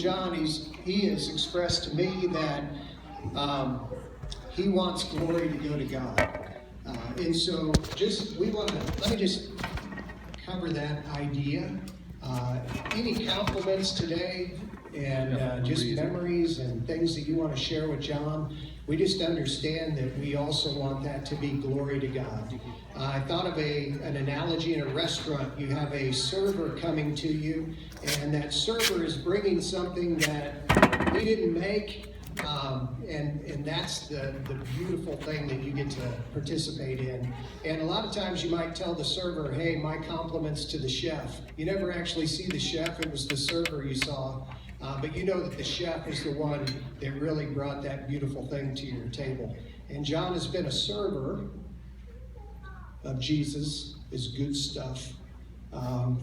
John, he has expressed to me that he wants glory to go to God. And so let me just cover that idea. Any compliments today and just memories and things that you want to share with John, we just understand that we also want that to be glory to God. I thought of an analogy in a restaurant. You have a server coming to you, and that server is bringing something that we didn't make. And that's the beautiful thing that you get to participate in. And a lot of times you might tell the server, hey, my compliments to the chef. You never actually see the chef, it was the server you saw. But you know that the chef is the one that really brought that beautiful thing to your table. And John has been a server of Jesus, is good stuff,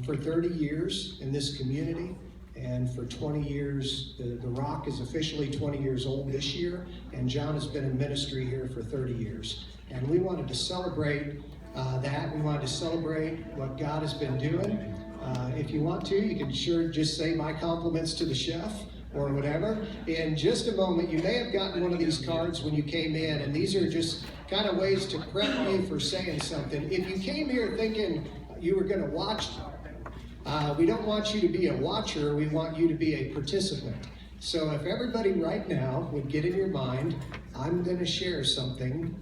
for 30 years in this community. And for 20 years, the Rock is officially 20 years old this year, and John has been in ministry here for 30 years. And we wanted to celebrate that. We wanted to celebrate what God has been doing. If you want to, you can sure just say my compliments to the chef or whatever. In just a moment, you may have gotten one of these cards when you came in, and these are just kind of ways to prep you for saying something. If you came here thinking you were going to watch, we don't want you to be a watcher, we want you to be a participant. So if everybody right now would get in your mind, I'm going to share something.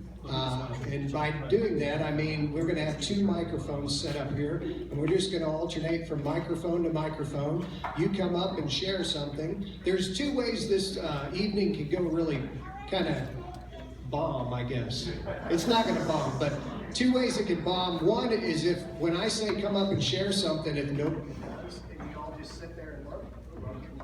And by doing that, I mean we're going to have 2 microphones set up here, and we're just going to alternate from microphone to microphone. You come up and share something. There's 2 ways this evening could go really kind of bomb, I guess. It's not going to bomb, but 2 ways it could bomb. One is if when I say come up and share something, if you all just sit there and look.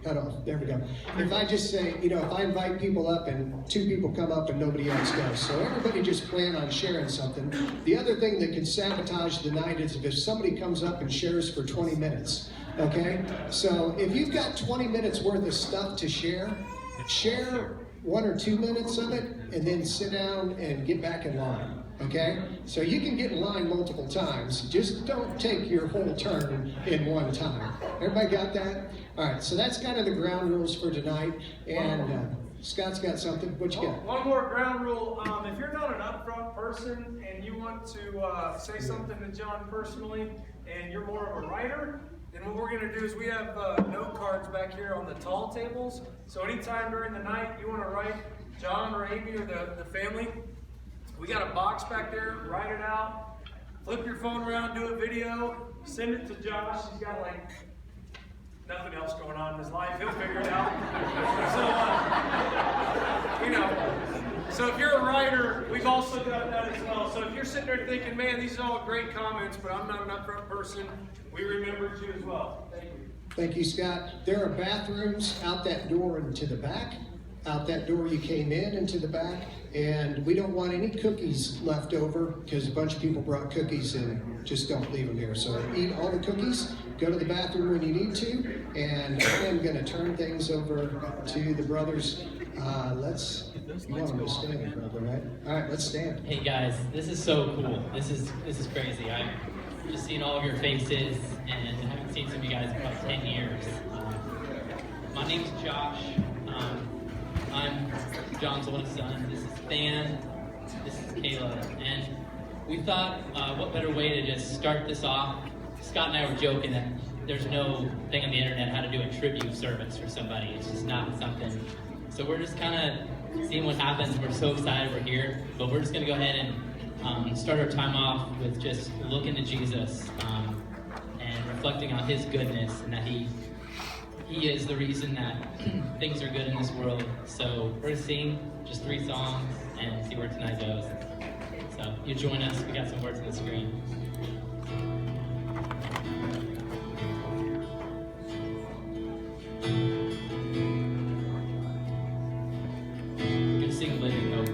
Cut off. There we go. If I just say, if I invite people up and 2 people come up and nobody else does, so everybody just plan on sharing something. The other thing that can sabotage the night is if somebody comes up and shares for 20 minutes. Okay? So if you've got 20 minutes worth of stuff to share 1 or 2 minutes of it, and then sit down and get back in line. Okay? So you can get in line multiple times. Just don't take your whole turn in one time. Everybody got that? All right, so that's kind of the ground rules for tonight. And Scott's got something. What you got? One more ground rule. If you're not an upfront person and you want to say something to John personally, and you're more of a writer, then what we're going to do is we have note cards back here on the tall tables. So anytime during the night you want to write John or Amy or the family, we got a box back there, write it out, flip your phone around, do a video, send it to Josh. He's got like nothing else going on in his life. He'll figure it out. So, so if you're a writer, we've also got that as well. So if you're sitting there thinking, man, these are all great comments, but I'm not an upfront person, we remembered you as well. Thank you. Thank you, Scott. There are bathrooms out that door and to the back. Out that door you came in and to the back. And we don't want any cookies left over because a bunch of people brought cookies and just don't leave them here. So eat all the cookies, go to the bathroom when you need to, and I'm going to turn things over to the brothers. You want them to stand, brother, right? All right, let's stand. Hey guys, this is so cool. This is crazy. I've just seen all of your faces, and I haven't seen some of you guys in about 10 years. My name's Josh. I'm John's oldest son. This is Than. This is Kayla. And we thought, what better way to just start this off? Scott and I were joking that there's no thing on the internet how to do a tribute service for somebody. It's just not something. So we're just kind of seeing what happens. We're so excited we're here. But we're just going to go ahead and start our time off with just looking to Jesus and reflecting on His goodness and that He is the reason that things are good in this world. So we're going to sing just 3 songs and see where tonight goes. So you join us. We got some words on the screen. We're going to sing Living Hope.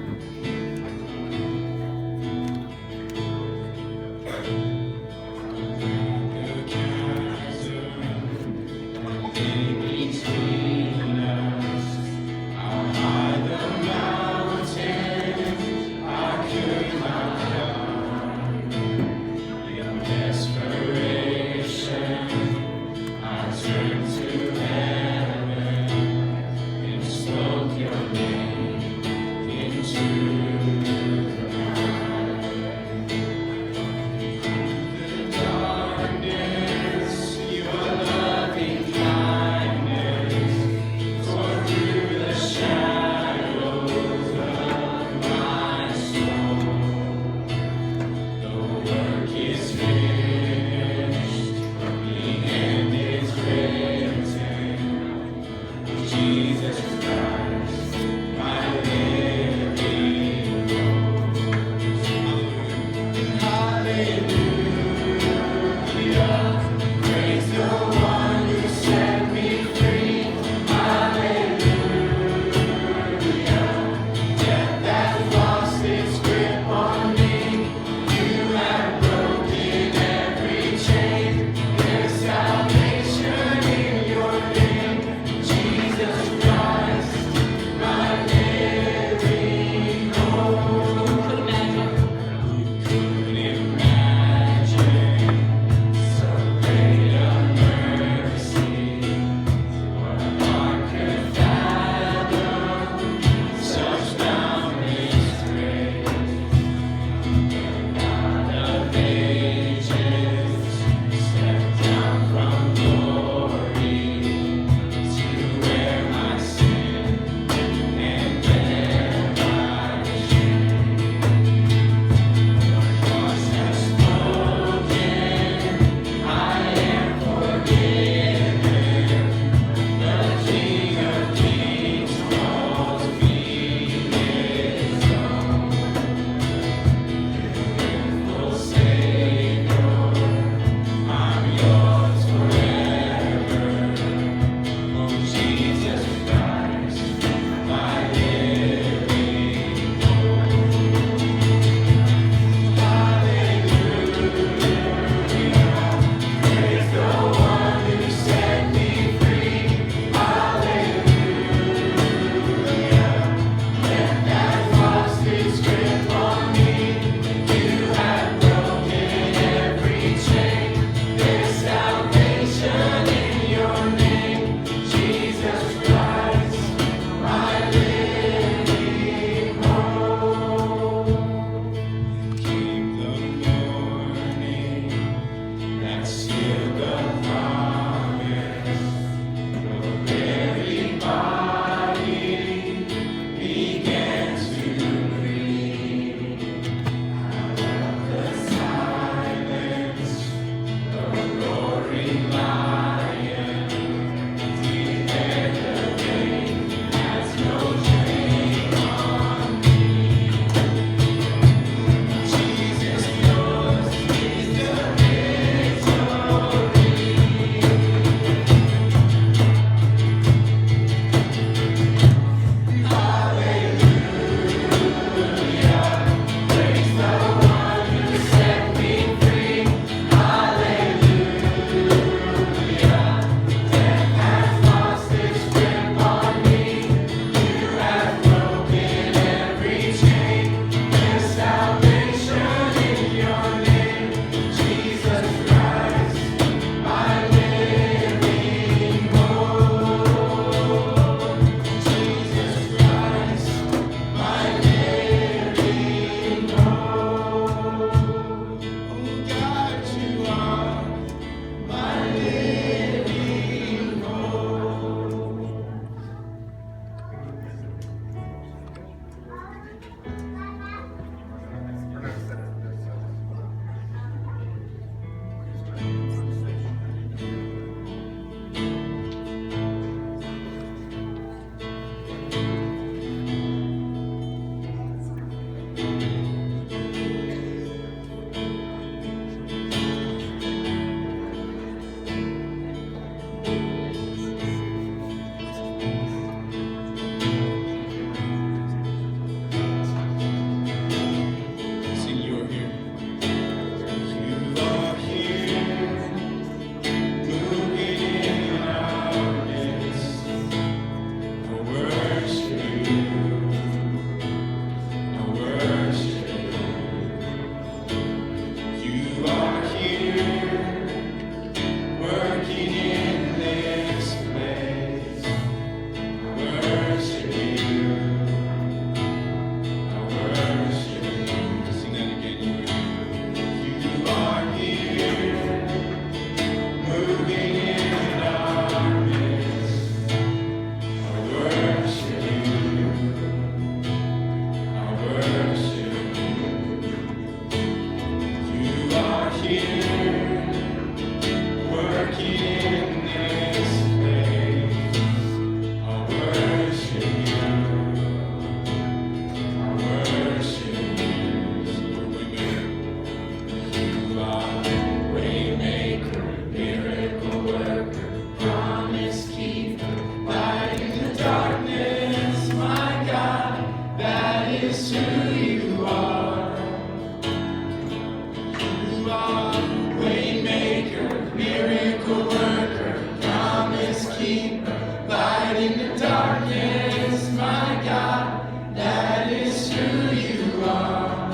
darkness, my God, that is who you are.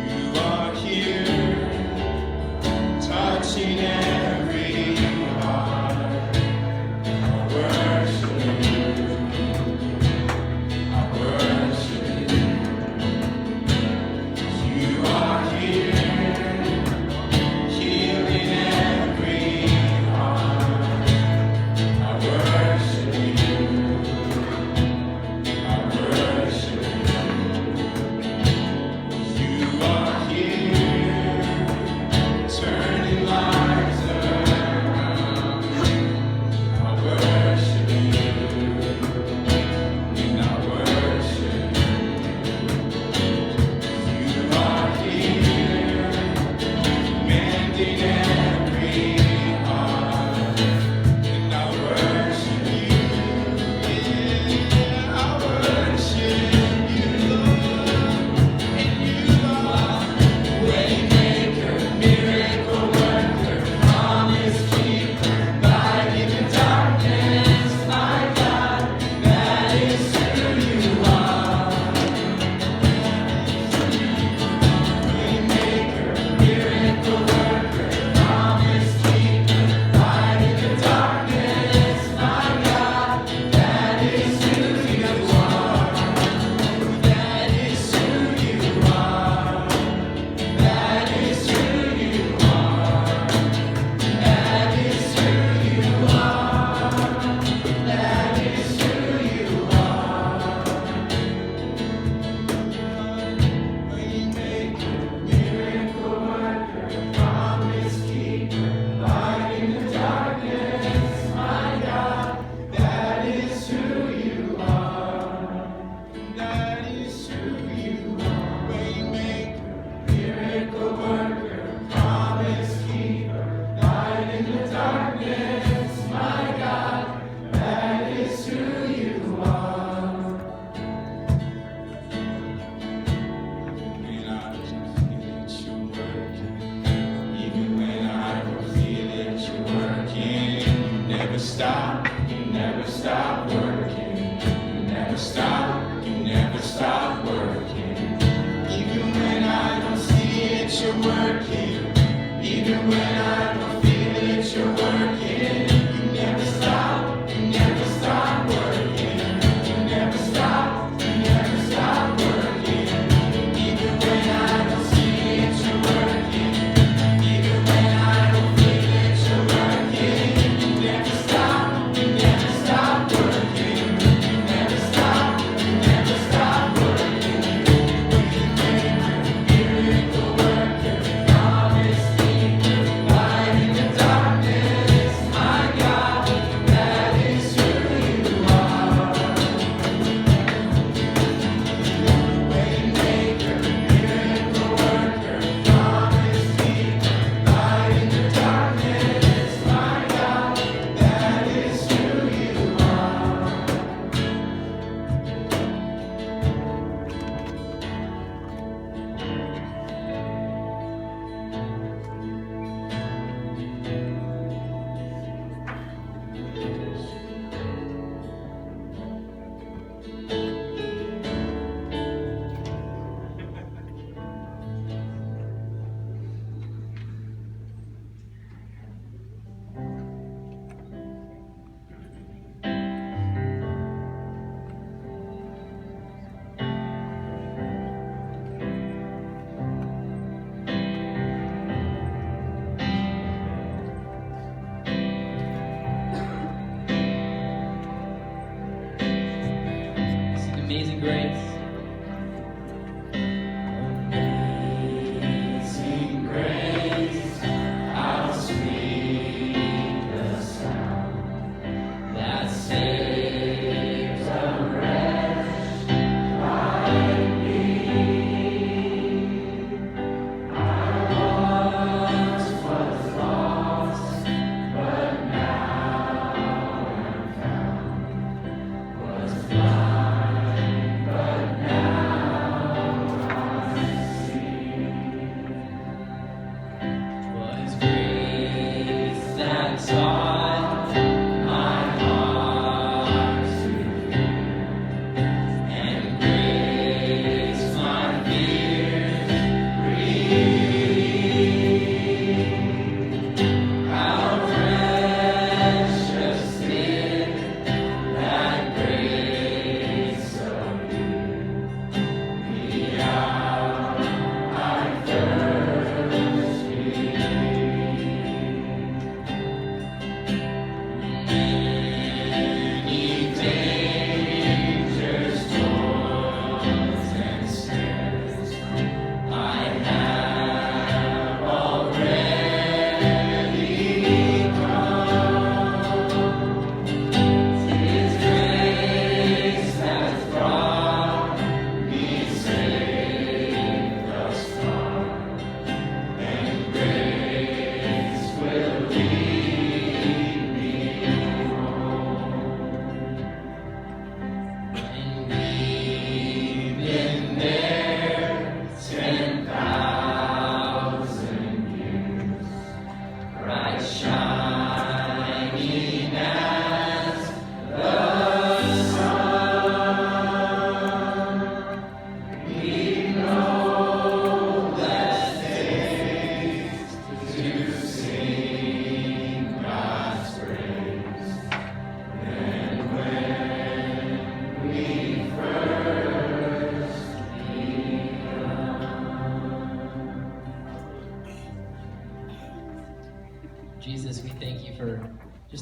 You are here, touching every heart. I worship you, I worship you. You are here, healing every heart. I worship you, I worship you. You are here, turning lives around. I worship you, and I worship you. You are here, mending every heart. And I worship you, yeah, I worship you, Lord. And you are waymaker, miracle worker, promise keeper, light in the darkness, my God, that is who you are. Waymaker, miracle worker, promise keeper, light in the darkness, my God, that is who you are. That is who you are. That is who you are. That is who you are. That is who you are. Waymaker, miracle worker, promise keeper, light in the darkness, my God, that is who you are. That is who you are. Waymaker, miracle worker, promise keeper, light in the darkness, my God, that is who you are. When I don't feel that you're working, even when I don't feel that you're working, you never stop working. You never stop working. Even when I don't see it, you're working. Even when I don't feel it, you're working. You never stop working. You never stop working. Even when I don't see it, you're working. Even when I don't feel it, you're working. You never stop working. You never stop working. Working. Waymaker, miracle worker, promise keeper, light in the darkness, my God, that is who you are. Waymaker, miracle worker, promise keeper, light in the darkness, my God, that is who you are. Sing Amazing Grace. Amazing grace, how sweet the sound that saves a wretch like me. I once was lost, but now am found. Was blind, but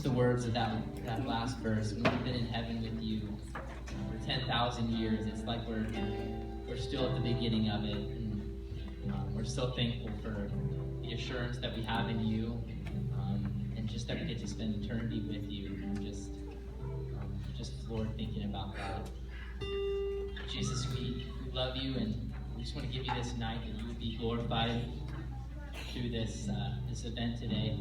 the words of that last verse. We've been in heaven with you for 10,000 years. It's like we're still at the beginning of it, and we're so thankful for the assurance that we have in you, and just that we get to spend eternity with you. And just floored thinking about that. Jesus, we love you, and we just want to give you this night that you would be glorified through this event today.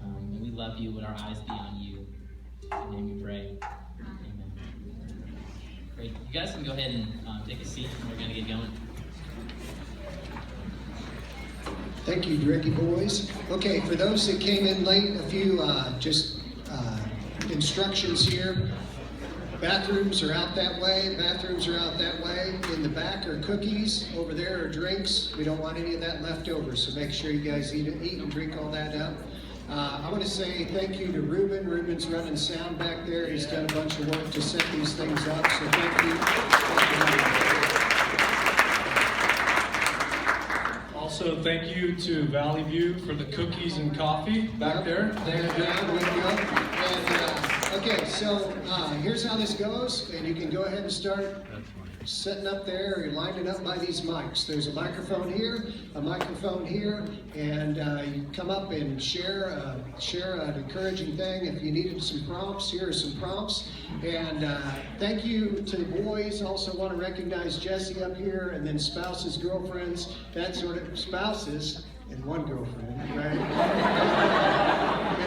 And we love you. Would our eyes be on you? In your name we pray. Amen. Great. You guys can go ahead and take a seat, and we're going to get going. Thank you, Drake boys. Okay, for those that came in late, a few instructions here. Bathrooms are out that way. Bathrooms are out that way. In the back are cookies. Over there are drinks. We don't want any of that left over, so make sure you guys eat and drink all that up. I want to say thank you to Ruben. Ruben's running sound back there. He's done a bunch of work to set these things up, so thank you. Also, thank you to Valley View for the cookies and coffee back there. There you go. And, okay, so here's how this goes, and you can go ahead and start setting up there, or you're lining up by these mics. There's a microphone here, and you come up and share an encouraging thing. If you needed some prompts, here are some prompts. And thank you to the boys. Also want to recognize Jesse up here, and then spouses, girlfriends, that sort of spouses, and one girlfriend, right?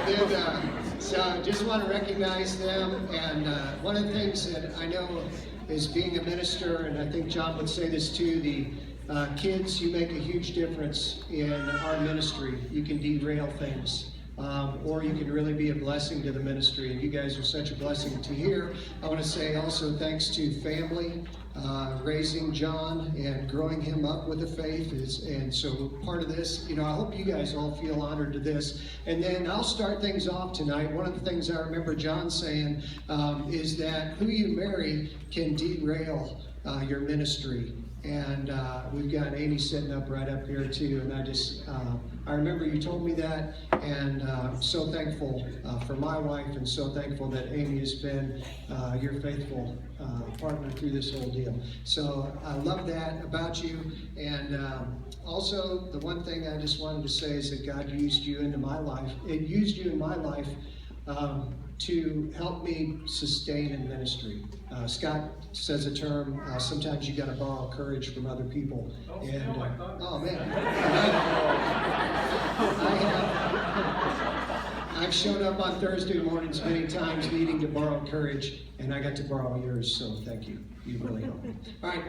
And then, so just want to recognize them. And one of the things that I know is being a minister, and I think John would say this too, the kids, you make a huge difference in our ministry. You can derail things, or you can really be a blessing to the ministry, and you guys are such a blessing to hear. I want to say also thanks to family, raising John and growing him up with the faith, and so part of this, I hope you guys all feel honored to this. And then I'll start things off tonight. One of the things I remember John saying is that who you marry can derail your ministry. And we've got Amy sitting up right up here too, and I remember you told me that, and I'm so thankful for my wife, and so thankful that Amy has been your faithful partner through this whole deal. So I love that about you, and also the one thing I just wanted to say is that God used you into my life. It used you in my life to help me sustain in ministry. Scott says a term, sometimes you got to borrow courage from other people. And oh man, I've shown up on Thursday mornings many times needing to borrow courage, and I got to borrow yours, so thank you. You really helped me. All right,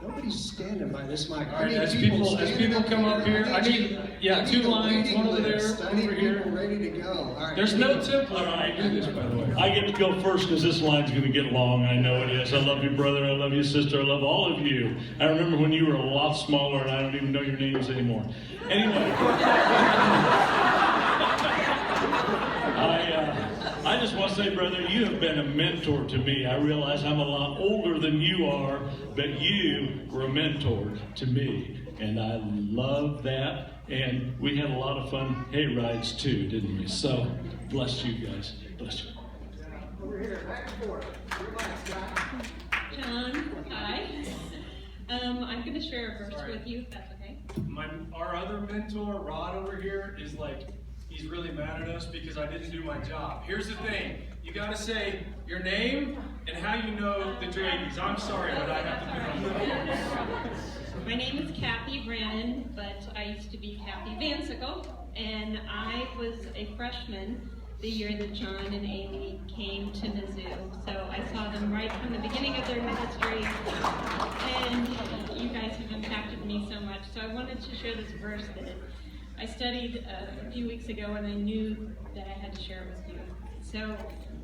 nobody's standing by this mic. All right, as people come up here, I need 2 lines, one over there, I need over here. people ready to go. All right. There's no template on how to do this, by the way. I get to go first because this line's going to get long. I know it is. I love you, brother. I love you, sister. I love all of you. I remember when you were a lot smaller and I don't even know your names anymore. Anyway. I just want to say, brother, you have been a mentor to me. I realize I'm a lot older than you are, but you were a mentor to me. And I love that. And we had a lot of fun hay rides too, didn't we? So, bless you guys. Bless you. Over here, back and forth. John, hi. I'm going to share a verse with you, if that's okay. Our other mentor, Rod, over here, is like, he's really mad at us because I didn't do my job. Here's the thing. You got to say your name and how you know the Drages. I'm sorry, but I have to do that. My name is Kathy Brannon, but I used to be Kathy Vansickle, and I was a freshman the year that John and Amy came to Mizzou. So I saw them right from the beginning of their ministry, and you guys have impacted me so much. So I wanted to share this verse that I studied a few weeks ago, and I knew that I had to share it with you. So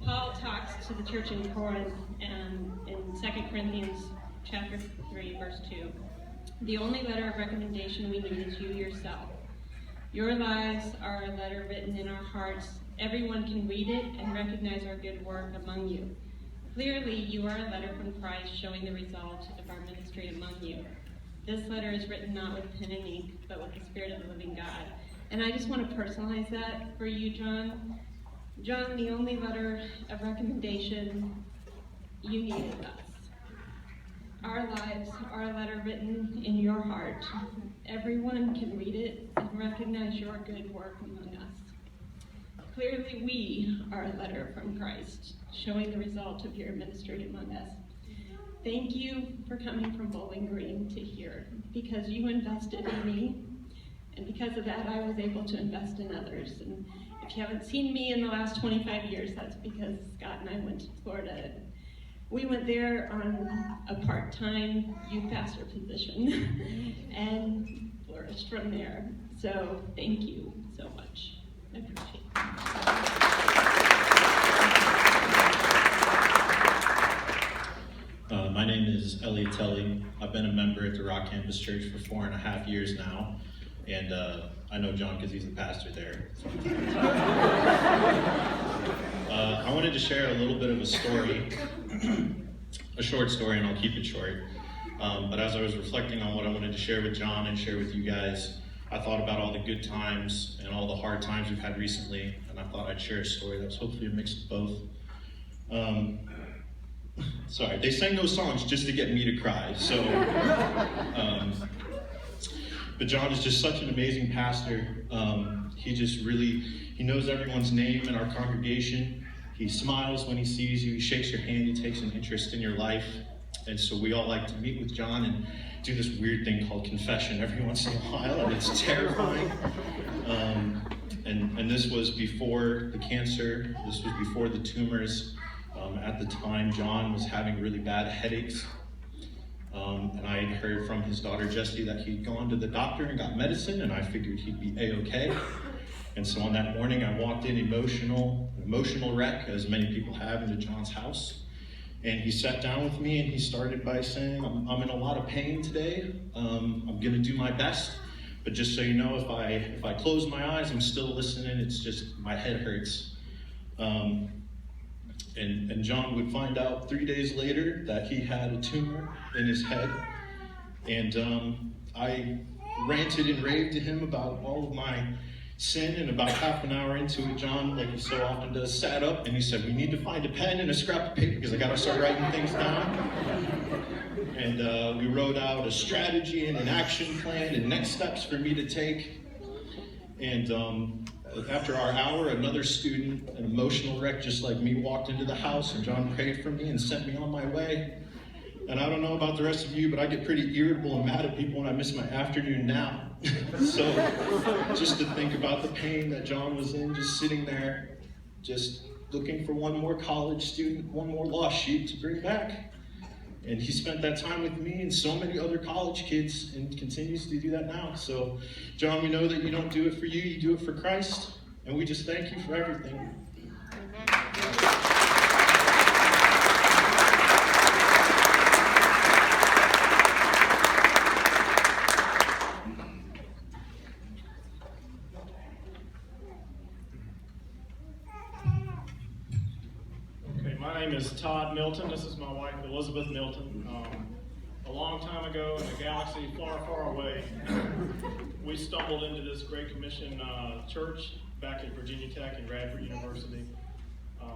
Paul talks to the church in Corinth in 2 Corinthians chapter 3, verse 2. The only letter of recommendation we need is you yourself. Your lives are a letter written in our hearts. Everyone can read it and recognize our good work among you. Clearly, you are a letter from Christ showing the result of our ministry among you. This letter is written not with pen and ink, but with the Spirit of the living God. And I just want to personalize that for you, John. John, the only letter of recommendation, you needed us. Our lives are a letter written in your heart. Everyone can read it and recognize your good work among us. Clearly, we are a letter from Christ, showing the result of your ministry among us. Thank you for coming from Bowling Green to here, because you invested in me, and because of that, I was able to invest in others. And if you haven't seen me in the last 25 years, that's because Scott and I went to Florida. We went there on a part-time youth pastor position and flourished from there. So thank you so much. I appreciate it. My name is Elliot Telly. I've been a member at the Rock Campus Church for 4.5 years now, and I know John because he's the pastor there. I wanted to share a little bit of a story, a short story, and I'll keep it short. But as I was reflecting on what I wanted to share with John and share with you guys, I thought about all the good times and all the hard times we've had recently, and I thought I'd share a story that was hopefully a mix of both. Sorry, they sang those songs just to get me to cry. So, but John is just such an amazing pastor. He knows everyone's name in our congregation. He smiles when he sees you. He shakes your hand. He takes an interest in your life. And so we all like to meet with John and do this weird thing called confession every once in a while, and it's terrifying. And this was before the cancer. This was before the tumors. At the time, John was having really bad headaches. And I had heard from his daughter, Jessie, that he'd gone to the doctor and got medicine, and I figured he'd be A-okay. And so on that morning, I walked in emotional wreck, as many people have, into John's house. And he sat down with me, and he started by saying, I'm in a lot of pain today. I'm going to do my best. But just so you know, if I close my eyes, I'm still listening. It's just my head hurts. And John would find out 3 days later that he had a tumor in his head. And I ranted and raved to him about all of my sin, and about half an hour into it, John, like he so often does, sat up and he said, we need to find a pen and a scrap of paper because I got to start writing things down. And we wrote out a strategy and an action plan and next steps for me to take. And after our hour, another student, an emotional wreck just like me, walked into the house, and John prayed for me and sent me on my way. And I don't know about the rest of you, but I get pretty irritable and mad at people when I miss my afternoon nap. So just to think about the pain that John was in, just sitting there, just looking for one more college student, one more lost sheep to bring back. And he spent that time with me and so many other college kids, and continues to do that now. So, John, we know that you don't do it for you, you do it for Christ. And we just thank you for everything. My name is Todd Milton. This is my wife, Elizabeth Milton. A long time ago in a galaxy far, far away, we stumbled into this Great Commission church back at Virginia Tech and Radford University.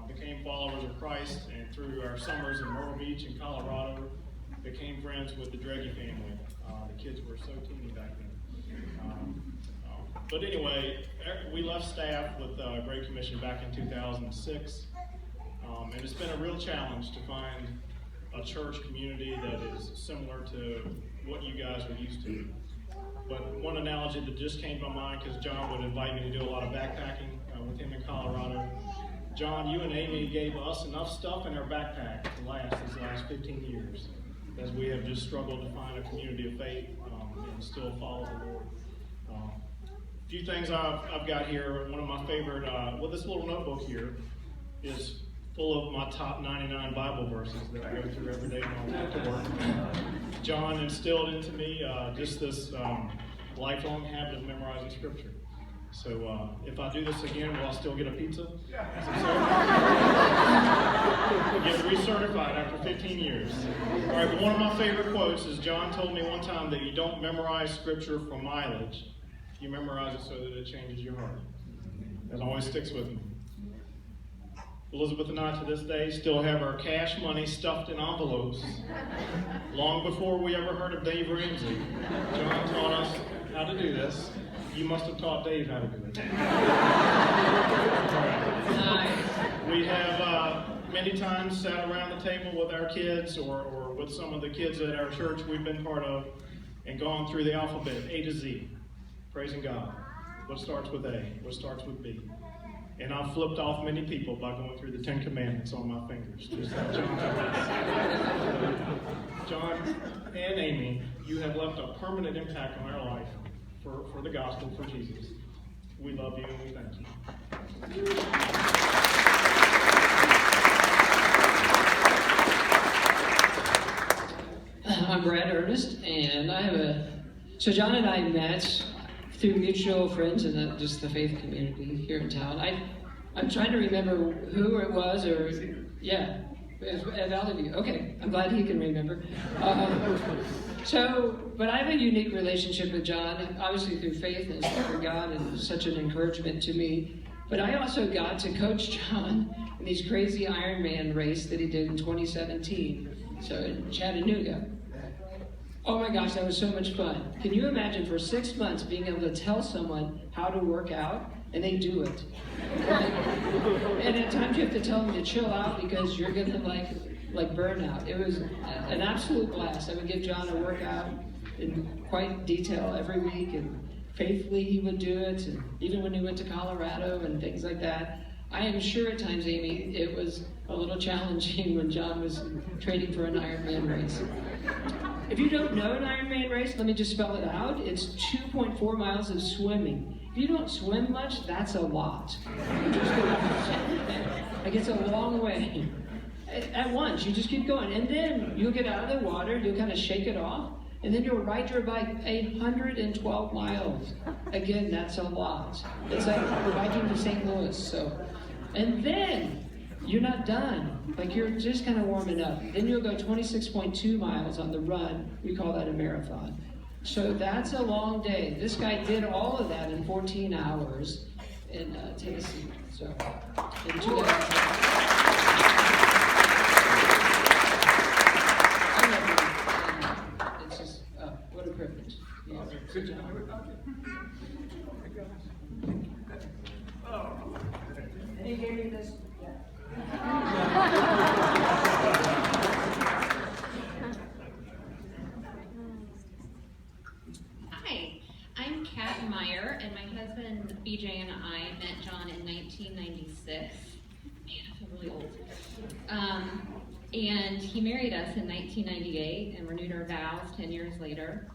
Became followers of Christ, and through our summers in Myrtle Beach in Colorado, became friends with the Drage family. The kids were so teeny back then. But anyway, we left staff with Great Commission back in 2006. And it's been a real challenge to find a church community that is similar to what you guys are used to. But one analogy that just came to my mind, because John would invite me to do a lot of backpacking with him in Colorado. John, you and Amy gave us enough stuff in our backpack to last these last 15 years, as we have just struggled to find a community of faith and still follow the Lord. A few things I've got here. One of my favorite, this little notebook here is full of my top 99 Bible verses that I go through every day when I walk to work. John instilled into me just this lifelong habit of memorizing Scripture. So if I do this again, will I still get a pizza? Get recertified after 15 years. All right, but one of my favorite quotes is John told me one time that you don't memorize Scripture for mileage. You memorize it so that it changes your heart. That always sticks with me. Elizabeth and I, to this day, still have our cash money stuffed in envelopes. Long before we ever heard of Dave Ramsey, John taught us how to do this. You must have taught Dave how to do it. We have many times sat around the table with our kids or with some of the kids at our church we've been part of and gone through the alphabet, A to Z, praising God. What starts with A? What starts with B? And I've flipped off many people by going through the 10 Commandments on my fingers, just like John does. John and Amy, you have left a permanent impact on our life for the gospel, for Jesus. We love you and we thank you. I'm Brad Ernest, and I have so John and I met through mutual friends in just the faith community here in town. I'm trying to remember who it was, at Valley View. Okay, I'm glad he can remember. But I have a unique relationship with John, obviously through faith and for God, and such an encouragement to me. But I also got to coach John in his crazy Ironman race that he did in 2017, so in Chattanooga. Oh my gosh, that was so much fun. Can you imagine for 6 months being able to tell someone how to work out, and they do it? And at times you have to tell them to chill out because you're going to like burnout. It was an absolute blast. I would give John a workout in quite detail every week, and faithfully he would do it, and even when we went to Colorado and things like that. I am sure at times, Amy, it was a little challenging when John was training for an Ironman race. If you don't know an Ironman race, let me just spell it out. It's 2.4 miles of swimming. If you don't swim much, that's a lot. Like, it's a long way. At once, you just keep going. And then you'll get out of the water, you'll kind of shake it off, and then you'll ride your bike 112 miles. Again, that's a lot. It's like biking to St. Louis. And then you're not done. Like, you're just kind of warming up. Then you'll go 26.2 miles on the run. We call that a marathon. So that's a long day. This guy did all of that in 14 hours in Tennessee. So, in 2000. I love you. It's just, what a privilege. Yeah. Good job. And he gave me this. Hi, I'm Kat Meyer, and my husband BJ and I met John in 1996. Man, I feel really old. And he married us in 1998 and renewed our vows 10 years later.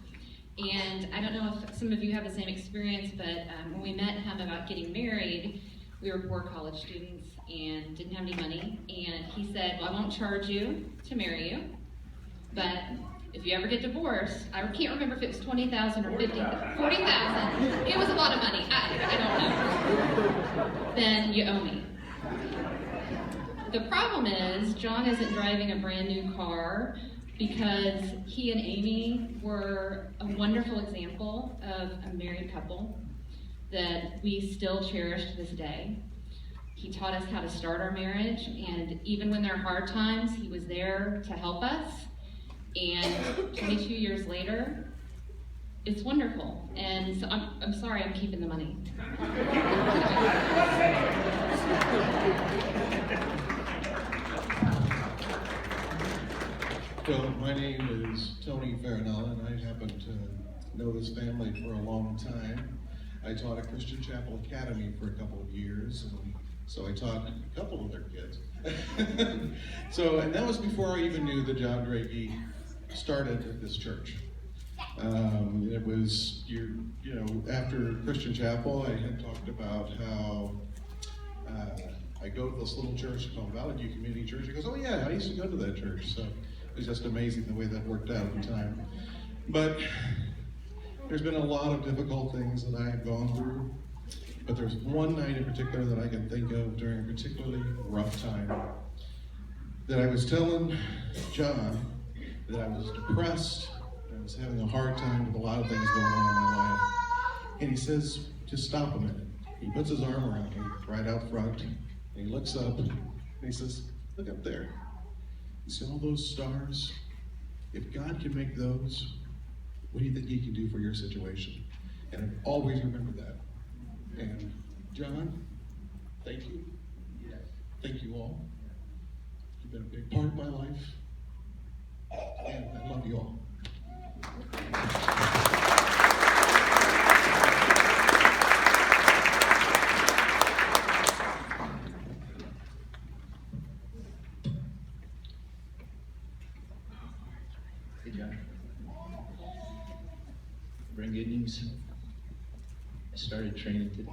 And I don't know if some of you have the same experience, but when we met him about getting married, we were poor college students and didn't have any money. And he said, well, I won't charge you to marry you, but if you ever get divorced, I can't remember if it was $20,000 or $40,000. It was a lot of money. I don't know. Then you owe me. The problem is, John isn't driving a brand new car because he and Amy were a wonderful example of a married couple that we still cherish to this day. He taught us how to start our marriage, and even when there are hard times, he was there to help us. And 22 years later, it's wonderful. And so I'm sorry I'm keeping the money. So my name is Tony Farinella, and I happen to know this family for a long time. I taught at Christian Chapel Academy for a couple of years, and so I taught a couple of their kids. And that was before I even knew that John Drage started at this church. It was, after Christian Chapel, I had talked about how I go to this little church called Valley View Community Church. He goes, oh yeah, I used to go to that church. So it was just amazing the way that worked out at the time. But there's been a lot of difficult things that I have gone through. But there's one night in particular that I can think of during a particularly rough time that I was telling John that I was depressed, I was having a hard time with a lot of things going on in my life. And he says, just stop a minute. He puts his arm around me right out front, and he looks up, and And he says, look up there. You see all those stars? If God can make those, what do you think he can do for your situation? And I've always remembered that. And John, thank you. Thank you all. You've been a big part of my life. And I love you all. Hey, John. Bring good news. I started training today.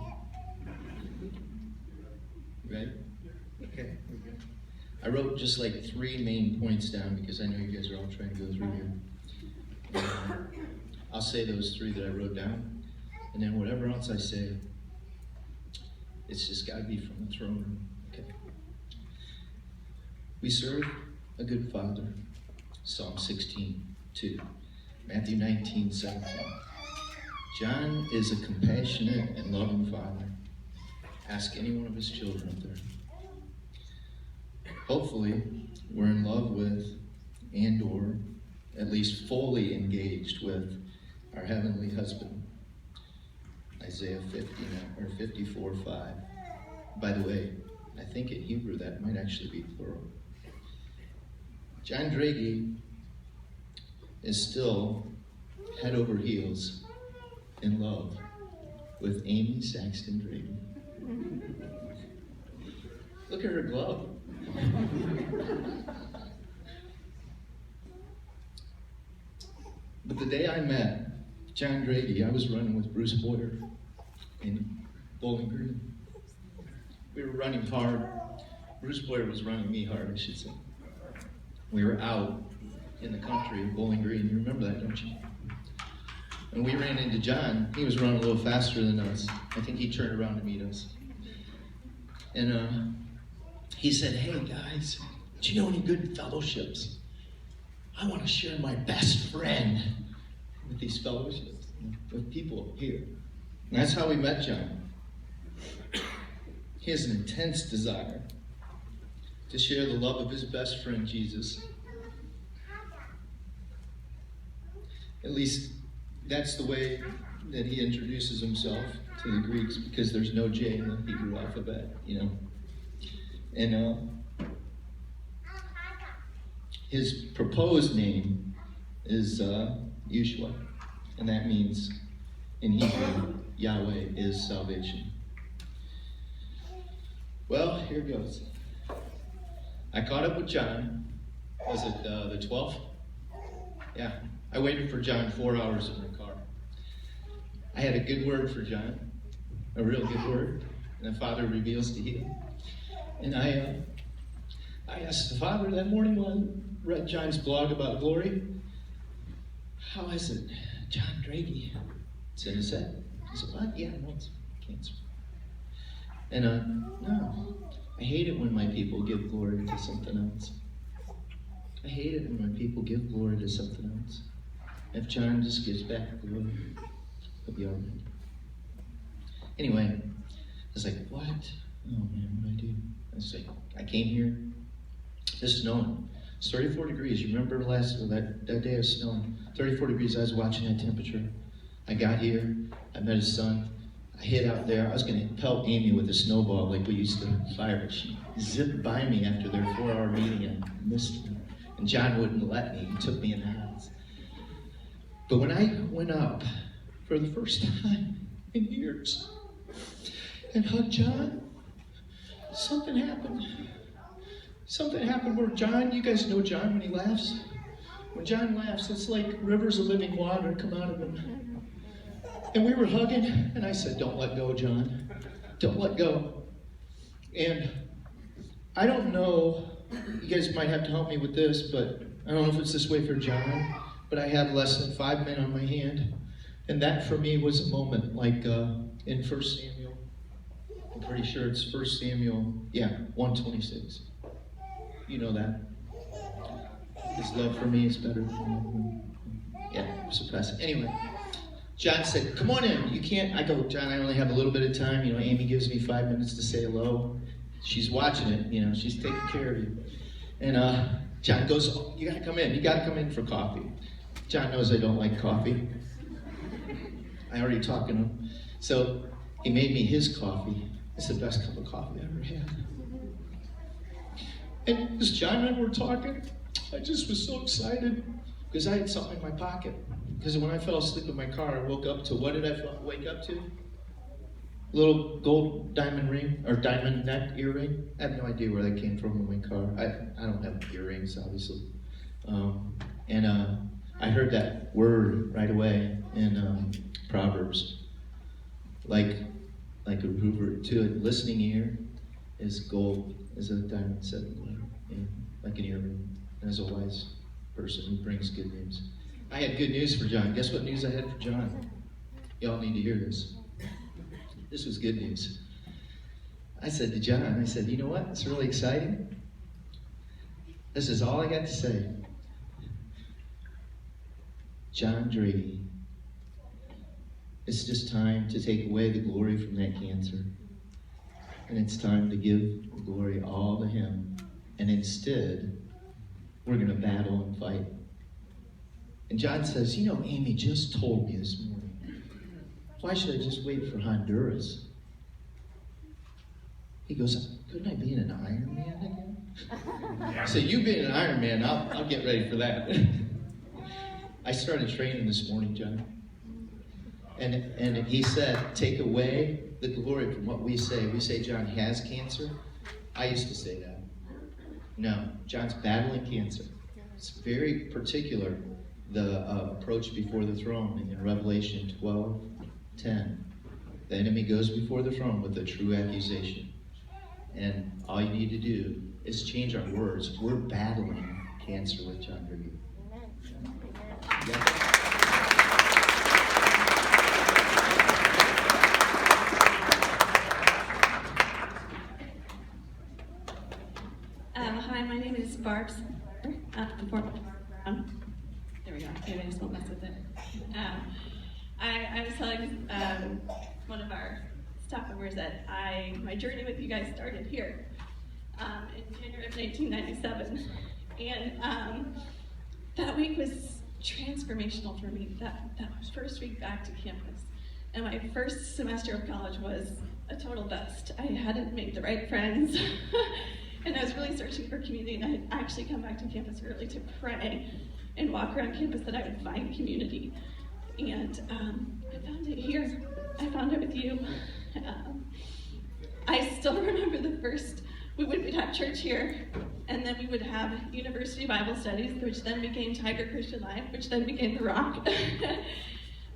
Right? Okay. I wrote just like 3 main points down because I know you guys are all trying to go through here. I'll say those 3 that I wrote down, and then whatever else I say, it's just got to be from the throne room. Okay. We serve a good Father. Psalm 16:2. Matthew 19:17. John is a compassionate and loving Father. Ask any one of his children up there. Hopefully, we're in love with and or at least fully engaged with our heavenly husband. Isaiah 54:5. By the way, I think in Hebrew that might actually be plural. John Drage is still head over heels in love with Amy Saxton Drage. Look at her glove. But the day I met John Drage, I was running with Bruce Boyer in Bowling Green. We were running hard. Bruce Boyer was running me hard, I should say. We were out in the country of Bowling Green. You remember that, don't you? And we ran into John. He was running a little faster than us. I think he turned around to meet us. And he said, hey guys, do you know any good fellowships? I want to share my best friend with these fellowships, with people here. And that's how we met John. He has an intense desire to share the love of his best friend, Jesus. At least that's the way that he introduces himself to the Greeks, because there's no J in the Hebrew alphabet, you know. And his proposed name is Yeshua, and that means in Hebrew, Yahweh is salvation. Well, here goes. I caught up with John. Was it the 12th? Yeah. I waited for John 4 hours in the car. I had a good word for John, a real good word, and the Father reveals to heal. And I asked the Father that morning when I read John's blog about glory, how is it, John Drage? It's in his head. I said, what? Yeah, no, it's cancer. And no, I hate it when my people give glory to something else. I hate it when my people give glory to something else. If John just gives back glory, he'll be all right. Anyway, I was like, what? Oh man, what do I do? I was like, I came here, it's snowing. It's 34 degrees. You remember that day of snowing? 34 degrees, I was watching that temperature. I got here, I met his son. I hid out there. I was going to pelt Amy with a snowball like we used to fire, but she zipped by me after their 4-hour meeting and missed me. And John wouldn't let me. He took me in the house. But when I went up for the first time in years and hugged John, something happened. Something happened where John, you guys know John when he laughs? When John laughs, it's like rivers of living water come out of him. And we were hugging, and I said, don't let go, John. Don't let go. And I don't know, you guys might have to help me with this, but I don't know if it's this way for John, but I have less than 5 men on my hand. And that for me was a moment like in 1 Samuel. I'm pretty sure it's 1 Samuel, 1:26. You know that. His love for me is better than surpass it. Anyway. John said, come on in, you can't. I go, John, I only have a little bit of time. You know, Amy gives me 5 minutes to say hello. she's watching it, you know, she's taking care of you. And John goes, oh, you gotta come in. You gotta come in for coffee. John knows I don't like coffee. I already talked to him. So he made me his coffee. It's the best cup of coffee I ever had. And as John and I were talking, I just was so excited because I had something in my pocket. Because when I fell asleep in my car, I woke up to, what did I wake up to? Little gold diamond ring, or diamond neck earring. I have no idea where that came from in my car. I don't have earrings, obviously. I heard that word right away in Proverbs. Like a hoover to a listening ear is gold, is a diamond set in gold, and like an earring. And as a wise person who brings good news. I had good news for John. Guess what news I had for John? Y'all need to hear this. This was good news. I said to John, I said, you know what? It's really exciting. This is all I got to say. John Drage, it's just time to take away the glory from that cancer. And it's time to give the glory all to him. And instead, we're going to battle and fight. And John says, you know, Amy just told me this morning. Why should I just wait for Honduras? He goes, couldn't I be in an Iron Man again? So you being an Iron Man, I'll get ready for that. I started training this morning, John. And he said, take away the glory from what we say. We say John has cancer. I used to say that. No, John's battling cancer. It's very particular, the approach before the throne in Revelation 12:10. The enemy goes before the throne with a true accusation. And all you need to do is change our words. We're battling cancer with John Drage. Yeah. Hi, my name is Barb. There we go. Maybe I just won't mess with it. I was telling one of our staff members that my journey with you guys started here in January of 1997, and that week was transformational for me. That first week back to campus, and my first semester of college was a total bust. I hadn't made the right friends. And I was really searching for community, and I had actually come back to campus early to pray and walk around campus that I would find community. And I found it here. I found it with you. I still remember the first, we'd have church here, and then we would have university Bible studies, which then became Tiger Christian Life, which then became The Rock.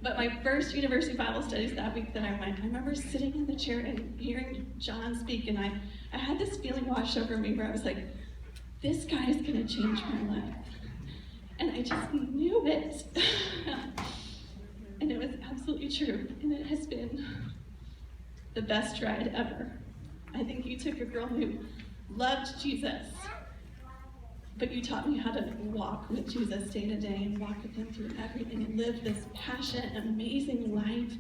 But my first university Bible studies that week that I went, I remember sitting in the chair and hearing John speak, and I had this feeling wash over me where I was like, this guy is going to change my life. And I just knew it. And it was absolutely true. And it has been the best ride ever. I think you took a girl who loved Jesus, but you taught me how to walk with Jesus day to day and walk with him through everything and live this passionate, amazing life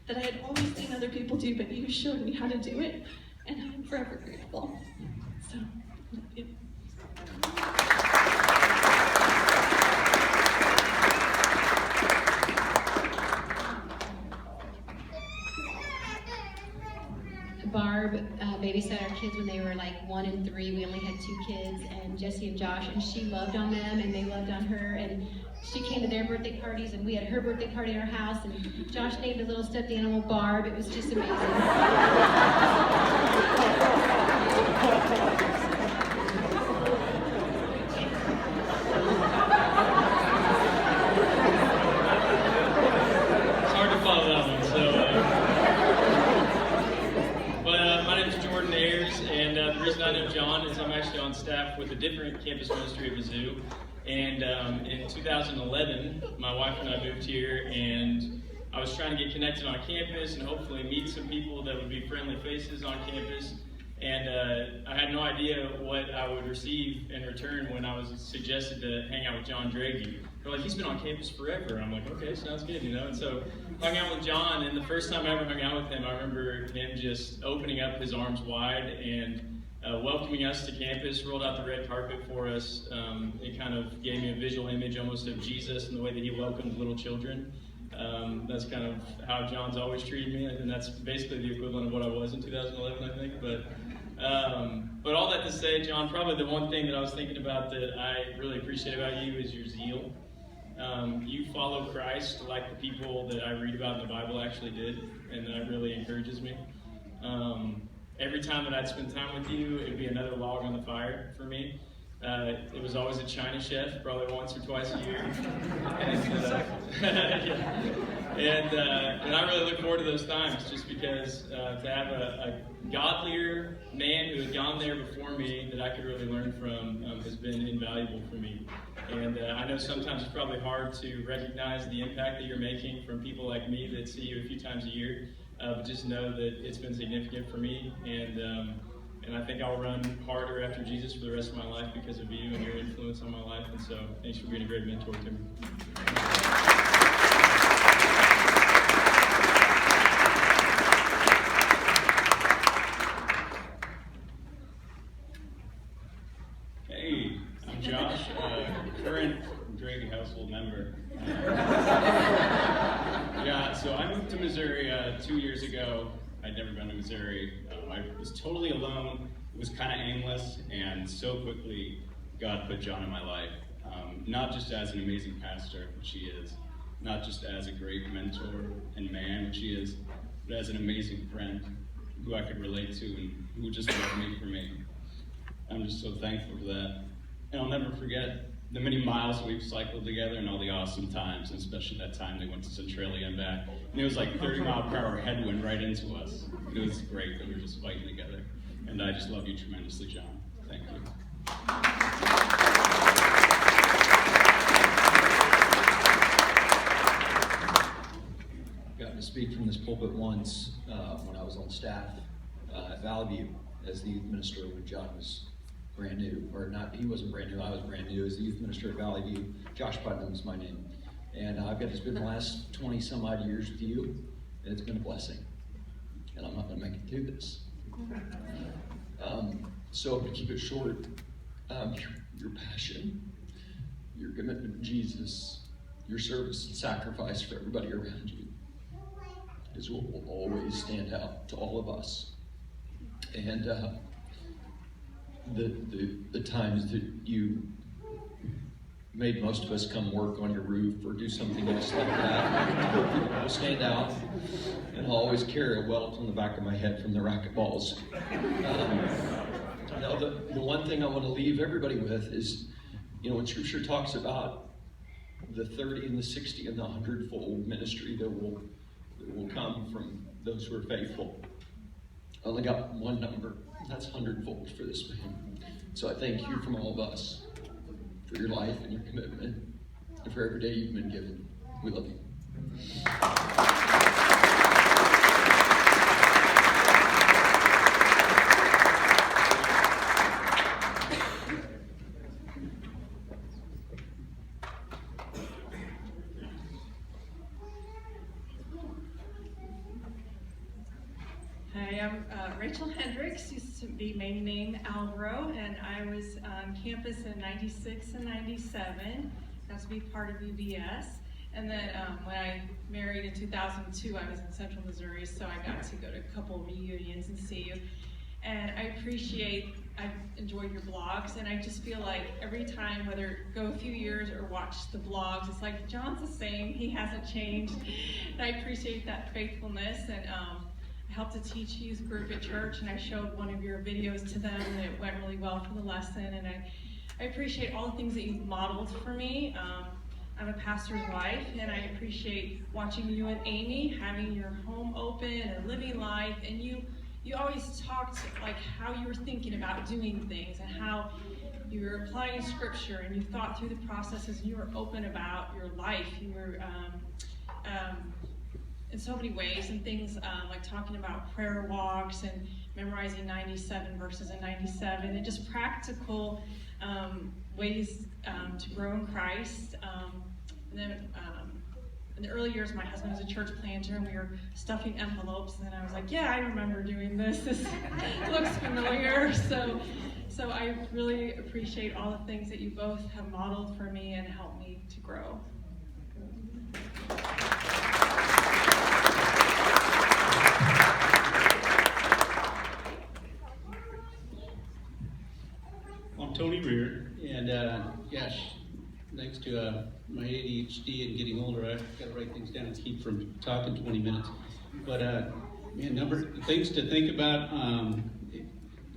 that I had always seen other people do, but you showed me how to do it, and I'm forever grateful. So, love you. Barb babysat our kids when they were like 1 and 3. We only had 2 kids, and Jesse and Josh, and she loved on them and they loved on her, and she came to their birthday parties, and we had her birthday party in our house, and Josh named a little stuffed animal Barb. It was just amazing. I know John is I'm actually on staff with a different campus ministry at Mizzou, and in 2011 my wife and I moved here, and I was trying to get connected on campus and hopefully meet some people that would be friendly faces on campus, and I had no idea what I would receive in return when I was suggested to hang out with John Drage. They're like, he's been on campus forever. I'm like, okay, sounds good, you know. And so hung out with John, and the first time I ever hung out with him, I remember him just opening up his arms wide and welcoming us to campus, rolled out the red carpet for us. It kind of gave me a visual image almost of Jesus and the way that he welcomed little children. That's kind of how John's always treated me, and that's basically the equivalent of what I was in 2011, I think. But all that to say, John, probably the one thing that I was thinking about that I really appreciate about you is your zeal. You follow Christ like the people that I read about in the Bible actually did, and that really encourages me. Every time that I'd spend time with you, it would be another log on the fire for me. It was always a China chef, probably once or twice a year. And I really look forward to those times, just because to have a godlier man who had gone there before me that I could really learn from has been invaluable for me. And I know sometimes it's probably hard to recognize the impact that you're making from people like me that see you a few times a year, but just know that it's been significant for me, and I think I'll run harder after Jesus for the rest of my life because of you and your influence on my life. And so thanks for being a great mentor to me. Hey, I'm Josh, current Drage household member. Yeah, so I moved to Missouri 2 years ago. I'd never been to Missouri. I was totally alone. It was kind of aimless, and so quickly God put John in my life. Not just as an amazing pastor, which he is, not just as a great mentor and man, which he is, but as an amazing friend who I could relate to and who just loved me for me. I'm just so thankful for that. And I'll never forget the many miles we've cycled together and all the awesome times, and especially that time they went to Centralia and back. And it was like 30-mile-per-hour headwind right into us. It was great that we were just fighting together. And I just love you tremendously, John. Thank you. Gotten to speak from this pulpit once when I was on staff at Valley View as the youth minister when John was brand new, or not, he wasn't brand new, I was brand new as the youth minister at Valley View. Josh Putnam's my name. And I've got to spend the last 20 some odd years with you, and it's been a blessing. And I'm not going to make it through this. So to keep it short, your passion, your commitment to Jesus, your service and sacrifice for everybody around you is what will always stand out to all of us. And the times that you made most of us come work on your roof or do something else like that will stand out, and I'll always carry a welt on the back of my head from the racquetballs. Now the one thing I want to leave everybody with is, when Scripture talks about the 30 and the 60 and the 100-fold ministry that will come from those who are faithful, I only got one number. That's 100-fold for this man. So I thank you from all of us for your life and your commitment, and for every day you've been given. We love you. Hi, I'm Rachel Hendricks, used to be maiden name Alvaro, and I was on campus in 96 and 97. Got to be part of UBS. And then when I married in 2002, I was in Central Missouri, so I got to go to a couple reunions and see you. And I've enjoyed your blogs, and I just feel like every time, whether go a few years or watch the blogs, it's like John's the same, he hasn't changed. And I appreciate that faithfulness. And I helped to teach youth group at church, and I showed one of your videos to them, and it went really well for the lesson. And I appreciate all the things that you've modeled for me. I'm a pastor's wife, and I appreciate watching you and Amy having your home open and living life. And you always talked like how you were thinking about doing things and how you were applying scripture, and you thought through the processes, and you were open about your life. You were in so many ways, and things like talking about prayer walks and memorizing 97 verses in 97, and just practical ways to grow in Christ. And then in the early years, my husband was a church planter, and we were stuffing envelopes, and I was like, yeah, I remember doing this. This looks familiar. So I really appreciate all the things that you both have modeled for me and helped me to grow. I'm Tony Rear, and gosh, thanks to my ADHD and getting older, I've got to write things down to keep from talking 20 minutes. But man, number things to think about.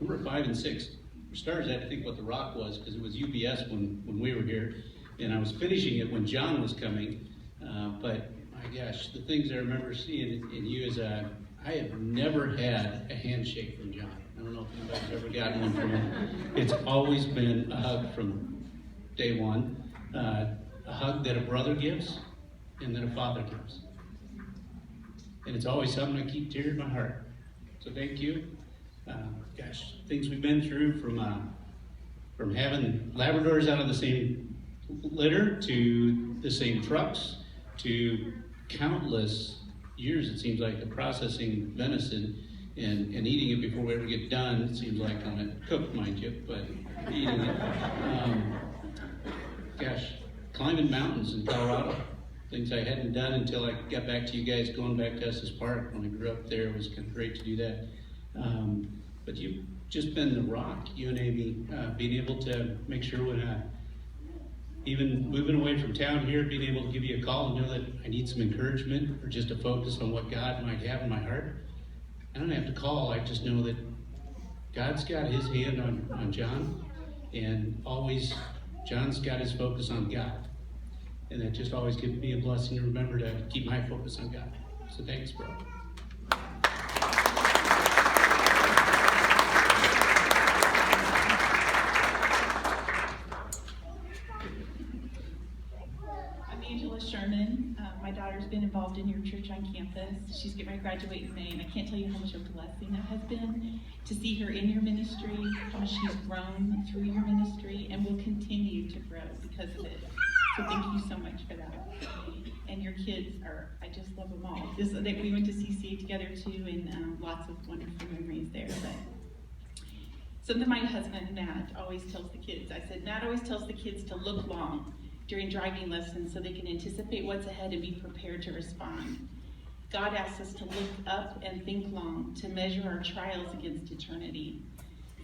Number 5 and 6. For starters, I had to think what the rock was, because it was UBS when we were here, and I was finishing it when John was coming. But my gosh, the things I remember seeing in you is I have never had a handshake from John. I don't know if anybody's ever gotten one from him. It's always been a hug from day one, a hug that a brother gives and that a father gives. And it's always something I keep dear in my heart. So thank you. Gosh, things we've been through from having Labradors out of the same litter to the same trucks to countless years, it seems like, of processing venison and eating it before we ever get done. It seems like on it cooked, mind you, but eating it. Gosh, climbing mountains in Colorado, things I hadn't done until I got back to you guys. Going back to Estes Park when I grew up there, it was kind of great to do that. But you've just been the rock, you and Amy, being able to make sure when even moving away from town here, being able to give you a call and know that I need some encouragement or just a focus on what God might have in my heart. I don't have to call, I just know that God's got his hand on John, and always John's got his focus on God. And that just always gives me a blessing to remember to keep my focus on God. So thanks, bro. My daughter's been involved in your church on campus. She's getting ready to graduate in May, and I can't tell you how much of a blessing that has been to see her in your ministry, how much she's grown through your ministry, and will continue to grow because of it. So thank you so much for that. And your kids I just love them all. We went to CCA together too, and lots of wonderful memories there. But something my husband, Matt, always tells the kids. I said, Matt always tells the kids to look long during driving lessons so they can anticipate what's ahead and be prepared to respond. God asks us to look up and think long, to measure our trials against eternity.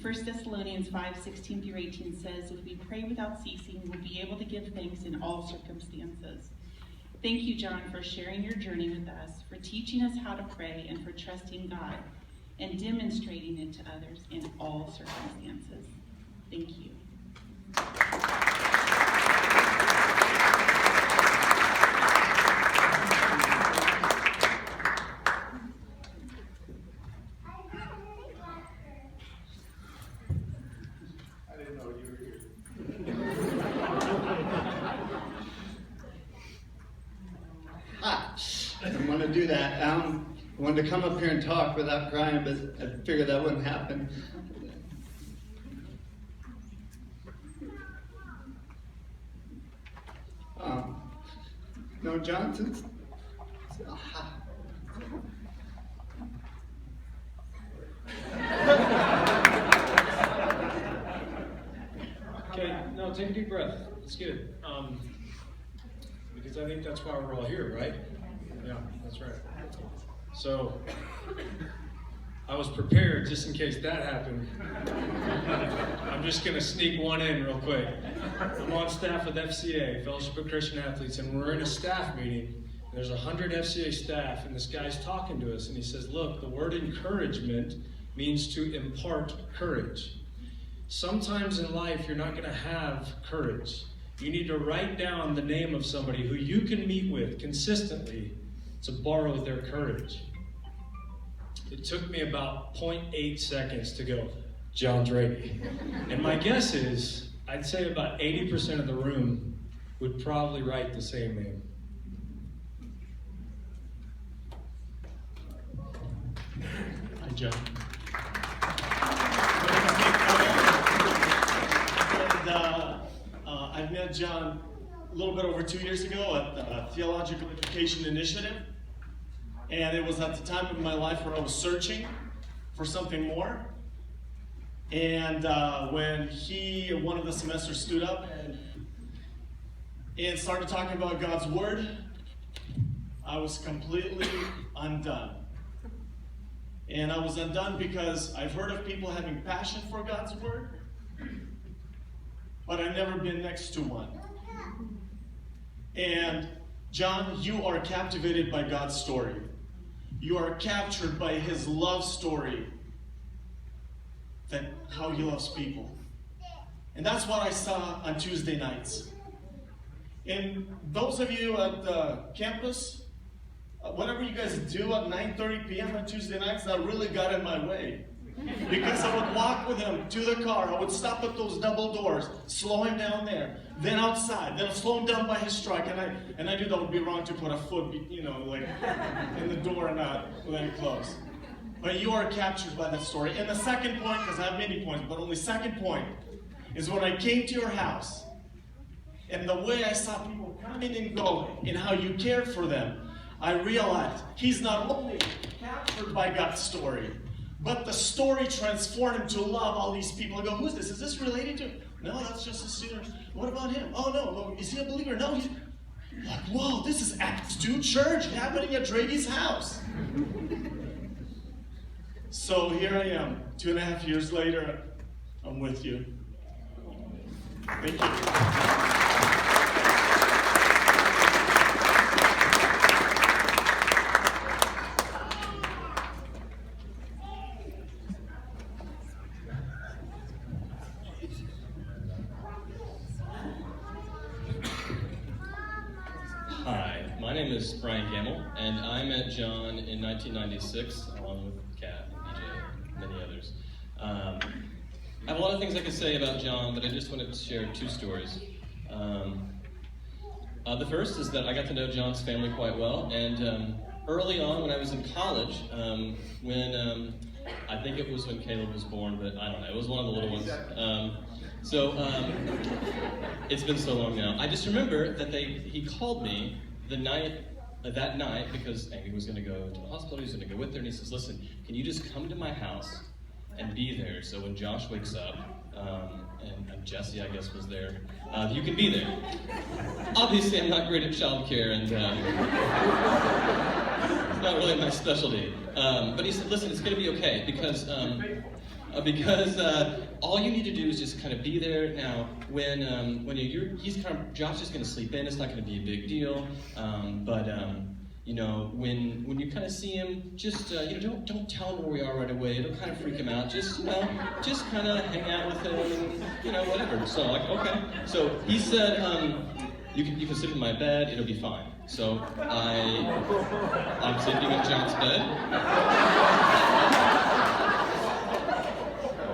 1 Thessalonians 5:16-18 says, if we pray without ceasing, we'll be able to give thanks in all circumstances. Thank you, John, for sharing your journey with us, for teaching us how to pray, and for trusting God and demonstrating it to others in all circumstances. Thank you. I want to do that. I wanted to come up here and talk without crying, but I figured that wouldn't happen. No, Johnson's. Okay, no, take a deep breath. Let's get it. Because I think that's why we're all here, right? Yeah, that's right. So, I was prepared just in case that happened. I'm just going to sneak one in real quick. I'm on staff with FCA, Fellowship of Christian Athletes, and we're in a staff meeting. There's 100 FCA staff, and this guy's talking to us, and he says, look, the word encouragement means to impart courage. Sometimes in life, you're not going to have courage. You need to write down the name of somebody who you can meet with consistently to borrow their courage. It took me about 0.8 seconds to go, John Drage. And my guess is, I'd say about 80% of the room would probably write the same name. Hi, John. And I've met John little bit over 2 years ago at the Theological Education Initiative. And it was at the time of my life where I was searching for something more. And when one of the semesters stood up and started talking about God's Word, I was completely undone. And I was undone because I've heard of people having passion for God's Word, but I've never been next to one. And John, you are captivated by God's story. You are captured by His love story, that how He loves people. And that's what I saw on Tuesday nights. And those of you at the campus, whatever you guys do at 9:30 p.m. on Tuesday nights, that really got in my way. Because I would walk with him to the car, I would stop at those double doors, slow him down there, then outside, then slow him down by his strike, and I knew that would be wrong to put a foot, like in the door and not let it close. But you are captured by that story. And the second point, because I have many points, but only second point, is when I came to your house, and the way I saw people coming and going, and how you cared for them, I realized he's not only captured by God's story, but the story transformed him to love all these people. I go, who's this? Is this related to? No, that's just a student. What about him? Oh no, is he a believer? No, he's like, whoa, this is Acts 2 church happening at Drage's house. So here I am, 2.5 years later, I'm with you. Thank you. Hi, my name is Brian Gamble, and I met John in 1996, along with Kat, BJ, and many others. I have a lot of things I could say about John, but I just wanted to share 2 stories. The first is that I got to know John's family quite well, and early on when I was in college, when I think it was when Caleb was born, but I don't know, it was one of the little ones. It's been so long now. I just remember that he called me that night because Amy was going to go to the hospital, he was going to go with her, and he says, listen, can you just come to my house and be there so when Josh wakes up, and Jesse, I guess, was there, you can be there. Obviously, I'm not great at childcare, and it's not really my specialty. But he said, listen, it's going to be okay, because all you need to do is just kind of be there. Now, when Josh is going to sleep in, it's not going to be a big deal. When you kind of see him, just don't tell him where we are right away. It'll kind of freak him out. Just kind of hang out with him, and whatever. So okay. So he said, you can sleep in my bed. It'll be fine. So I'm sleeping in John's bed.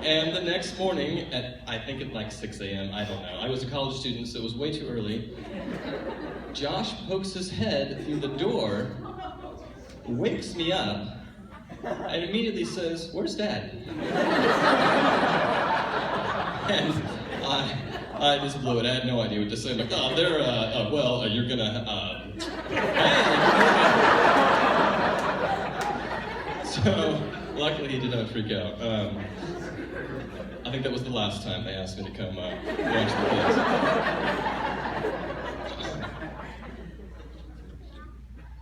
And the next morning, I think at like 6 a.m., I don't know. I was a college student, so it was way too early. Josh pokes his head through the door, wakes me up, and immediately says, "Where's Dad?" And I just blew it. I had no idea what to say. I'm like, oh, you're gonna, So, luckily he did not freak out. I think that was the last time they asked me to come watch the kids.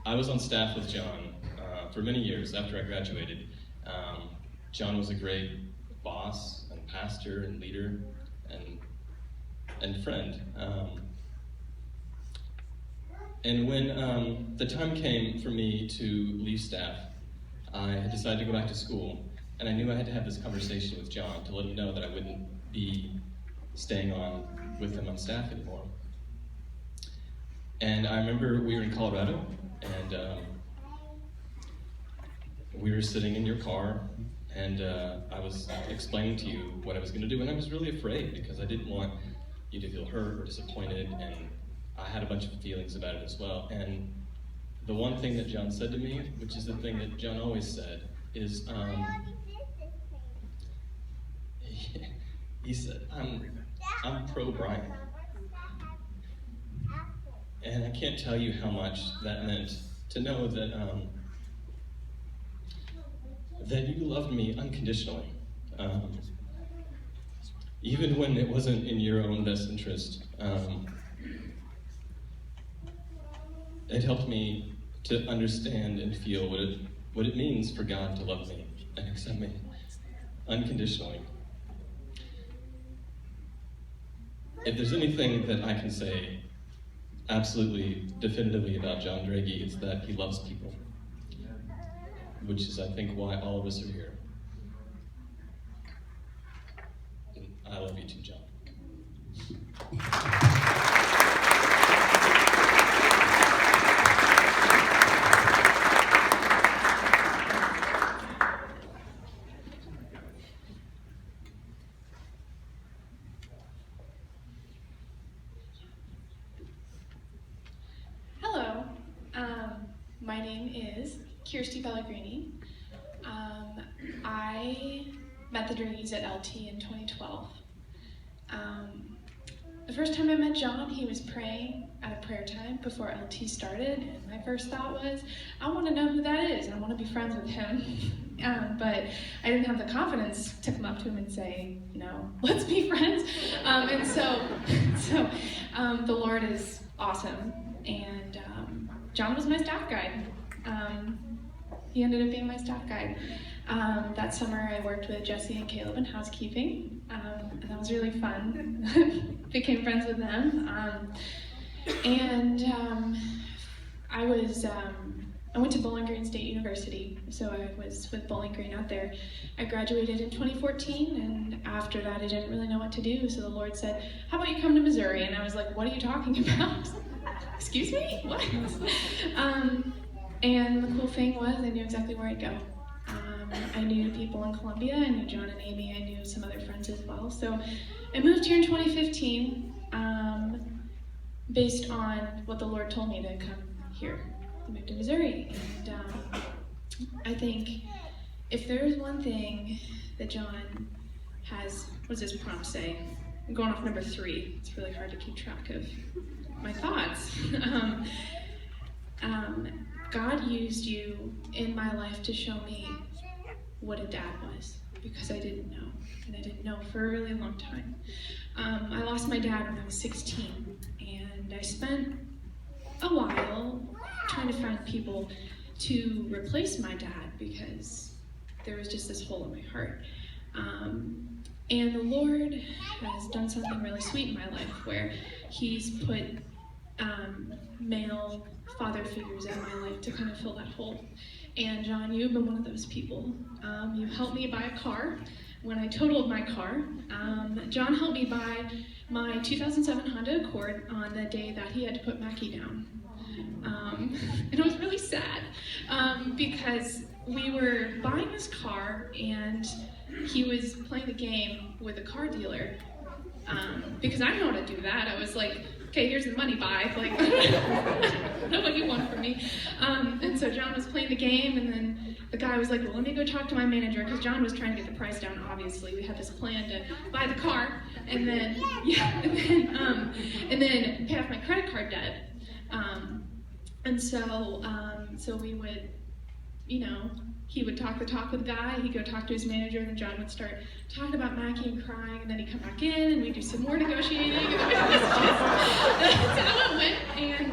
I was on staff with John for many years after I graduated. John was a great boss and pastor and leader and friend. And when the time came for me to leave staff, I decided to go back to school. And I knew I had to have this conversation with John to let him know that I wouldn't be staying on with him on staff anymore. And I remember we were in Colorado, and we were sitting in your car, and I was explaining to you what I was going to do, and I was really afraid because I didn't want you to feel hurt or disappointed, and I had a bunch of feelings about it as well. And the one thing that John said to me, which is the thing that John always said, is he said, I'm pro Brian. And I can't tell you how much that meant to know that that you loved me unconditionally. Even when it wasn't in your own best interest. It helped me to understand and feel what it means for God to love me and accept me unconditionally. If there's anything that I can say absolutely definitively about John Drage, it's that he loves people, which is, I think, why all of us are here. And I love you too, John. Hello, my name is Kirsty Pellegrini. I met the Drages at LT in 2012. The first time I met John, he was praying at a prayer time before LT started, and my first thought was, I want to know who that is. I want to be friends with him. But I didn't have the confidence to come up to him and say, let's be friends. And so the Lord is awesome. And John was my staff guide. He ended up being my staff guide. That summer I worked with Jesse and Caleb in housekeeping, and that was really fun. Became friends with them. I went to Bowling Green State University, so I was with Bowling Green out there. I graduated in 2014, and after that I didn't really know what to do, so the Lord said, how about you come to Missouri? And I was like, what are you talking about? Excuse me? What? And the cool thing was I knew exactly where I'd go. I knew people in Columbia, I knew John and Amy, I knew some other friends as well. So I moved here in 2015 based on what the Lord told me to come here. I moved to Missouri. And I think if there's one thing that John has, what does this prompt say? I'm going off number 3. It's really hard to keep track of my thoughts. God used you in my life to show me what a dad was, because I didn't know, and I didn't know for a really long time. I lost my dad when I was 16, and I spent a while trying to find people to replace my dad because there was just this hole in my heart. And the Lord has done something really sweet in my life where He's put male father figures in my life to kind of fill that hole. And John, you've been one of those people. You helped me buy a car when I totaled my car. John helped me buy my 2007 Honda Accord on the day that he had to put Mackie down. And it was really sad because we were buying this car and he was playing a game with a car dealer because I know how to do that. I was like, okay, here's the money, bye. Like, I don't know what you want from me. And so John was playing the game, and then the guy was like, well, let me go talk to my manager, because John was trying to get the price down, obviously. We had this plan to buy the car, and then, and then pay off my credit card debt. So we would, he would talk the talk with the guy, he'd go talk to his manager, and then John would start talking about Mackie and crying, and then he'd come back in, and we'd do some more negotiating, and that's how it went. And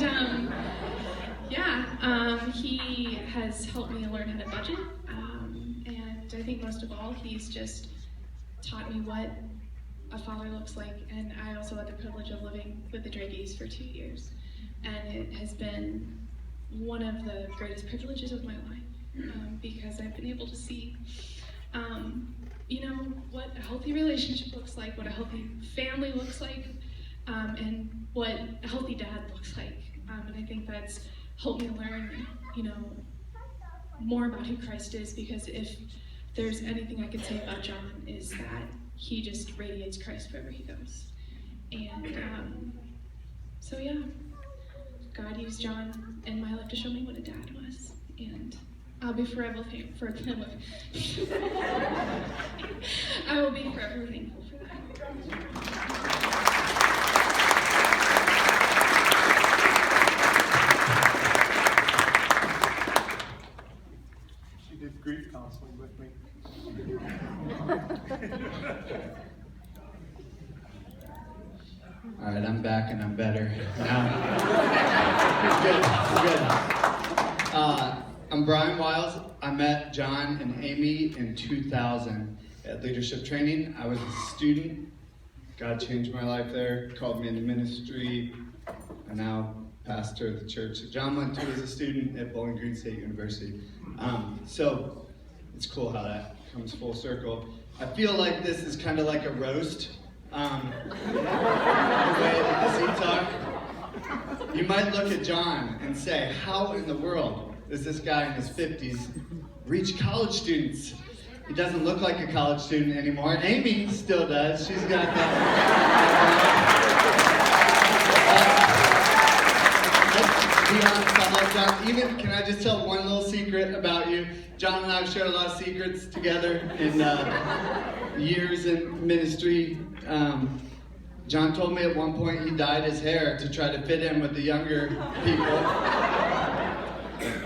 he has helped me learn how to budget, and I think most of all, he's just taught me what a father looks like. And I also had the privilege of living with the Drages for 2 years, and it has been one of the greatest privileges of my life, because I've been able to see what a healthy relationship looks like, what a healthy family looks like, and what a healthy dad looks like. And I think that's helped me learn, more about who Christ is, because if there's anything I could say about John is that he just radiates Christ wherever he goes. And God used John in my life to show me what a dad was, and I'll be forever thankful for him. I will be forever thankful for that. better. Now, good. I'm Brian Wiles. I met John and Amy in 2000 at leadership training. I was a student. God changed my life there, called me into ministry. I'm now pastor of the church that John went to as a student at Bowling Green State University. So it's cool how that comes full circle. I feel like this is kind of like a roast. The way that the seats are. You might look at John and say, how in the world does this guy in his 50s reach college students? He doesn't look like a college student anymore. And Amy still does. She's got that. Let's be honest, I love John. Even, can I just tell one little secret about you? John and I have shared a lot of secrets together in years in ministry. John told me at one point he dyed his hair to try to fit in with the younger people.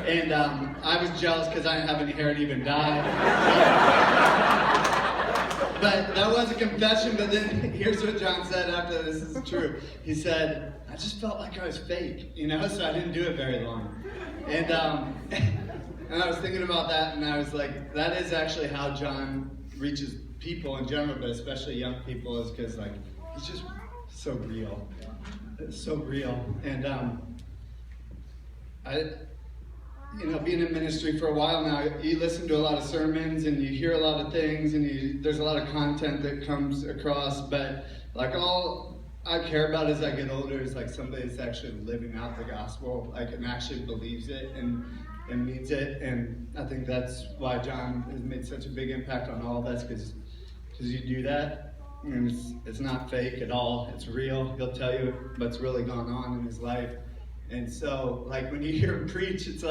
And I was jealous because I didn't have any hair to even dye. But that was a confession, but then here's what John said after this is true. He said, I just felt like I was fake, so I didn't do it very long. And I was thinking about that, and I was like, that is actually how John reaches people in general, but especially young people, is because he's just so real. It's so real. And being in ministry for a while now, you listen to a lot of sermons and you hear a lot of things, and there's a lot of content that comes across, but all I care about as I get older is somebody that's actually living out the gospel, and actually believes it and means it. And I think that's why John has made such a big impact on all of us, because you do that, and it's not fake at all. It's real. He'll tell you what's really gone on in his life. And so, when you hear him preach, it's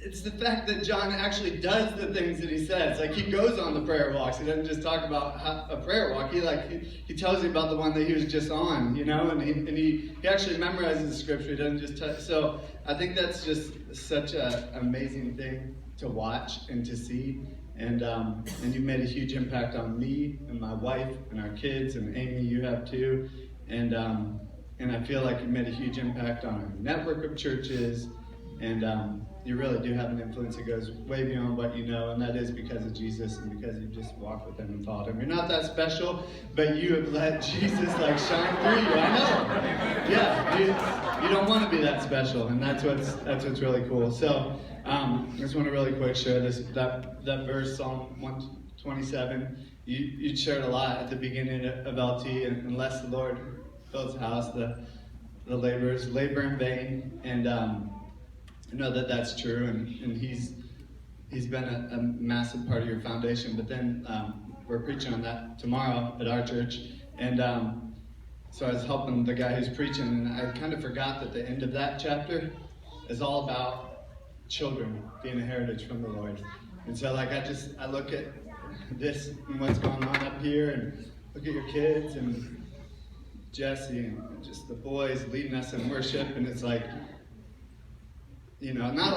it's the fact that John actually does the things that he says. He goes on the prayer walks. He doesn't just talk about a prayer walk. He tells you about the one that he was just on, and he actually memorizes the scripture. He doesn't just so I think that's just such an amazing thing to watch and to see. And you've made a huge impact on me and my wife and our kids, and Amy, you have too. And I feel like you've made a huge impact on our network of churches, and you really do have an influence that goes way beyond what you know, and that is because of Jesus and because you just walked with him and followed him. You're not that special, but you have let Jesus shine through you. I know. Yeah, you don't want to be that special, and that's what's really cool. So I just want to really quick share that verse, Psalm 127. You shared a lot at the beginning of LT, and unless the Lord builds a house, the laborers labor in vain. And I know that that's true, and he's been a massive part of your foundation. But then we're preaching on that tomorrow at our church, and so I was helping the guy who's preaching, and I kind of forgot that the end of that chapter is all about children being a heritage from the Lord. And so I look at this and what's going on up here, and look at your kids and Jesse and just the boys leading us in worship, and it's not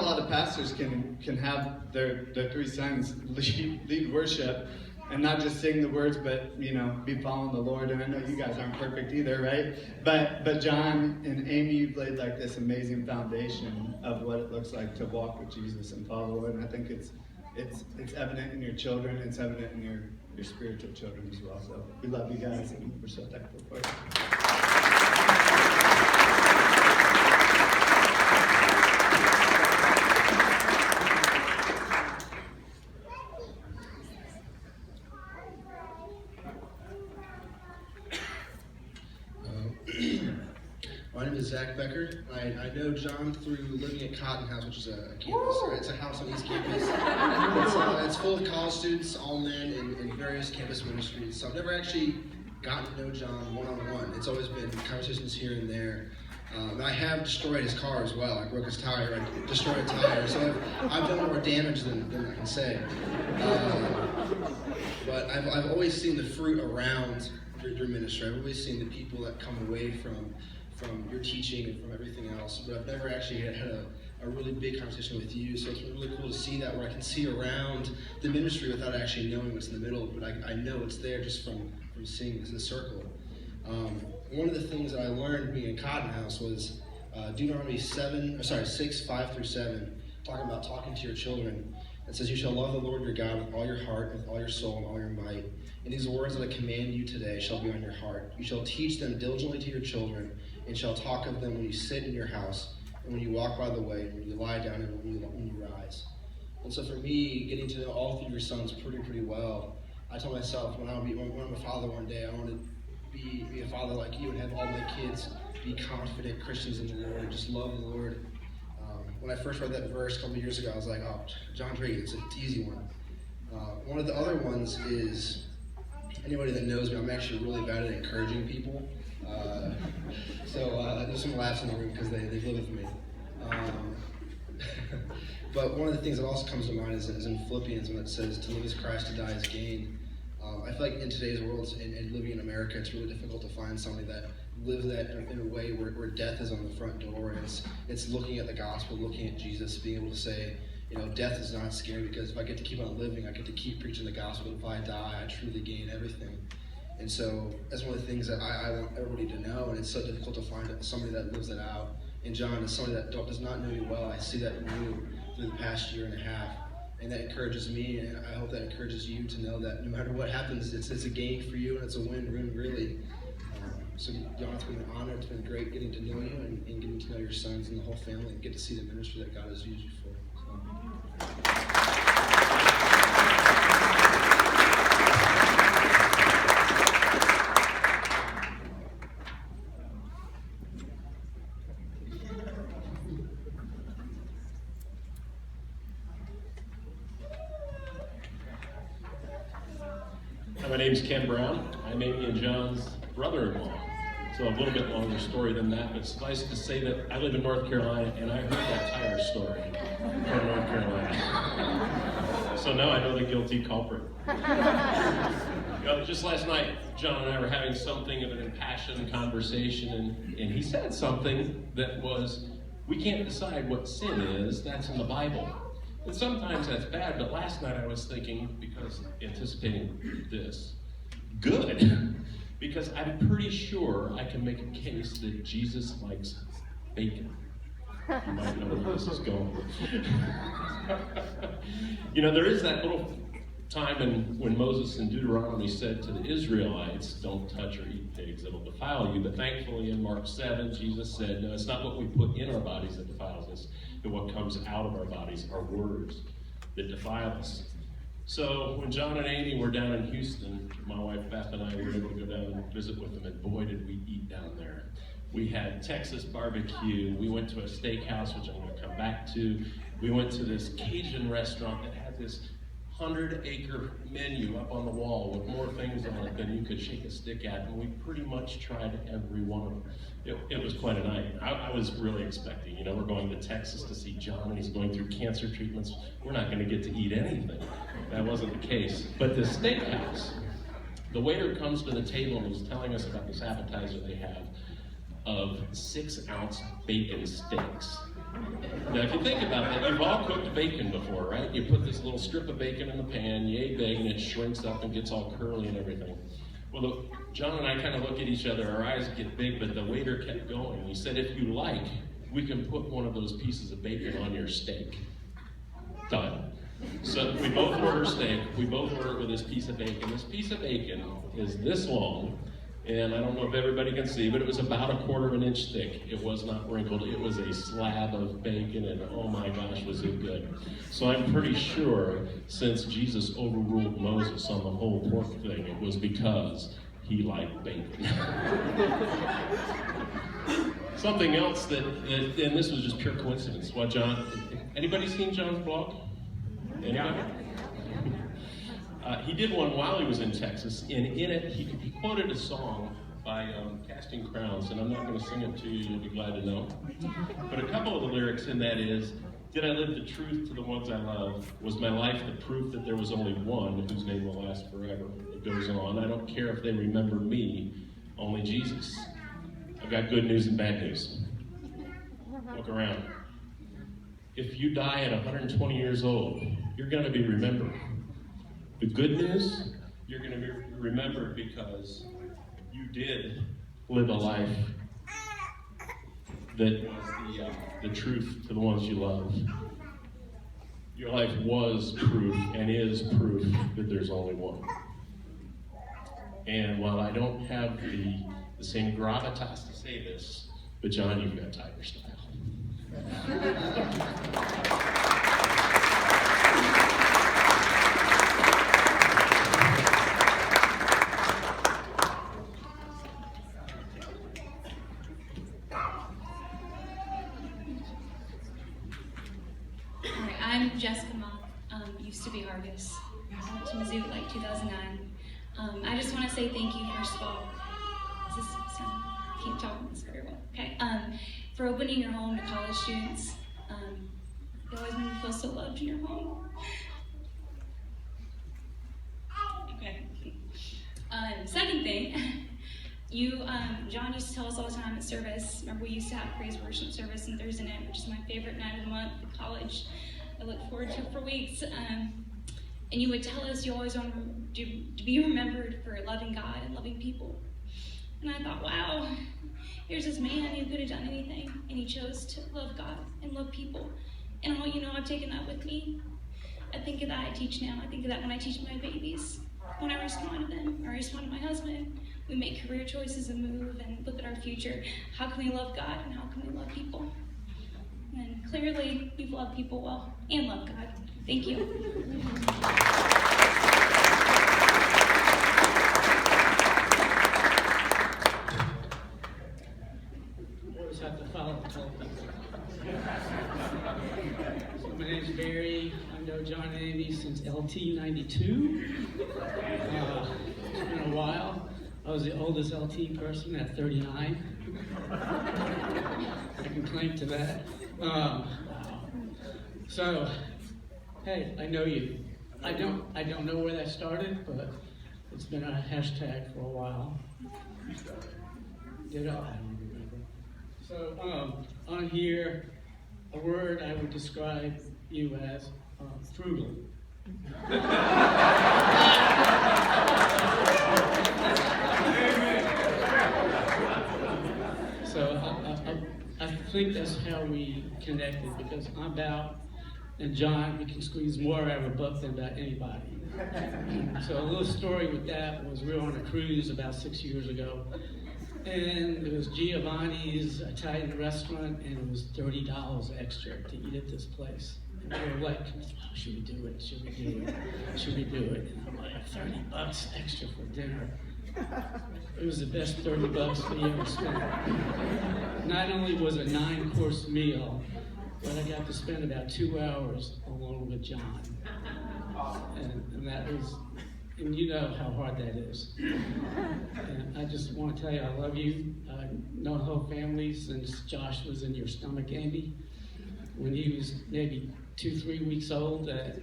a lot of pastors can have their three sons lead worship and not just sing the words, but be following the Lord. And I know you guys aren't perfect either, right? But John and Amy, you've laid this amazing foundation of what it looks like to walk with Jesus and follow the Lord. And I think it's evident in your children. It's evident in your spiritual children as well. So we love you guys, and we're so thankful for you. My name is Zach Becker. I know John through living at Cotton House, which is a campus. It's a house on East Campus. It's full of college students, all men, in various campus ministries. So I've never actually gotten to know John one-on-one. It's always been conversations here and there. I have destroyed his car as well. I broke his tire. I destroyed a tire. So I've done more damage than I can say. But I've always seen the fruit around your ministry. I've always seen the people that come away from your teaching and from everything else, but I've never actually had a really big conversation with you, so it's been really cool to see that, where I can see around the ministry without actually knowing what's in the middle, but I know it's there just from seeing the circle. one of the things that I learned being in Cotton House was Deuteronomy 6, 5 through 7, talking about talking to your children. It says, "You shall love the Lord your God with all your heart, with all your soul, and all your might. And these words that I command you today shall be on your heart. You shall teach them diligently to your children, and shall talk of them when you sit in your house, and when you walk by the way, and when you lie down, and when you rise." And so for me, getting to know all three of your sons pretty well, I told myself when I'm a father one day, I want to be a father like you and have all my kids be confident Christians in the Lord and just love the Lord. When I first read that verse a couple of years ago, I was like, oh, John Drage, it's an easy one. One of the other ones is, anybody that knows me, I'm actually really bad at encouraging people. So there's some laughs in the room because they live with me. But one of the things that also comes to mind is in Philippians when it says, "To live is Christ, to die is gain." I feel like in today's world and living in America, it's really difficult to find somebody that lives that in a way where death is on the front door. And it's looking at the gospel, looking at Jesus, being able to say, death is not scary because if I get to keep on living, I get to keep preaching the gospel. If I die, I truly gain everything. And so that's one of the things that I want everybody to know, and it's so difficult to find somebody that lives that out. And John is somebody that does not know you well. I see that in you through the past year and a half. And that encourages me, and I hope that encourages you to know that no matter what happens, it's a gain for you, and it's a win-win, really. So, John, it's been an honor. It's been great getting to know you and getting to know your sons and the whole family and get to see the ministry that God has used you for. My name's Ken Brown. I'm Amy and John's brother-in-law. So a little bit longer story than that, but suffice to say that I live in North Carolina and I heard that tire story from North Carolina. So now I know the guilty culprit. Just last night, John and I were having something of an impassioned conversation, and he said something that was, we can't decide what sin is, that's in the Bible. And sometimes that's bad, but last night I was thinking, because anticipating this, good. Because I'm pretty sure I can make a case that Jesus likes bacon. You might know where this is going. There is that little time when Moses in Deuteronomy said to the Israelites, don't touch or eat pigs, it'll defile you. But thankfully in Mark 7, Jesus said, no, it's not what we put in our bodies that defiles us, but what comes out of our bodies, our words, that defile us. So when John and Amy were down in Houston, my wife Beth and I were able to go down and visit with them, and boy did we eat down there. We had Texas barbecue, we went to a steakhouse, which I'm going to come back to. We went to this Cajun restaurant that had this 100-acre menu up on the wall with more things on it than you could shake a stick at, and we pretty much tried every one of them. It was quite a night. I was really expecting, we're going to Texas to see John, and he's going through cancer treatments. We're not going to get to eat anything. That wasn't the case. But the steakhouse, the waiter comes to the table and is telling us about this appetizer they have of 6-ounce bacon steaks. Now, if you think about that, you've all cooked bacon before, right? You put this little strip of bacon in the pan, you ate bacon, it shrinks up and gets all curly and everything. Well, look, John and I kind of look at each other, our eyes get big, but the waiter kept going. He said, if you like, we can put one of those pieces of bacon on your steak. Done. So we both order steak, we both order it with this piece of bacon. This piece of bacon is this long, and I don't know if everybody can see, but it was about 1/4 of an inch thick. It was not wrinkled, it was a slab of bacon, and oh my gosh, was it good. So I'm pretty sure since Jesus overruled Moses on the whole pork thing, it was because he liked bacon. Something else that, and this was just pure coincidence. What, John, anybody seen John's blog? Anybody? He did one while he was in Texas, and in it, he quoted a song by Casting Crowns, and I'm not going to sing it to you, you'll be glad to know. But a couple of the lyrics in that is, did I live the truth to the ones I love? Was my life the proof that there was only one whose name will last forever? It goes on, I don't care if they remember me, only Jesus. I've got good news and bad news. Look around. If you die at 120 years old, you're going to be remembered. The good news, you're going to be remembered because you did live a life that was the truth to the ones you love. Your life was proof and is proof that there's only one. And while I don't have the same gravitas to say this, but John, you've got tiger style. I'm Jessica Mock, used to be Hargis. I went to Mizzou like 2009. I just want to say thank you, first of all. Does this sound? Keep talking this very well. Okay. For opening your home to college students. You always make me feel so loved in your home. Okay. Second thing, John used to tell us all the time at service. Remember, we used to have praise worship service on Thursday night, which is my favorite night of the month at college. I look forward to it for weeks. And you would tell us you always want to be remembered for loving God and loving people. And I thought, wow, here's this man who could have done anything, and he chose to love God and love people. And I've taken that with me. I think of that I teach now. I think of that when I teach my babies. When I respond to them, or I respond to my husband, we make career choices and move and look at our future. How can we love God and how can we love people? And clearly, we've loved people well and love God. Thank you. Always have to follow the call. So my name's Barry. I've known John and Amy since LT 92. It's been a while. I was the oldest LT person at 39. I can claim to that. So, hey, I know you. I don't know where that started, but it's been a hashtag for a while. Did I? I don't remember. So, on here, a word I would describe you as frugal. So I think that's how we connected, because I'm about, and John, we can squeeze more out of a book than about anybody. So a little story with that was we were on a cruise about 6 years ago, and it was Giovanni's Italian restaurant, and it was $30 extra to eat at this place. And we were like, oh, should we do it? Should we do it? Should we do it? And I'm like, $30 extra for dinner. It was the best $30 we ever spent. Not only was it a 9-course meal, but I got to spend about 2 hours alone with John. And that was, and you know how hard that is. And I just want to tell you, I love you. I've known the whole family since Josh was in your stomach, Amy. When he was maybe 2-3 weeks old at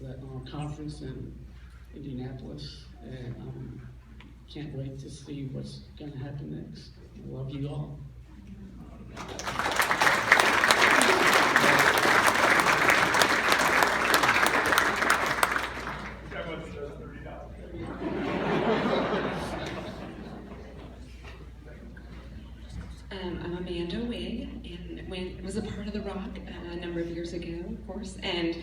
a conference in Indianapolis. And can't wait to see what's going to happen next. I love you all. I'm Amanda Wig, and was a part of The Rock a number of years ago, of course, and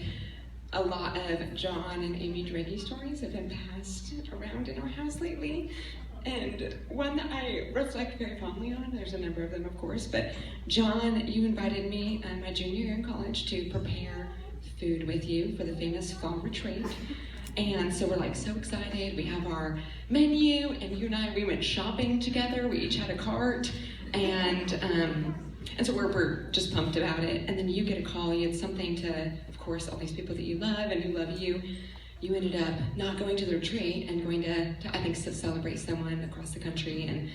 a lot of John and Amy Drage stories have been passed around in our house lately. And one that I reflect very fondly on, there's a number of them, of course, but John, you invited me my junior year in college to prepare food with you for the famous fall retreat. And so we're like so excited. We have our menu, and you and I, we went shopping together. We each had a cart, and so we're just pumped about it. And then you get a call. You had something to, of course, all these people that you love and who love you. You ended up not going to the retreat and going to I think, celebrate someone across the country. And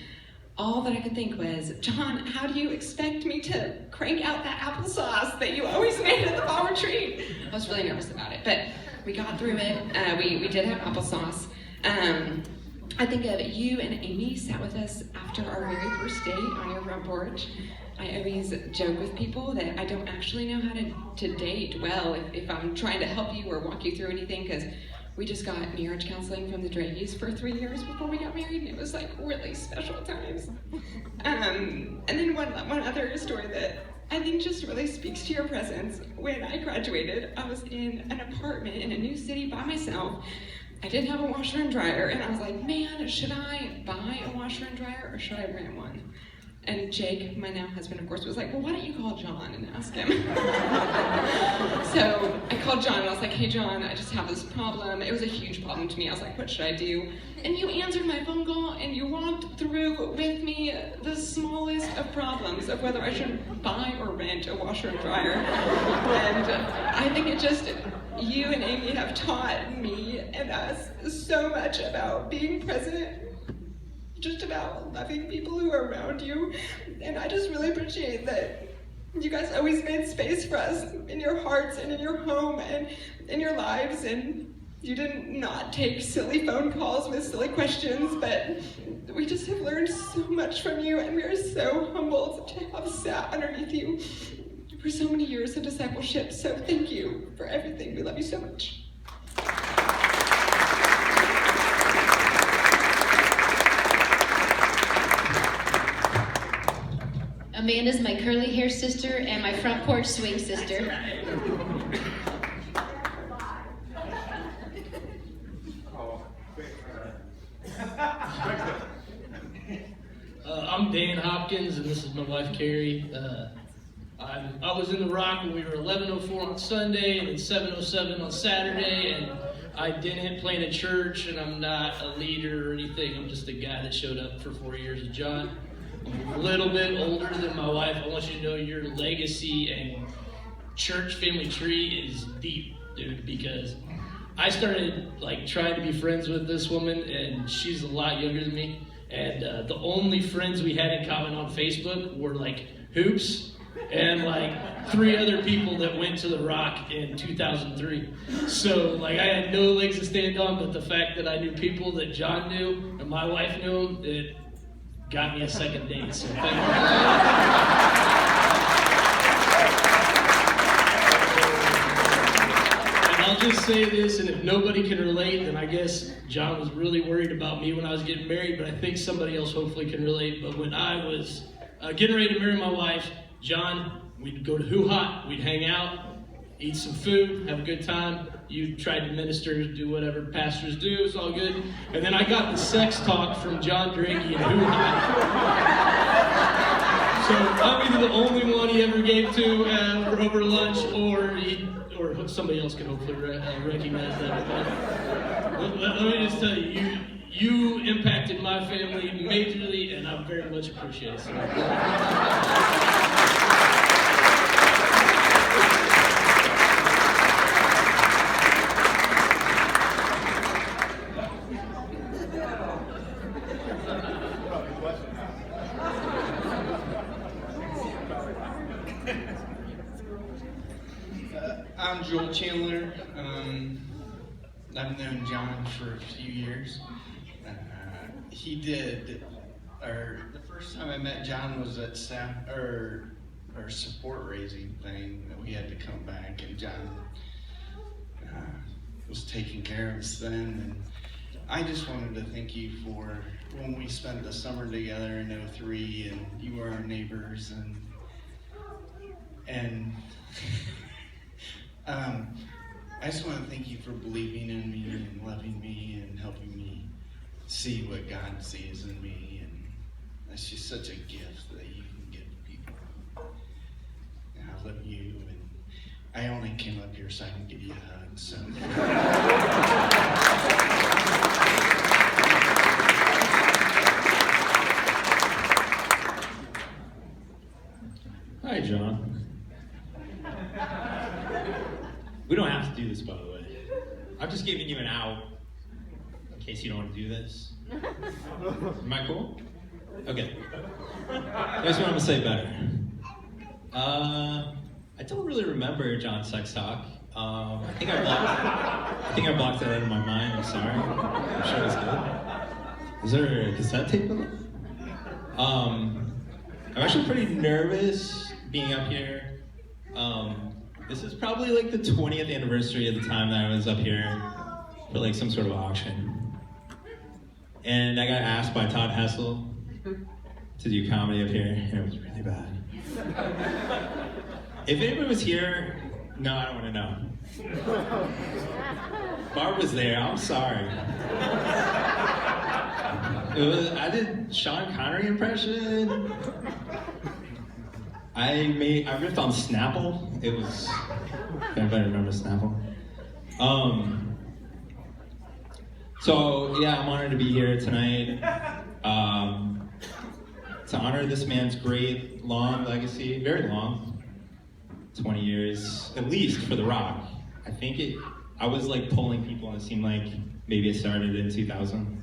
all that I could think was, John, how do you expect me to crank out that applesauce that you always made at the fall retreat? I was really nervous about it, but we got through it. We did have applesauce. I think of you and Amy sat with us after our very first date on your front porch. I always joke with people that I don't actually know how to date well if I'm trying to help you or walk you through anything, because we just got marriage counseling from the Drages for 3 years before we got married, and it was like really special times. And then one other story that I think just really speaks to your presence. When I graduated, I was in an apartment in a new city by myself. I didn't have a washer and dryer, and I was like, man, should I buy a washer and dryer or should I rent one? And Jake, my now husband, of course, was like, well, why don't you call John and ask him? So I called John and I was like, hey, John, I just have this problem. It was a huge problem to me. I was like, what should I do? And you answered my phone call and you walked through with me the smallest of problems of whether I should buy or rent a washer and dryer. And I think it just, you and Amy have taught me and us so much about being present, just about loving people who are around you. And I just really appreciate that you guys always made space for us in your hearts and in your home and in your lives. And you didn't not take silly phone calls with silly questions, but we just have learned so much from you, and we are so humbled to have sat underneath you for so many years of discipleship. So thank you for everything. We love you so much. Amanda's my curly hair sister and my front porch swing sister. I'm Dan Hopkins, and this is my wife Carrie. I was in the Rock when we were 11:04 on Sunday and then 7:07 on Saturday, and I didn't plan a church, and I'm not a leader or anything. I'm just a guy that showed up for 4 years with John. I'm a little bit older than my wife. I want you to know your legacy and church family tree is deep, dude, because I started like trying to be friends with this woman, and she's a lot younger than me. And the only friends we had in common on Facebook were like Hoops and like 3 other people that went to the Rock in 2003. So like I had no legs to stand on, but the fact that I knew people that John knew and my wife knew him, it got me a second date. So thank you. I'll just say this, and if nobody can relate, then I guess John was really worried about me when I was getting married, but I think somebody else hopefully can relate. But when I was getting ready to marry my wife, John, we'd go to Who Hot, we'd hang out, eat some food, have a good time. You tried to minister, do whatever pastors do, it's all good. And then I got the sex talk from John Drage and Who Hot. So I'm either the only one he ever gave to over lunch, or somebody else can hopefully recognize that. But let me just tell you, you impacted my family majorly, and I very much appreciate it. So. I'm Joel Chandler. I've known John for a few years. The first time I met John was at our support raising thing that we had to come back, and John was taking care of us then. And I just wanted to thank you for when we spent the summer together in '03, and you were our neighbors, and I just want to thank you for believing in me and loving me and helping me see what God sees in me, and that's just such a gift that you can give to people. And I love you, and I only came up here so I can give you a hug, so. Hi, John. We don't have to do this, by the way. I'm just giving you an out in case you don't want to do this. Am I cool? Okay. Here's what I'm gonna say better. I don't really remember John's sex talk. I think I blocked that out of my mind. I'm sorry. I'm sure it's good. Is there a cassette tape of it? I'm actually pretty nervous being up here. This is probably like the 20th anniversary of the time that I was up here for like some sort of auction. And I got asked by Todd Hessel to do comedy up here, and it was really bad. If anyone was here, no, I don't want to know. Barb was there, I'm sorry. I did Sean Connery impression. I ripped on Snapple. It was, if anybody remember Snapple. So yeah, I'm honored to be here tonight. To honor this man's great, long legacy, very long, 20 years, at least for The Rock. I was like polling people and it seemed like maybe it started in 2000.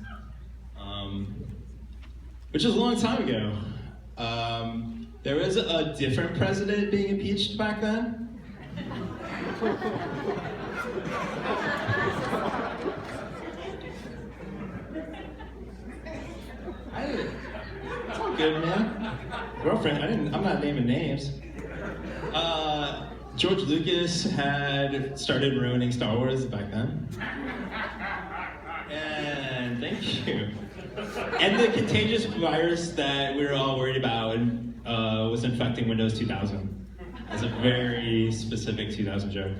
Which is a long time ago. There was a different president being impeached back then. It's all good, man. Girlfriend, I'm not naming names. George Lucas had started ruining Star Wars back then. And thank you. And the contagious virus that we were all worried about was infecting Windows 2000. That's a very specific 2000 joke.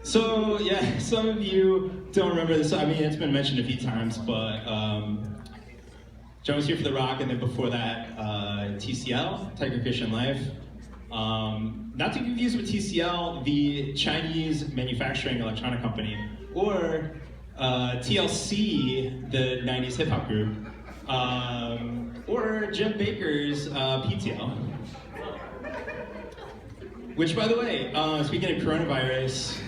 So yeah, some of you don't remember this. I mean, it's been mentioned a few times, but John was here for The Rock, and then before that, TCL, Tiger Christian Life. Not to confuse with TCL, the Chinese manufacturing electronic company, or TLC, the 90s hip hop group, or Jim Baker's PTL. Which, by the way, speaking of coronavirus,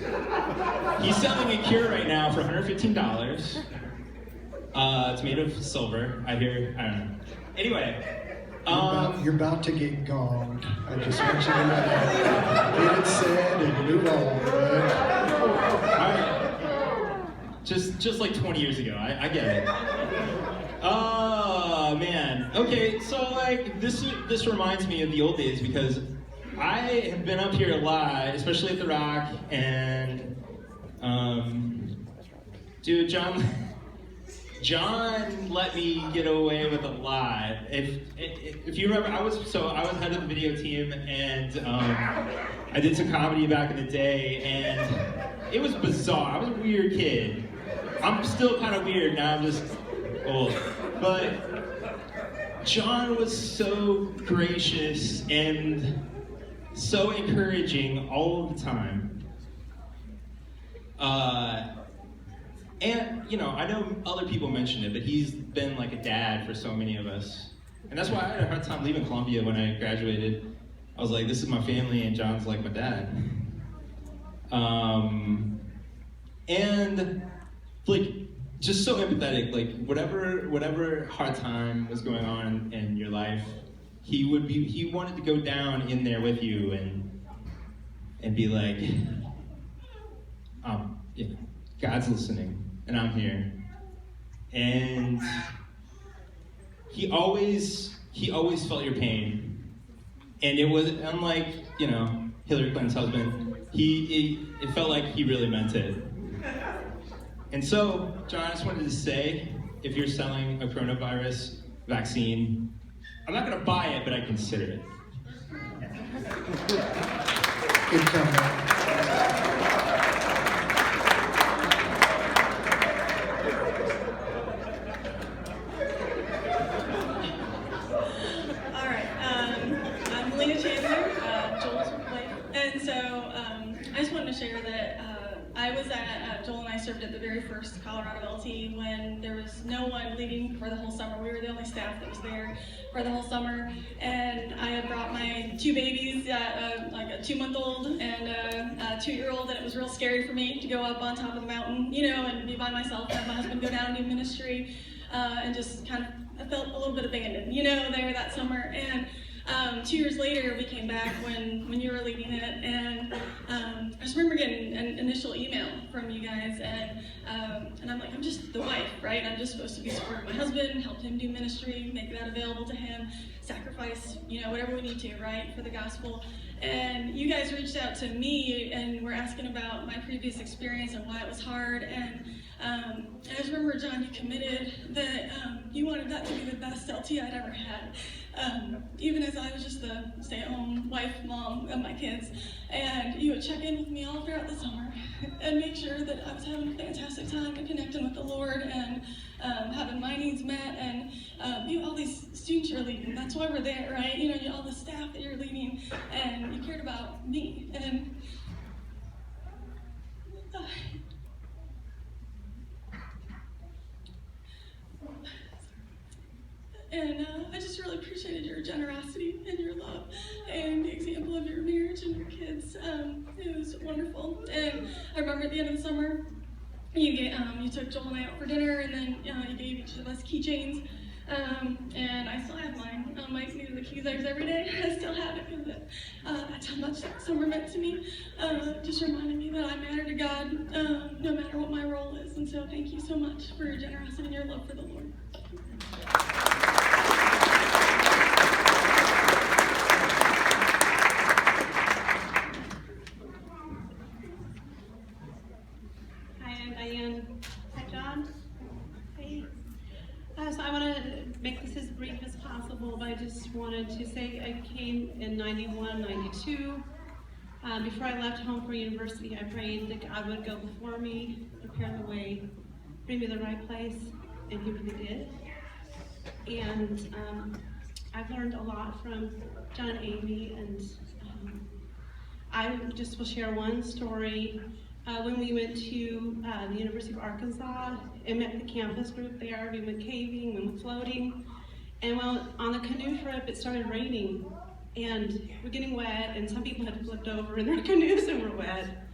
he's selling a cure right now for $115. It's made of silver, I hear. I don't know. Anyway. You're about to get gonged. I just want you to know that. Get it said and move on, right? Alright. Just like 20 years ago, I get it. Oh, man. Okay, so like, this reminds me of the old days because I have been up here a lot, especially at The Rock, and dude, John let me get away with a lot. If you remember, I was head of the video team, and I did some comedy back in the day, and it was bizarre. I was a weird kid. I'm still kind of weird now. I'm just old, but John was so gracious and so encouraging all of the time. And, you know, I know other people mentioned it, but he's been like a dad for so many of us. And that's why I had a hard time leaving Columbia when I graduated. I was like, this is my family, and John's like my dad. And, like, just so empathetic, like, whatever hard time was going on in your life, he wanted to go down in there with you and be like, you know, God's listening, and I'm here. And he always felt your pain. And it was unlike, you know, Hillary Clinton's husband. It felt like he really meant it. And so, John, I just wanted to say, if you're selling a coronavirus vaccine, I'm not gonna buy it, but I consider it. Good comment. Share that I was at Joel and I served at the very first Colorado LT when there was no one leading for the whole summer. We were the only staff that was there for the whole summer, and I had brought my two babies, like a 2-month-old and a 2-year-old, and it was real scary for me to go up on top of the mountain, you know, and be by myself, have my husband go down and do ministry, and just kind of I felt a little bit abandoned, you know, there that summer. And 2 years later, we came back when you were leading it, and I just remember getting an initial email from you guys, and I'm like, I'm just the wife, right? I'm just supposed to be supporting my husband, help him do ministry, make that available to him, sacrifice, whatever we need to, right, for the gospel. And you guys reached out to me and were asking about my previous experience and why it was hard. And I just remember, John, you committed that you wanted that to be the best LT I'd ever had. Even as I was just the stay-at-home wife, mom of my kids. And you would check in with me all throughout the summer and make sure that I was having a fantastic time and connecting with the Lord and having my needs met. And all these students you're leading, that's why we're there, right? All the staff that you're leading, and you cared about me. And I just really appreciated your generosity and your love and the example of your marriage and your kids. It was wonderful. And I remember at the end of the summer, you took Joel and I out for dinner, and then you gave each of us keychains. And I still have mine. Mike needed the keys every day. I still have it because that's how much that summer meant to me. Just reminding me that I matter to God, no matter what my role is. And so thank you so much for your generosity and your love for the Lord. Hi, John. Hey. So I want to make this as brief as possible, but I just wanted to say I came in 91, 92. Before I left home for university, I prayed that God would go before me, prepare the way, bring me to the right place, and He really did. And I've learned a lot from John and Amy, and I just will share one story. When we went to the University of Arkansas and met the campus group there, we went caving, we went floating, and while on the canoe trip it started raining, and we're getting wet, and some people had flipped over in their canoes and were wet.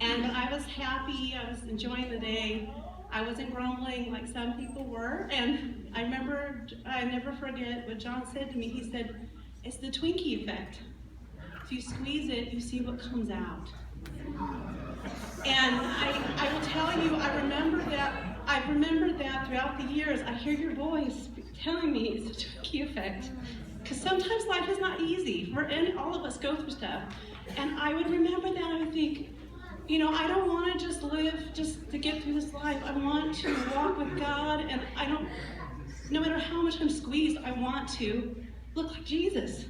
And I was happy, I was enjoying the day. I wasn't grumbling like some people were, and I never forget what John said to me. He said, it's the Twinkie effect. If you squeeze it, you see what comes out. And I will tell you, I remember that throughout the years. I hear your voice telling me it's a Twinkie effect. Because sometimes life is not easy. All of us go through stuff. And I would remember that, I would think, I don't want to just live just to get through this life. I want to walk with God, and no matter how much I'm squeezed, I want to look like Jesus.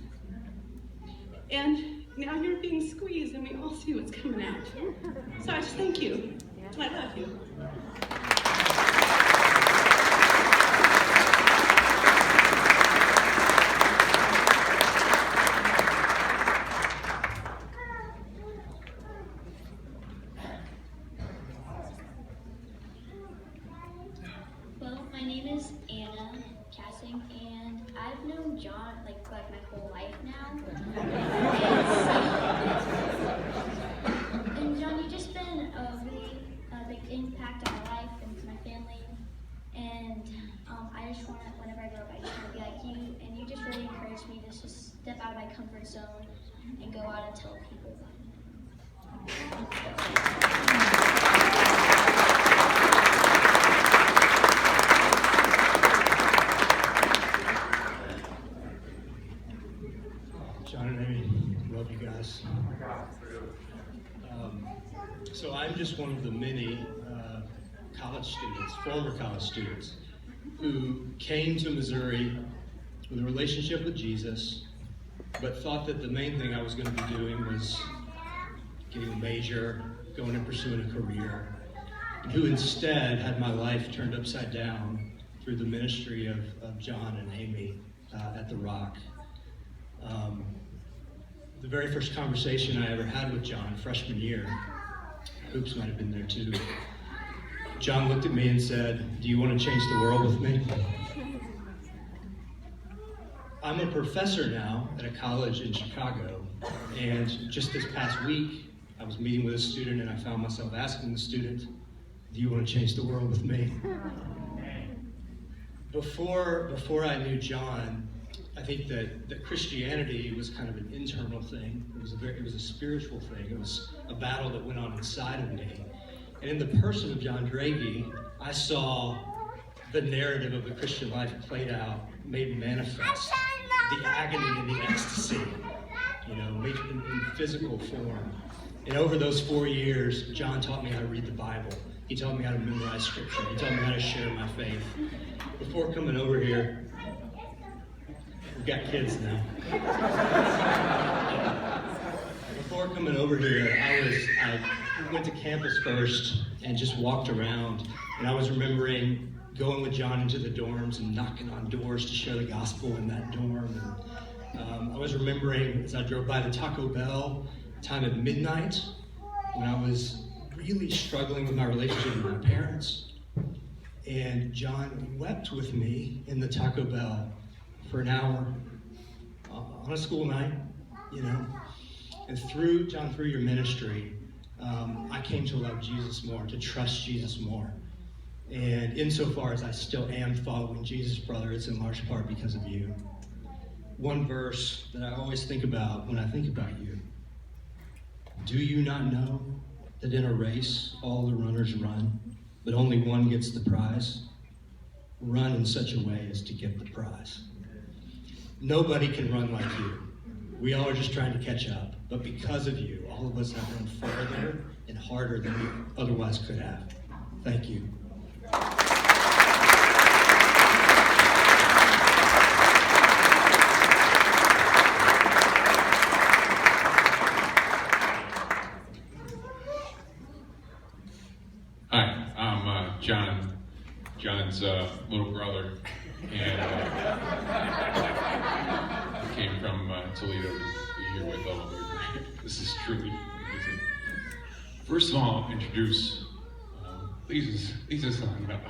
And now you're being squeezed, and we all see what's coming out. So I just thank you. I love you. Well, my name is Anna Cassing, and I've known John like my whole life now. And John, you've just been a really big impact on my life and my family. And I just want to, whenever I grow up, I just want to be like you. And you just really encouraged me to just step out of my comfort zone and go out and tell people about John and Amy, love you guys. So I'm just one of the many college students, former college students, who came to Missouri with a relationship with Jesus, but thought that the main thing I was going to be doing was getting a major, going and pursuing a career, and who instead had my life turned upside down through the ministry of John and Amy at the Rock. The very first conversation I ever had with John, freshman year, Hoops might have been there too, John looked at me and said, "Do you want to change the world with me?" I'm a professor now at a college in Chicago, and just this past week, I was meeting with a student and I found myself asking the student, "Do you want to change the world with me?" Before I knew John, I think that Christianity was kind of an internal thing. It was a spiritual thing. It was a battle that went on inside of me. And in the person of John Drage, I saw the narrative of the Christian life played out, made manifest, the agony and the ecstasy, made in physical form. And over those 4 years, John taught me how to read the Bible. He taught me how to memorize scripture. He taught me how to share my faith. Before coming over here, we've got kids now. Before coming over here, I went to campus first and just walked around. And I was remembering going with John into the dorms and knocking on doors to share the gospel in that dorm. And I was remembering as I drove by the Taco Bell, time at midnight, when I was really struggling with my relationship with my parents. And John wept with me in the Taco Bell for an hour on a school night, And through your ministry, I came to love Jesus more, to trust Jesus more. And insofar as I still am following Jesus, brother, it's in large part because of you. One verse that I always think about when I think about you. Do you not know that in a race all the runners run, but only one gets the prize? Run in such a way as to get the prize. Nobody can run like you. We all are just trying to catch up. But because of you, all of us have run farther and harder than we otherwise could have. Thank you. Hi, I'm John's little brother, and I came from Toledo to be here with all of you. This is truly amazing. First of all, I'll introduce Lisa's son. That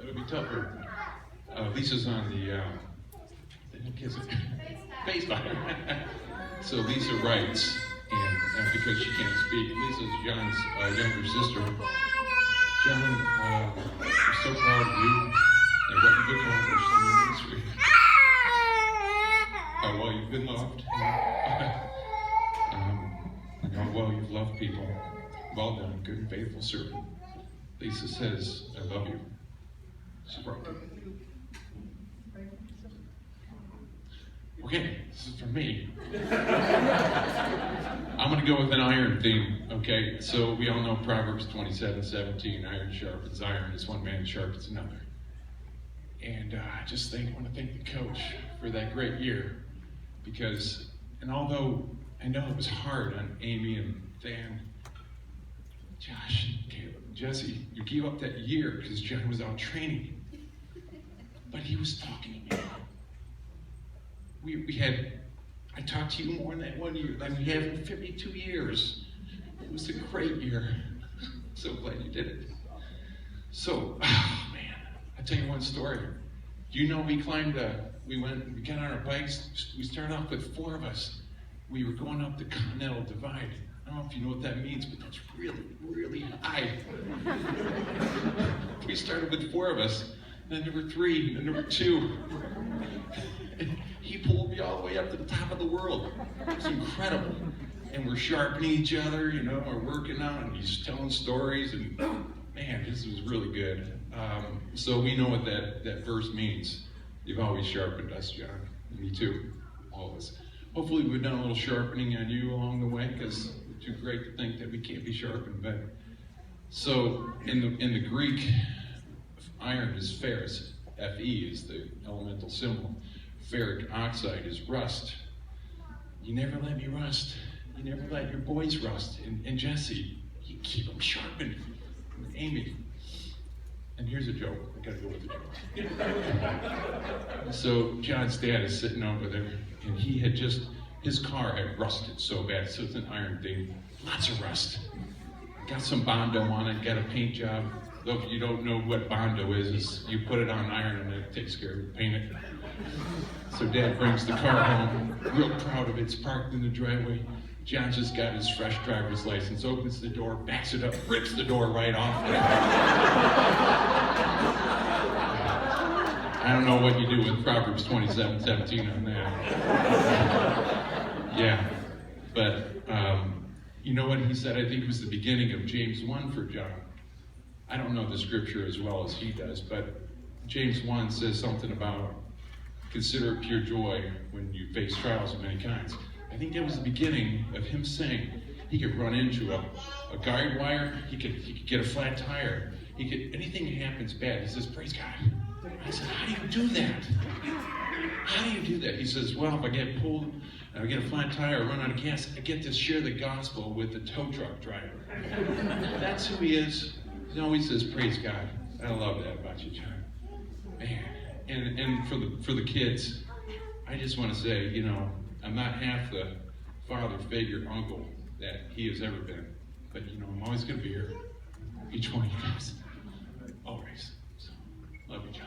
would be tougher. Lisa's on the FaceTime. So Lisa writes, and because she can't speak, Lisa's John's younger sister. John, I'm so proud of you and what you've accomplished in your ministry. How well you've been loved. And how well you've loved people. Well done, good and faithful servant. Lisa says, I love you. She's right. Okay, this is for me. I'm going to go with an iron theme, okay? So we all know Proverbs 27:17, iron sharpens iron as one man sharpens another. And I just want to thank the coach for that great year. Because, and although I know it was hard on Amy and Dan, Josh, Caleb, and Jesse, you gave up that year because John was out training. But he was talking to me. I talked to you more in that 1 year than we have in 52 years. It was a great year. So glad you did it. So, man, I'll tell you one story. We got on our bikes. We started off with 4 of us. We were going up the Continental Divide. I don't know if you know what that means, but that's really, really high. We started with 4 of us. Then there were 3, then there were 2. He pulled me all the way up to the top of the world. It was incredible. And we're sharpening each other, we're working out, and he's telling stories, and man, this was really good. So we know what that verse means. You've always sharpened us, John. Me too, all of us. Hopefully we've done a little sharpening on you along the way, because we're too great to think that we can't be sharpened better. So in the Greek, iron is ferrous. Fe is the elemental symbol. Ferric oxide is rust. You never let me rust. You never let your boys rust. And Jesse, you keep them sharpened. And Amy. And here's a joke. I gotta go with the joke. So John's dad is sitting over there, and his car had rusted so bad. So it's an iron thing. Lots of rust. Got some Bondo on it, got a paint job. Though if you don't know what Bondo is you put it on iron and it takes care of it, paint it. So Dad brings the car home, real proud of it. It's parked in the driveway. John just got his fresh driver's license, opens the door, backs it up, rips the door right off. I don't know what you do with Proverbs 27:17 on that. Yeah, but you know what he said? I think it was the beginning of James 1 for John. I don't know the scripture as well as he does, but James 1 says something about consider it pure joy when you face trials of many kinds. I think that was the beginning of him saying he could run into a guide wire, he could get a flat tire, anything that happens bad, he says, praise God. I said, how do you do that? How do you do that? He says, well, if I get pulled, I get a flat tire, I run out of gas, I get to share the gospel with the tow truck driver. That's who he is. He always says, praise God. I love that about you, John. Man. And for the kids, I just want to say, you know, I'm not half the father figure uncle that he has ever been. But, you know, I'm always going to be here. Each one of you guys. Always. So, love you, John.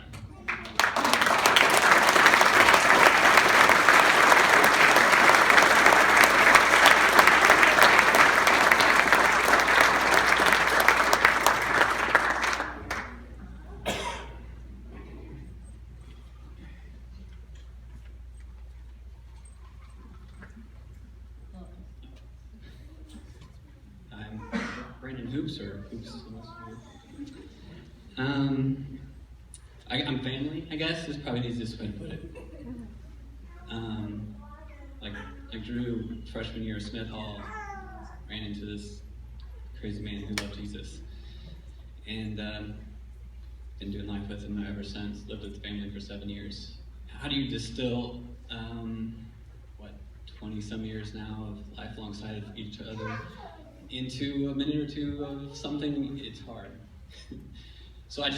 I'm family, I guess, is probably the easiest way to put it. Like Drew, freshman year of Smith Hall, ran into this crazy man who loved Jesus. And been doing life with him ever since, lived with the family for 7 years. How do you distill, 20-some years now of life alongside each other into a minute or two of something? It's hard. So I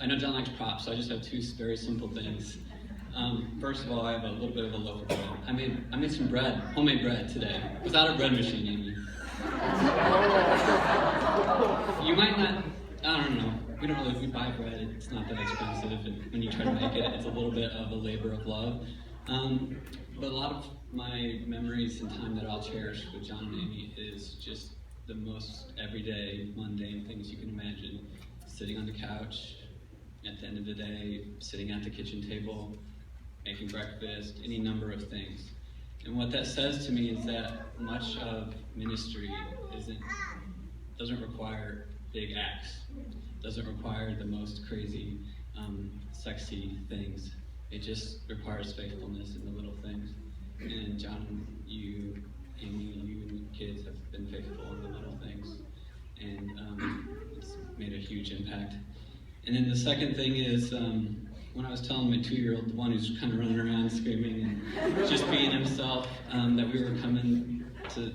know John likes props, so I just have two very simple things. First of all, I have a little bit of a loaf of bread. I made some bread, homemade bread today, without a bread machine, Amy. You might not, I don't know, we buy bread, it's not that expensive, and when you try to make it, it's a little bit of a labor of love. But a lot of my memories and time that I'll cherish with John and Amy is just the most everyday, mundane things you can imagine. Sitting on the couch at the end of the day, sitting at the kitchen table, making breakfast, any number of things. And what that says to me is that much of ministry doesn't require big acts, doesn't require the most crazy, sexy things. It just requires faithfulness in the little things. And John, you, Amy, you kids have been faithful in the little things. And it's made a huge impact. And then the second thing is, when I was telling my 2-year-old, the one who's kind of running around screaming and just being himself, that we were coming to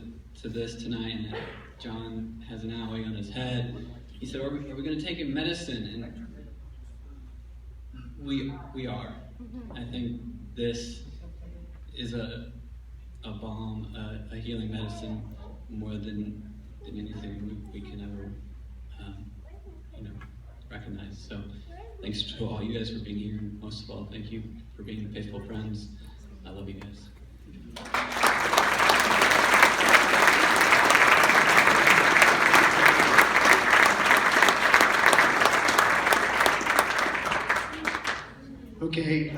this tonight, and that John has an owie on his head, he said, are we going to take him medicine? And we are. I think this is a balm, a healing medicine, more than anything we can ever, recognize. So thanks to all you guys for being here. And most of all, thank you for being faithful friends. I love you guys. Okay,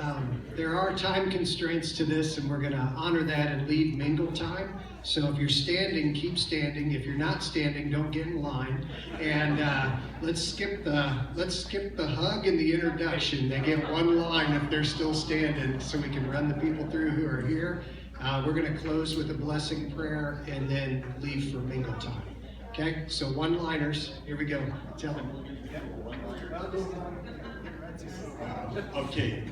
there are time constraints to this, and we're going to honor that and lead mingle time. So if you're standing, keep standing. If you're not standing, don't get in line. And let's skip the hug and the introduction. They get one line if they're still standing, so we can run the people through who are here. We're going to close with a blessing prayer and then leave for mingle time. Okay, so one-liners. Here we go. Tell them. Okay,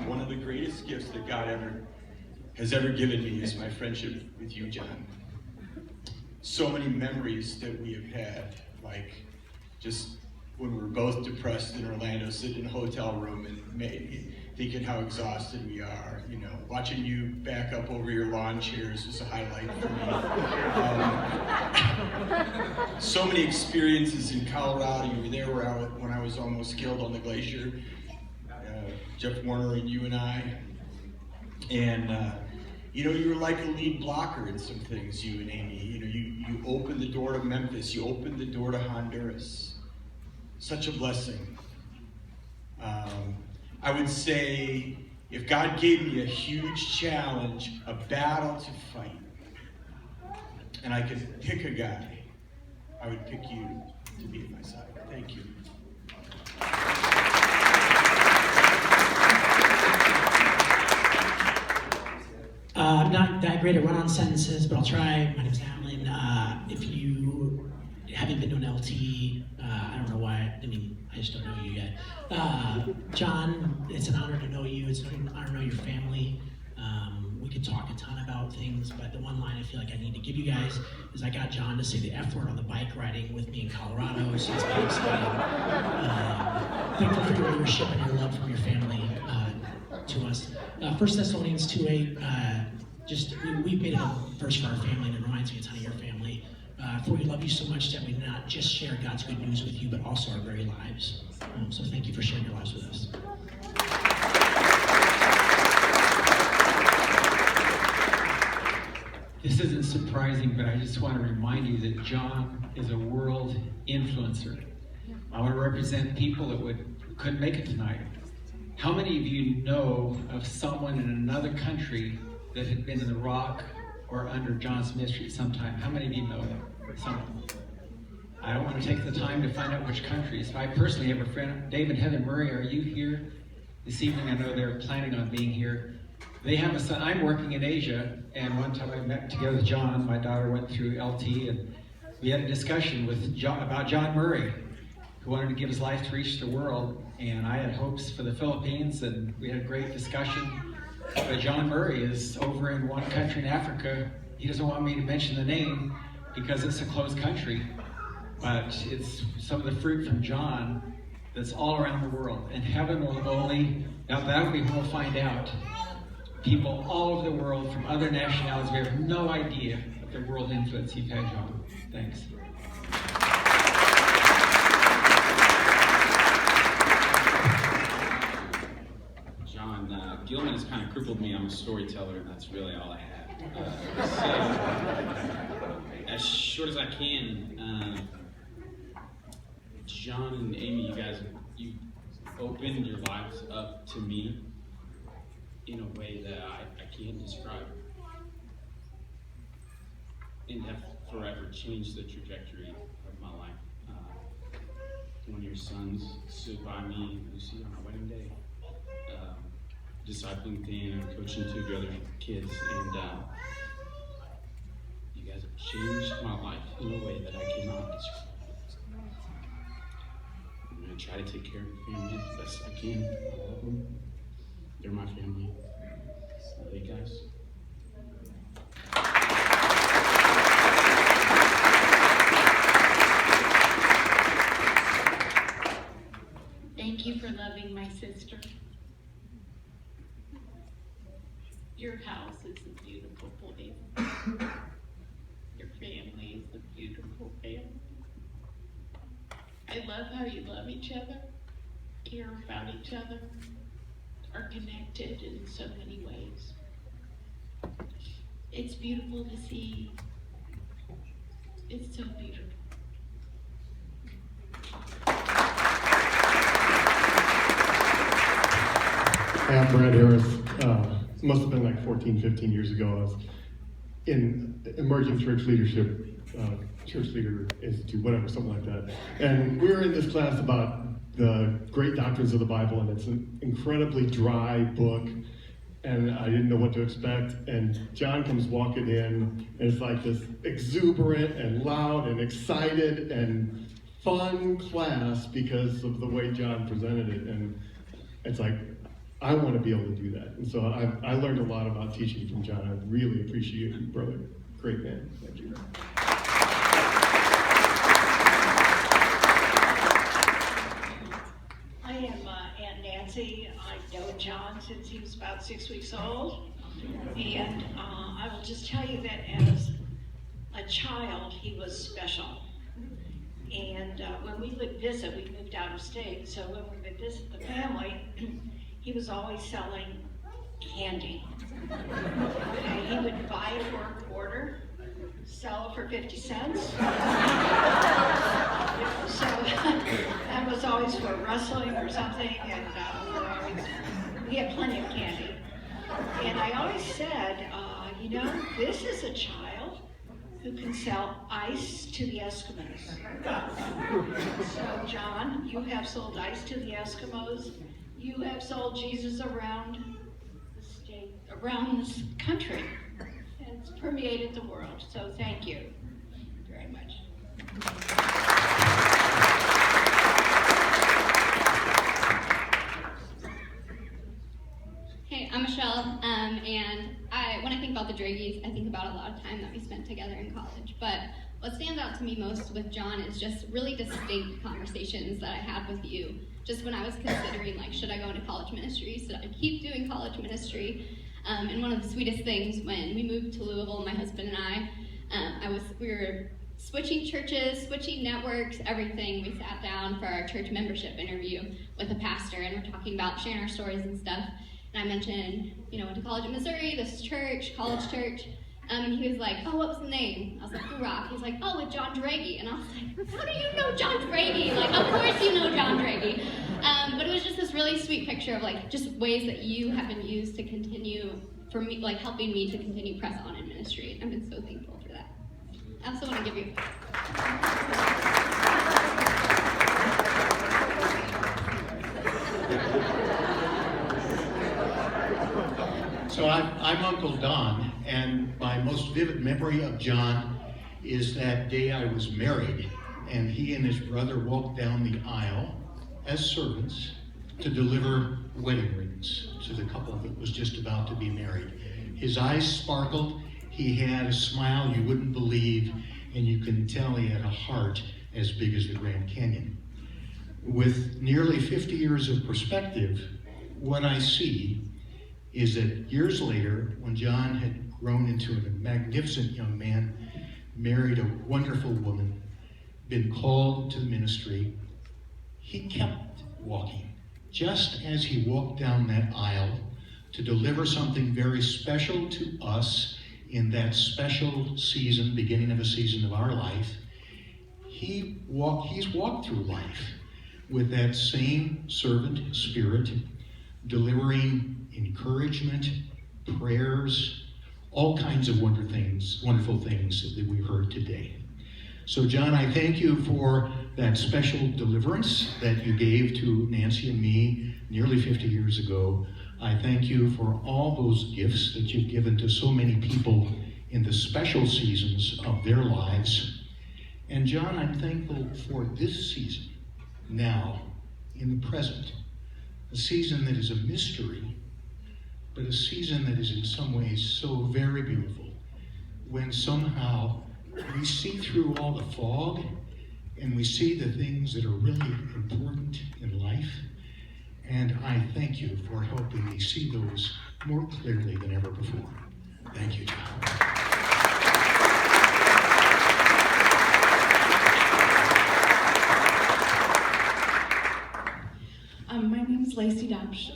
one of the greatest gifts that God has ever given me is my friendship with you, John. So many memories that we have had, like just when we were both depressed in Orlando, sitting in a hotel room and thinking how exhausted we are. Watching you back up over your lawn chairs was a highlight for me. So many experiences in Colorado. You were there when I was almost killed on the glacier. Jeff Warner and you and I. And you were like a lead blocker in some things, you and Amy. You opened the door to Memphis. You opened the door to Honduras. Such a blessing. I would say if God gave me a huge challenge, a battle to fight, and I could pick a guy, I would pick you to be at my side. Thank you. I'm not that great at run-on sentences, but I'll try. My name's Alan. If you haven't been to an LT, I don't know why. I mean, I just don't know you yet. John, it's an honor to know you. It's an honor to know your family. We could talk a ton about things, but the one line I feel like I need to give you guys is I got John to say the F word on the bike riding with me in Colorado, so it's pretty exciting. Thankful for your leadership and your love from your family to us. 1 Thessalonians 2:8, we made it a verse for our family, and it reminds me a ton of your family. For we love you so much that we not just share God's good news with you, but also our very lives. So thank you for sharing your lives with us. This isn't surprising, but I just want to remind you that John is a world influencer. I want to represent people that couldn't make it tonight. How many of you know of someone in another country that had been in the rock or under John's ministry at some time? How many of you know someone? I don't want to take the time to find out which countries. I personally have a friend, Dave and Heather Murray. Are you here this evening? I know they're planning on being here. They have a son. I'm working in Asia, and one time I met together with John. My daughter went through LT, and we had a discussion with John, about John Murray, who wanted to give his life to reach the world. And I had hopes for the Philippines, and we had a great discussion. But John Murray is over in one country in Africa. He doesn't want me to mention the name because it's a closed country. But it's some of the fruit from John that's all around the world. And heaven will only, now that we will find out, people all over the world from other nationalities, we have no idea of the world influence you've had, John. Thanks. John, Gilman has kind of crippled me. I'm a storyteller, and that's really all I have. So, as short as I can, John and Amy, you opened your lives up to me in a way that I can't describe, and have forever changed the trajectory of my life. One of your sons stood by me and Lucy on our wedding day, discipling Dan and coaching two of the other kids, and you guys have changed my life in a way that I cannot describe. I'm going to try to take care of your family as best I can. I love them. They're my family. I love you guys. Thank you for loving my sister. Your house is a beautiful place. Your family is a beautiful family. I love how you love each other, care about each other, are connected in so many ways. It's beautiful to see. It's so beautiful. I'm Brad Harris. Must have been like 14, 15 years ago. I was in emerging church leadership, church leader institute, whatever, something like that. And we were in this class about the great doctrines of the Bible, and it's an incredibly dry book, and I didn't know what to expect. And John comes walking in, and it's like this exuberant and loud and excited and fun class because of the way John presented it. And it's like, I want to be able to do that. And so I learned a lot about teaching from John. I really appreciate you, brother. Great man. Thank you. I am Aunt Nancy. I know John since he was about 6 weeks old. And I will just tell you that as a child, he was special. And when we would visit, we moved out of state, so when we would visit the family, he was always selling candy. Okay, he would buy it for a quarter, sell it for 50 cents. So that was always for wrestling or something, and we had plenty of candy. And I always said, this is a child who can sell ice to the Eskimos. So, John, you have sold ice to the Eskimos. You have sold Jesus around the state, around this country. It's permeated the world. So, thank you very much. Hey, I'm Michelle, and when I think about the Drages, I think about a lot of time that we spent together in college. But what stands out to me most with John is just really distinct conversations that I had with you. Just when I was considering, should I go into college ministry? Should I keep doing college ministry? And one of the sweetest things when we moved to Louisville, my husband and I, we were switching churches, switching networks, everything. We sat down for our church membership interview with a pastor, and we're talking about sharing our stories and stuff. And I mentioned, went to college in Missouri, this church, college church. And he was like, oh, what was the name? I was like, The Rock. He's like, oh, with John Drage. And I was like, how do you know John Drage? Of course you know John Drage. But it was just this really sweet picture of just ways that you have been used to continue, for me, helping me to continue press on in ministry. I've been so thankful for that. I also want to give you So I'm Uncle Don, and my most vivid memory of John is that day I was married, and he and his brother walked down the aisle as servants to deliver wedding rings to the couple that was just about to be married. His eyes sparkled, he had a smile you wouldn't believe, and you can tell he had a heart as big as the Grand Canyon. With nearly 50 years of perspective, what I see is that years later, when John had grown into a magnificent young man, married a wonderful woman, been called to the ministry, he kept walking, just as he walked down that aisle to deliver something very special to us in that special season, beginning of a season of our life. He's walked through life with that same servant spirit, delivering encouragement, prayers, all kinds of wonderful things that we heard today. So John, I thank you for that special deliverance that you gave to Nancy and me nearly 50 years ago. I thank you for all those gifts that you've given to so many people in the special seasons of their lives. And John, I'm thankful for this season, now, in the present, a season that is a mystery, but a season that is in some ways so very beautiful, when somehow we see through all the fog and we see the things that are really important in life. And I thank you for helping me see those more clearly than ever before. Thank you, John. My name's Lacey Dopsch.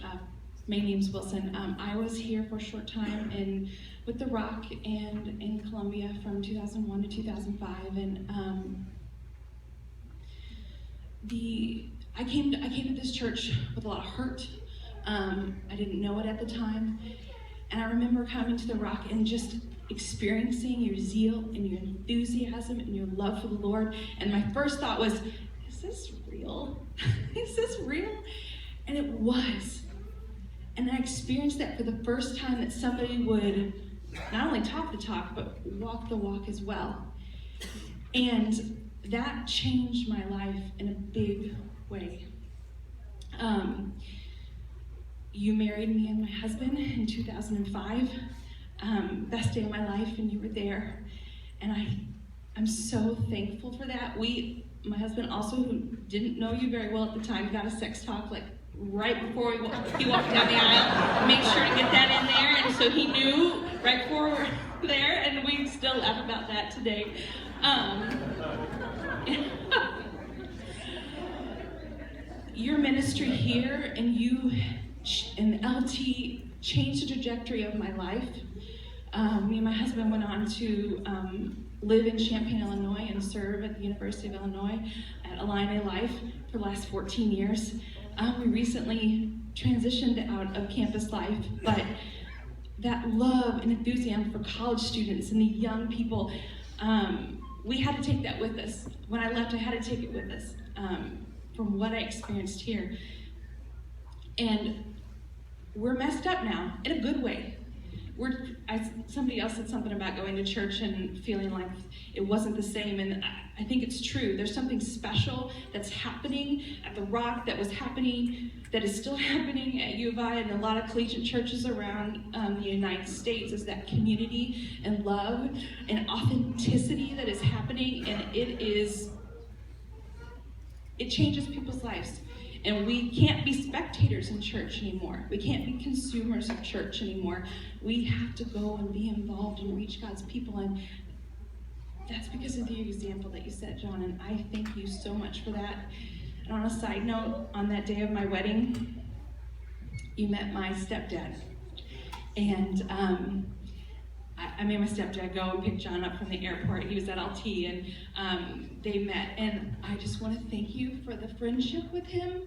My name's Wilson. I was here for a short time with The Rock and in Columbia from 2001 to 2005, and I came to this church with a lot of hurt. I didn't know it at the time, and I remember coming to The Rock and just experiencing your zeal and your enthusiasm and your love for the Lord. And my first thought was, "Is this real? Is this real?" And it was. And I experienced that for the first time, that somebody would not only talk the talk, but walk the walk as well. And that changed my life in a big way. You married me and my husband in 2005. Best day of my life, and you were there. And I'm so thankful for that. My husband also, who didn't know you very well at the time, got a sex talk right before he walked down the aisle. Made sure to get that in there, and so he knew right before we were there, and we still laugh about that today. Your ministry here and you and LT changed the trajectory of my life. me and my husband went on to live in Champaign, Illinois, and serve at the University of Illinois at Illini Life for the last 14 years. We recently transitioned out of campus life, but that love and enthusiasm for college students and the young people, we had to take that with us. When I left, I had to take it with us from what I experienced here. And we're messed up now, in a good way. Somebody else said something about going to church and feeling like it wasn't the same, and I think it's true. There's something special that's happening at the Rock, that was happening, that is still happening at U of I and a lot of collegiate churches around the United States, is that community and love and authenticity that is happening, and it changes people's lives. And we can't be spectators in church anymore. We can't be consumers of church anymore. We have to go and be involved and reach God's people. And that's because of the example that you set, John. And I thank you so much for that. And on a side note, on that day of my wedding, you met my stepdad. And I made my stepdad go and pick John up from the airport. He was at LT, and they met. And I just want to thank you for the friendship with him.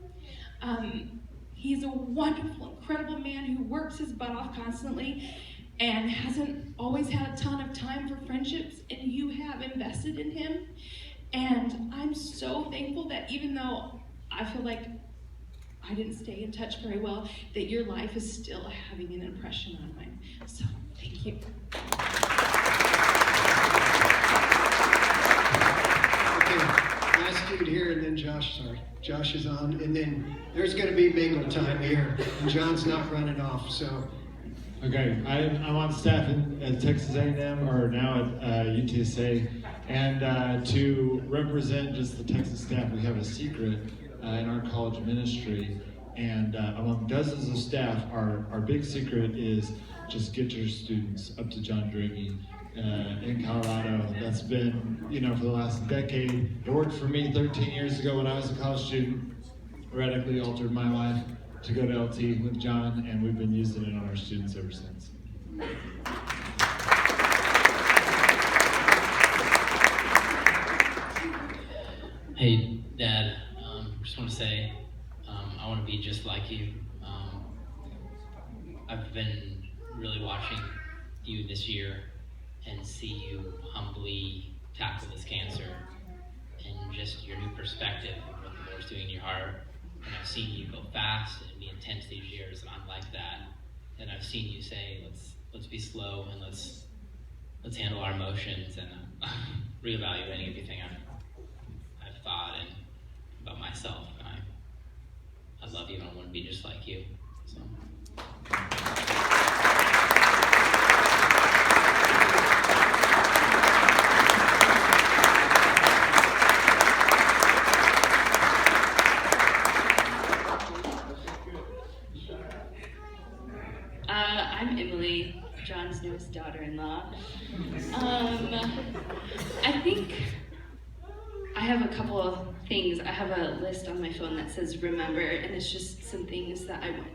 He's a wonderful, incredible man who works his butt off constantly and hasn't always had a ton of time for friendships, and you have invested in him. And I'm so thankful that even though I feel like I didn't stay in touch very well, that your life is still having an impression on mine. So thank you. Okay, last dude here, and then Josh, sorry. Josh is on, and then there's going to be mingle time here, and John's not running off, so. Okay, I'm on staff at Texas A&M, or now at UTSA, and to represent just the Texas staff, we have a secret in our college ministry, and among dozens of staff, our big secret is just get your students up to John Drage in Colorado. That's been, for the last decade. It worked for me 13 years ago when I was a college student. Radically altered my life to go to LT with John, and we've been using it on our students ever since. Hey, Dad. Just want to say, I want to be just like you. I've been really watching you this year and see you humbly tackle this cancer and just your new perspective of what the Lord's doing in your heart. And I've seen you go fast and be intense these years, and I'm like that. And I've seen you say, let's be slow and let's handle our emotions and reevaluating everything I've thought and about myself. And I love you, and I want to be just like you. So. I'm Emily, John's newest daughter-in-law. I think I have a couple of things. I have a list on my phone that says remember, and it's just some things that I want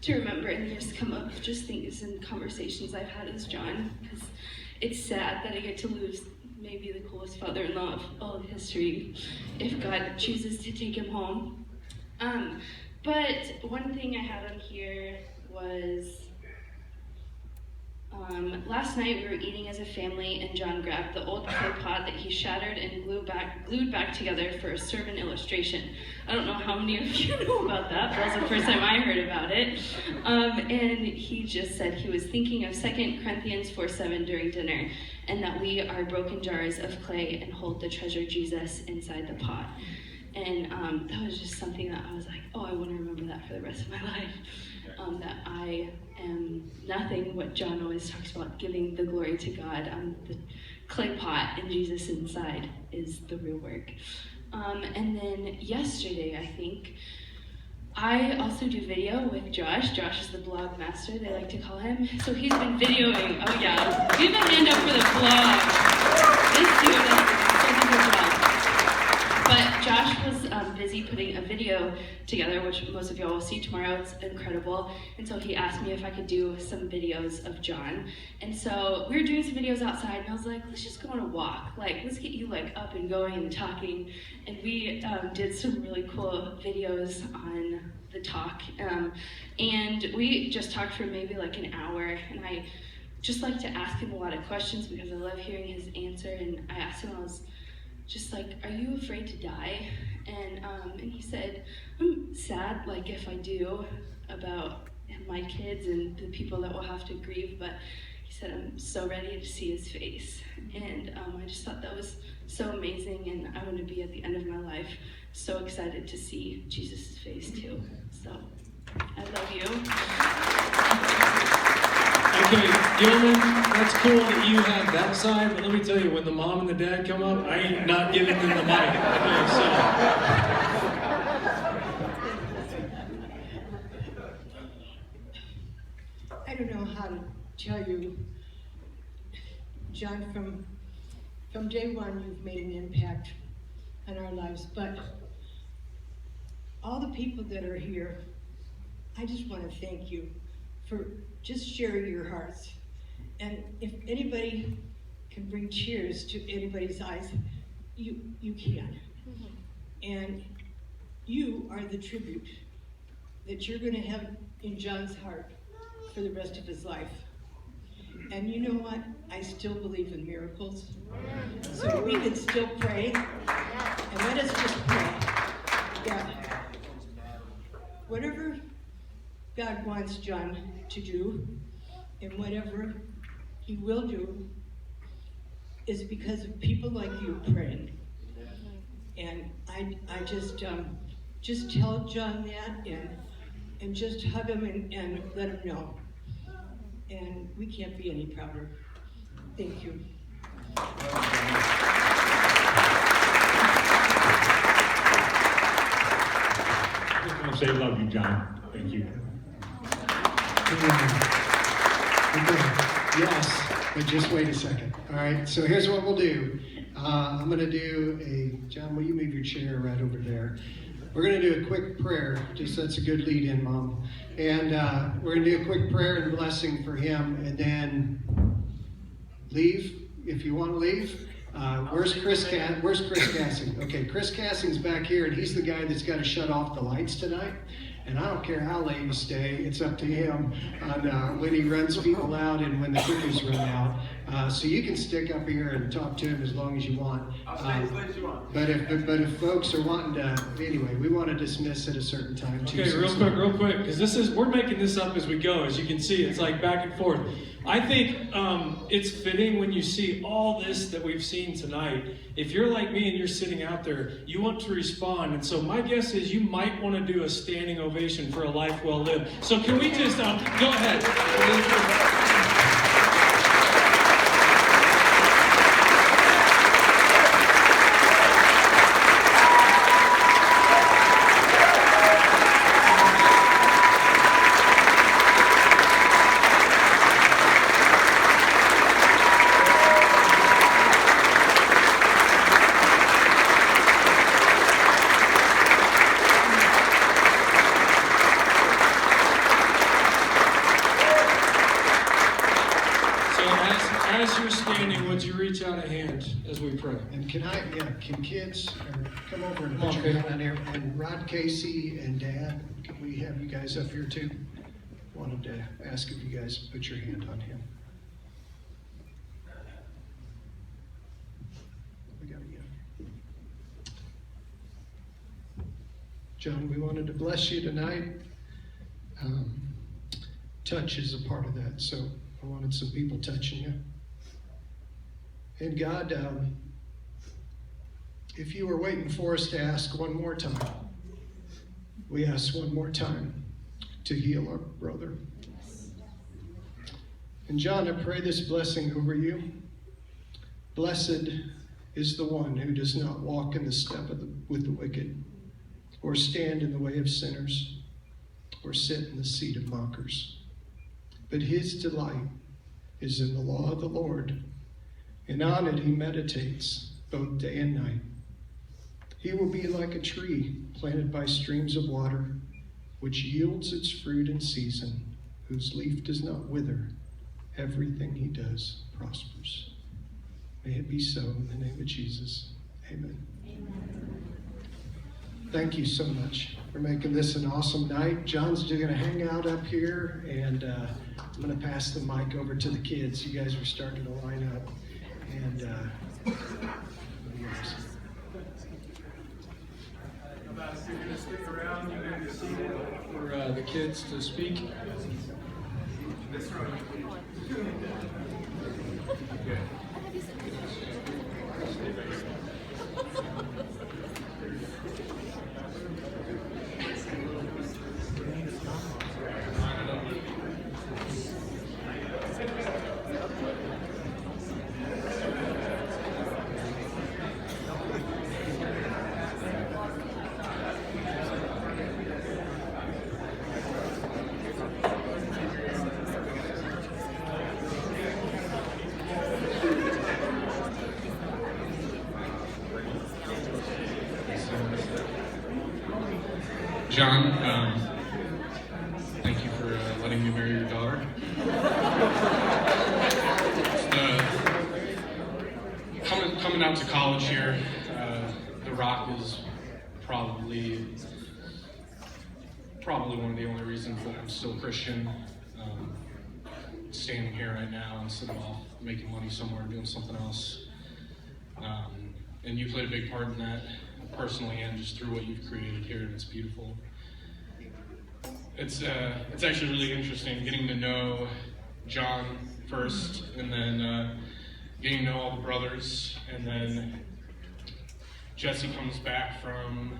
to remember, and they just come up, just things and conversations I've had with John, because it's sad that I get to lose maybe the coolest father-in-law of all of history if God chooses to take him home. But one thing I had on here was last night we were eating as a family, and John grabbed the old clay pot that he shattered and glued back together for a sermon illustration. I don't know how many of you know about that, but that was the first time I heard about it. And he just said he was thinking of 2 Corinthians 4:7 during dinner, and that we are broken jars of clay and hold the treasure Jesus inside the pot. And that was just something that I was like, oh, I want to remember that for the rest of my life. That I am nothing, what John always talks about, giving the glory to God. The clay pot and Jesus inside is the real work. And then yesterday, I think, I also do video with Josh. Josh is the blog master, they like to call him. So he's been videoing. Oh yeah, give a hand up for the blog. This dude does a good job. But Josh was busy putting a video together, which most of y'all will see tomorrow. It's incredible. And so he asked me if I could do some videos of John. And so we were doing some videos outside, and I was like, let's just go on a walk. Like, let's get you like up and going and talking. And we did some really cool videos on the talk. And we just talked for maybe like an hour, and I just like to ask him a lot of questions because I love hearing his answer. And I asked him, I was just like, are you afraid to die? And he said, I'm sad, like if I do, about my kids and the people that will have to grieve, but he said, I'm so ready to see his face. And I just thought that was so amazing, and I want to be at the end of my life so excited to see Jesus' face too. So, I love you. Okay, Gilman, that's cool that you have that side, but let me tell you, when the mom and the dad come up, I ain't not giving them the mic. Okay, so. I don't know how to tell you, John, from day one, you've made an impact on our lives, but all the people that are here, I just want to thank you for just sharing your hearts. And if anybody can bring tears to anybody's eyes, you can. And you are the tribute that you're going to have in John's heart for the rest of his life. And you know what? I still believe in miracles. So we can still pray. And let us just pray that whatever God wants John to do, and whatever he will do, is because of people like you praying. And I just tell John that, and just hug him and let him know. And we can't be any prouder. Thank you. I just want to say I love you, John. Thank you. Yes, but just wait a second. All right, so here's what we'll do. I'm going to do John, will you move your chair right over there? We're going to do a quick prayer. Just that's a good lead in, Mom. And we're going to do a quick prayer and blessing for him, and then leave if you want to leave. Where's Chris Cassing? Okay, Chris Cassing's back here, and he's the guy that's got to shut off the lights tonight. And I don't care how late you stay, it's up to him on when he runs people out and when the cookies run out. So you can stick up here and talk to him as long as you want. I'll stay as late as you want. But if folks are wanting to, anyway, we want to dismiss at a certain time too. Okay, real quick, because we're making this up as we go. As you can see, it's like back and forth. I think it's fitting when you see all this that we've seen tonight. If you're like me and you're sitting out there, you want to respond. And so my guess is you might want to do a standing ovation for a life well lived. So can we just, go ahead. And can kids come over and put your hand on here? And Rod, Casey, and Dad, can we have you guys up here too? Wanted to ask if you guys put your hand on him. We got you. John, we wanted to bless you tonight. Touch is a part of that, so I wanted some people touching you. And God, if you were waiting for us to ask one more time, we ask one more time to heal our brother. And John, I pray this blessing over you. Blessed is the one who does not walk in the step with the wicked, or stand in the way of sinners, or sit in the seat of mockers. But his delight is in the law of the Lord, and on it he meditates both day and night. He will be like a tree planted by streams of water, which yields its fruit in season, whose leaf does not wither. Everything he does prospers. May it be so in the name of Jesus. Amen. Thank you so much for making this an awesome night. John's going to hang out up here, and I'm going to pass the mic over to the kids. You guys are starting to line up. And If you're going to stick around, you may be seated for the kids to speak. This row. John, thank you for letting me marry your daughter. Coming out to college here, the Rock is probably one of the only reasons that I'm still Christian. Standing here right now instead of off making money somewhere doing something else. And you played a big part in that, personally and just through what you've created here, and it's beautiful. It's actually really interesting getting to know John first, and then getting to know all the brothers, and then Jessie comes back from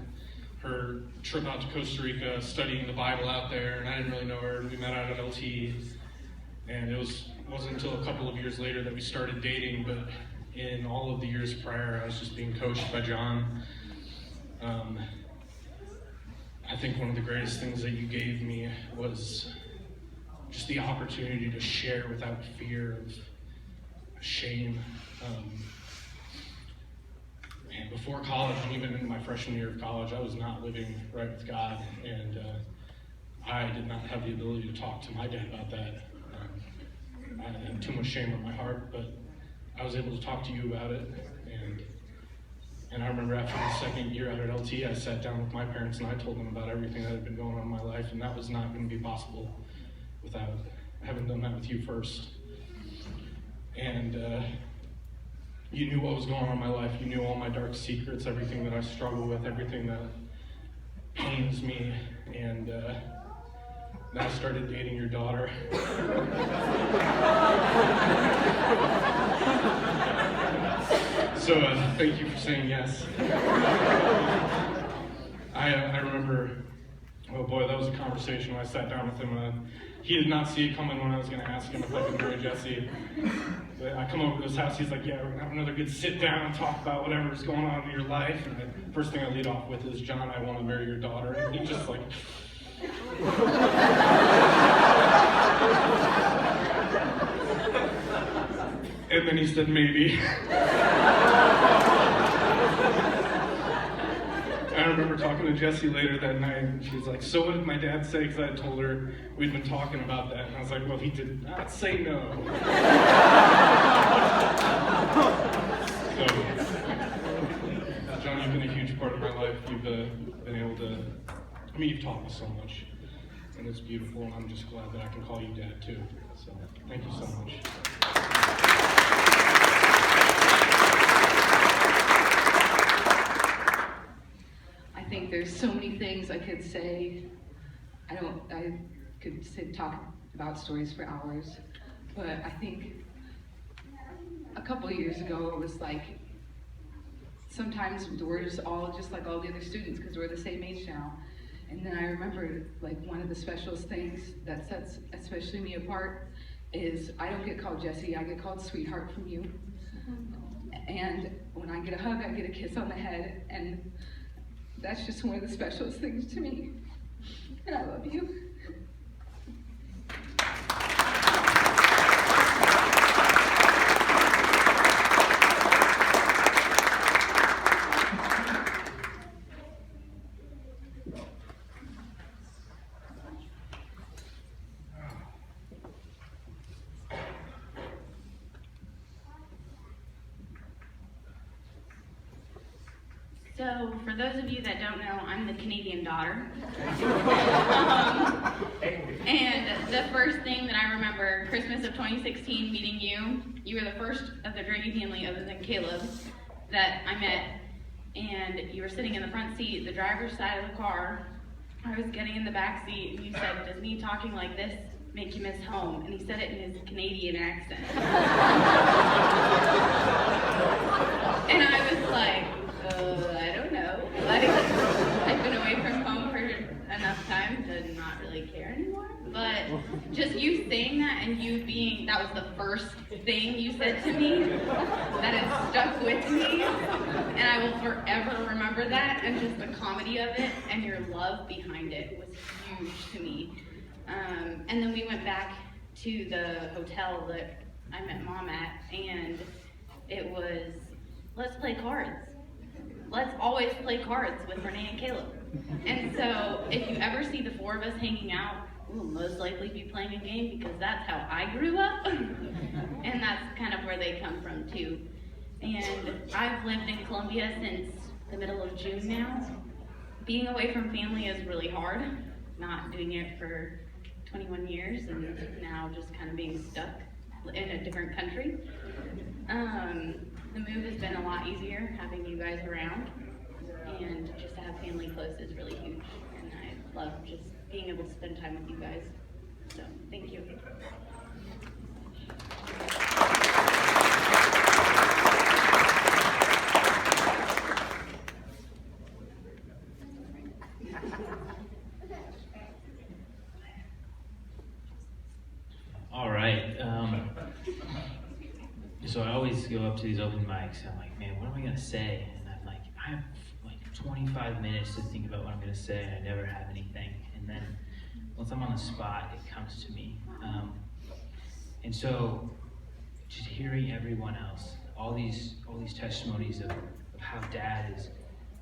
her trip out to Costa Rica, studying the Bible out there, and I didn't really know her. We met out at LT, and it wasn't until a couple of years later that we started dating, but in all of the years prior, I was just being coached by John. I think one of the greatest things that you gave me was just the opportunity to share without fear of shame. And before college, and even in my freshman year of college, I was not living right with God, and I did not have the ability to talk to my dad about that. I had too much shame on my heart, but I was able to talk to you about it, and I remember after the second year out at LT, I sat down with my parents and I told them about everything that had been going on in my life, and that was not going to be possible without having done that with you first. And you knew what was going on in my life. You knew all my dark secrets, everything that I struggle with, everything that pains me, and then I started dating your daughter. So thank you for saying yes. I remember, oh boy, that was a conversation when I sat down with him. He did not see it coming when I was going to ask him if I could marry Jessie. But I come over to his house, he's like, yeah, we're going to have another good sit down and talk about whatever's going on in your life. And the first thing I lead off with is, John, I want to marry your daughter. And he just like... And then he said, maybe. I remember talking to Jessie later that night, and she was like, so what did my dad say? Because I had told her we'd been talking about that, and I was like, well, he did not say no. So, John, you've been a huge part of my life. You've been able to, you've taught me so much, and it's beautiful, and I'm just glad that I can call you Dad, too. So, thank you so much. I think there's so many things I could say. I could talk about stories for hours, but I think a couple of years ago it was like, sometimes we're just all just like all the other students because we're the same age now. And then I remember like one of the specialist things that sets especially me apart is I don't get called Jessie, I get called sweetheart from you. And when I get a hug, I get a kiss on the head, and that's just one of the specialest things to me. And I love you. So, for those of you that don't know, I'm the Canadian daughter. And the first thing that I remember, Christmas of 2016, meeting you, you were the first of the Drage family, other than Caleb, that I met. And you were sitting in the front seat, the driver's side of the car. I was getting in the back seat, and you said, "Does me talking like this make you miss home?" And he said it in his Canadian accent. And I was like, I don't know. Like, I've been away from home for enough time to not really care anymore. But just you saying that and you being, that was the first thing you said to me that has stuck with me. And I will forever remember that, and just the comedy of it and your love behind it was huge to me. And then we went back to the hotel that I met Mom at, and it was, let's play cards. Let's always play cards with Renee and Caleb. And so if you ever see the four of us hanging out, we'll most likely be playing a game, because that's how I grew up. And that's kind of where they come from too. And I've lived in Columbia since the middle of June now. Being away from family is really hard. Not doing it for 21 years and now just kind of being stuck in a different country. The move has been a lot easier having you guys around, and just to have family close is really huge, and I love just being able to spend time with you guys. So, thank you. All right. So I always go up to these open mics, and I'm like, man, what am I gonna say? And I'm like, I have like 25 minutes to think about what I'm gonna say, and I never have anything. And then once I'm on the spot, it comes to me. And so just hearing everyone else, all these testimonies of how Dad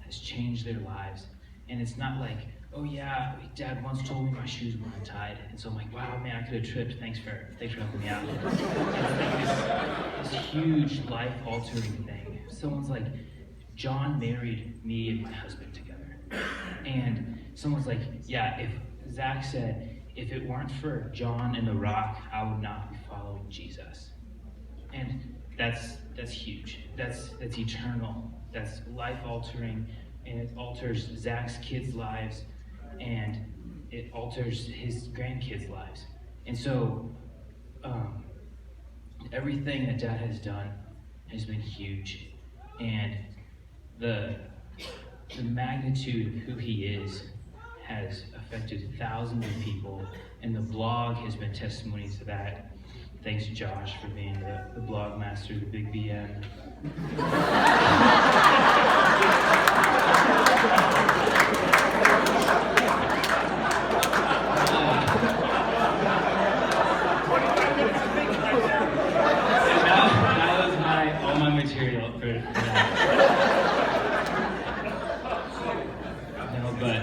has changed their lives, and it's not like, oh yeah, Dad once told me my shoes were untied, and so I'm like, wow, man, I could have tripped. Thanks for helping me out. It's like this huge life-altering thing. Someone's like, John married me and my husband together, and someone's like, yeah, if Zach said, if it weren't for John and the Rock, I would not be following Jesus. And that's huge. That's eternal. That's life-altering, and it alters Zach's kids' lives, and it alters his grandkids' lives. And so everything that Dad has done has been huge, and the magnitude of who he is has affected thousands of people, and the blog has been testimony to that. Thanks, Josh, for being the blog master, the big BM. That was all my material for that. No, but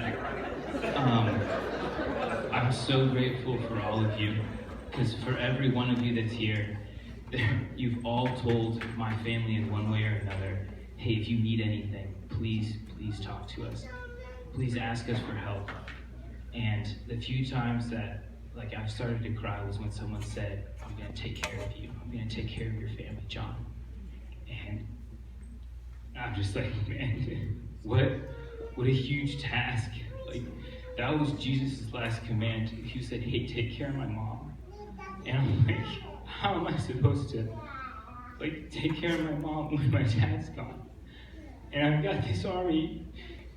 I'm so grateful for all of you, because for every one of you that's here, you've all told my family in one way or another, hey, if you need anything, please talk to us. Please ask us for help. And the few times that I've started to cry was when someone said, I'm gonna take care of you. I'm gonna take care of your family, John. And I'm just like, man, what a huge task. That was Jesus' last command. He said, hey, take care of my mom. And I'm like, how am I supposed to take care of my mom when my dad's gone? And I've got this army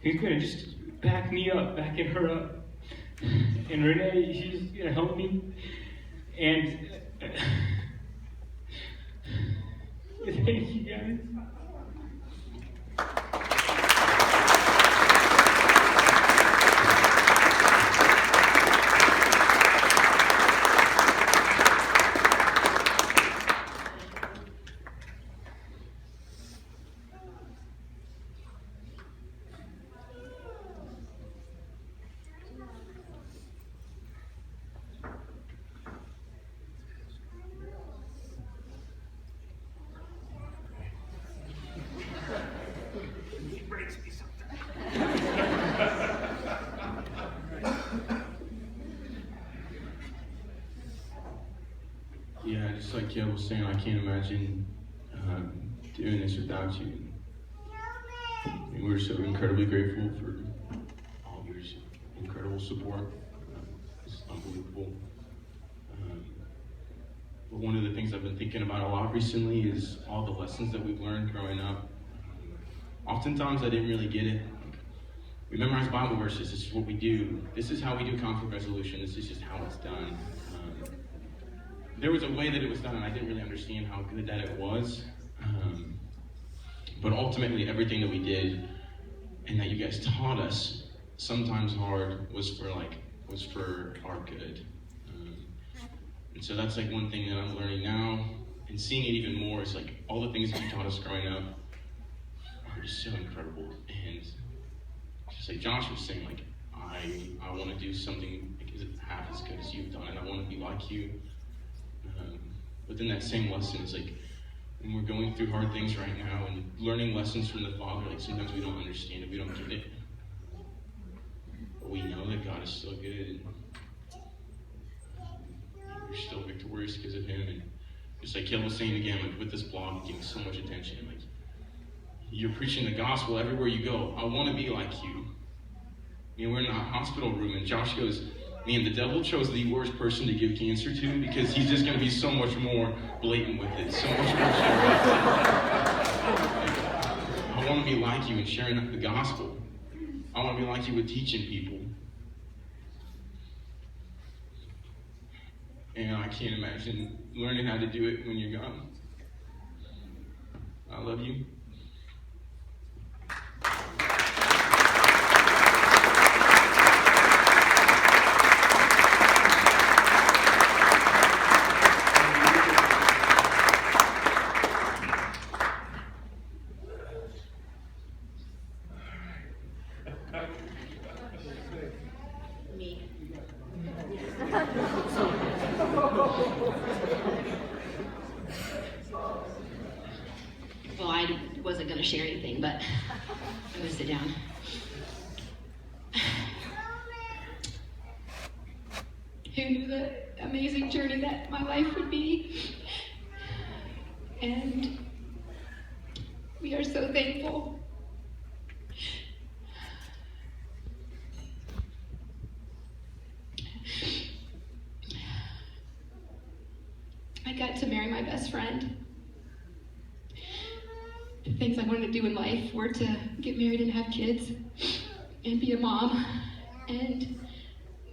who's gonna just back me up, backing her up. And Renee, she's gonna help me. And thank you guys. Yeah, just like Gail was saying, I can't imagine doing this without you. And we're so incredibly grateful for all of your incredible support. It's unbelievable. But one of the things I've been thinking about a lot recently is all the lessons that we've learned growing up. Oftentimes I didn't really get it. We memorize Bible verses, this is what we do. This is how we do conflict resolution, this is just how it's done. There was a way that it was done and I didn't really understand how good that it was. But ultimately everything that we did and that you guys taught us, sometimes hard, was for our good. And so that's like one thing that I'm learning now and seeing it even more is like all the things that you taught us growing up are just so incredible. And just like Josh was saying, like I want to do something half as good as you've done and I want to be like you. But then that same lesson is like when we're going through hard things right now and learning lessons from the Father, like sometimes we don't understand it, we don't get it. But we know that God is still good. We're still victorious because of Him. And just like Kel was saying again, like with this blog getting so much attention, like you're preaching the gospel everywhere you go. I want to be like you. You know, we're in a hospital room and Josh goes, man, the devil chose the worst person to give cancer to because he's just going to be so much more blatant with it, so much more direct. I want to be like you in sharing the gospel. I want to be like you with teaching people. And I can't imagine learning how to do it when you're gone. I love you. Me. Well, I wasn't going to share anything, but I'm going to sit down. Who knew the amazing journey that my life would be? And we are so thankful. I got to marry my best friend. The things I wanted to do in life were to get married and have kids and be a mom. And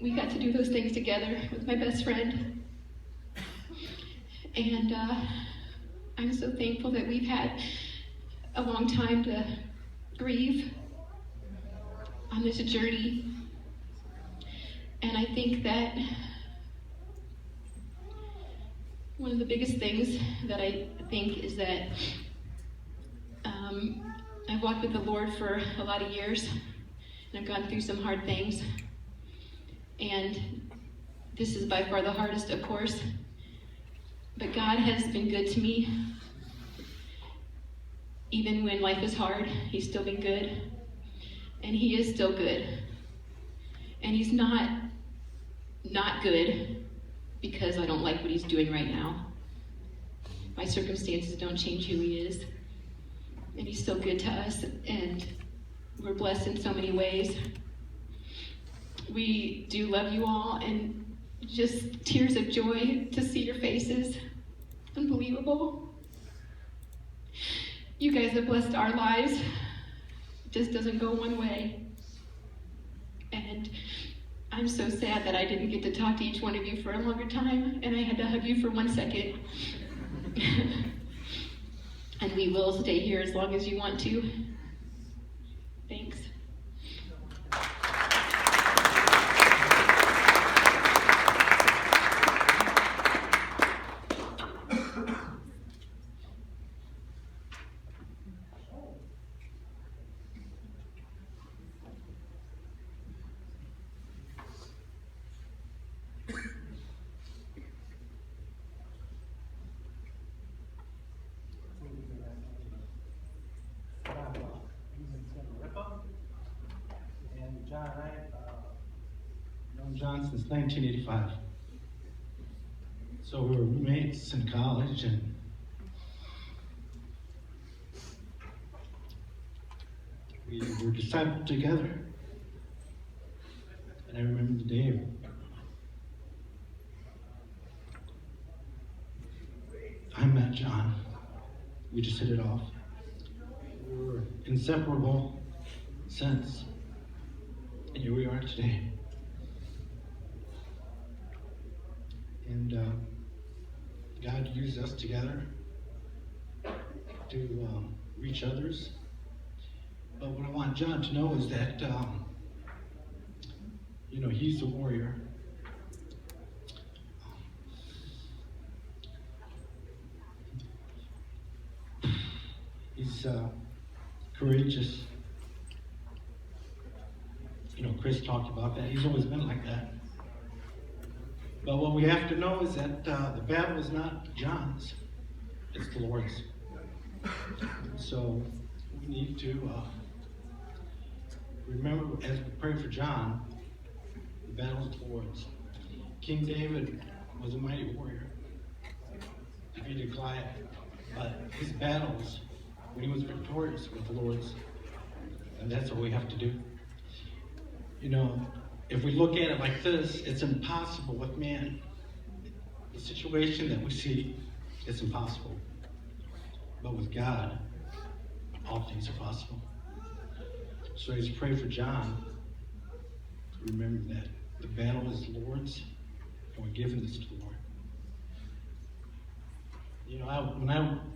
we got to do those things together with my best friend. And I'm so thankful that we've had a long time to grieve on this journey. And I think that one of the biggest things that I think is that I've walked with the Lord for a lot of years, and I've gone through some hard things. And this is by far the hardest, of course. But God has been good to me. Even when life is hard, He's still been good. And He is still good. And He's not good because I don't like what He's doing right now. My circumstances don't change who He is. And He's still good to us, and we're blessed in so many ways. We do love you all, and just tears of joy to see your faces. Unbelievable. You guys have blessed our lives. It just doesn't go one way. And I'm so sad that I didn't get to talk to each one of you for a longer time, and I had to hug you for 1 second. And we will stay here as long as you want to. Thanks. And John and I known John since 1985. So we were roommates in college, and we were discipled together. And I remember the day I met John. We just hit it off. We were inseparable since, and here we are today. And God used us together to reach others. But what I want John to know is that, he's a warrior. He's courageous. Chris talked about that. He's always been like that. But what we have to know is that the battle is not John's, it's the Lord's. So we need to remember as we pray for John, the battle is the Lord's. King David was a mighty warrior, defeated Goliath, but his battles, when he was victorious, were the Lord's. And that's what we have to do. If we look at it like this, it's impossible with man. The situation that we see, it's impossible. But with God, all things are possible. So as you pray for John, remember that the battle is the Lord's, and we're giving this to the Lord.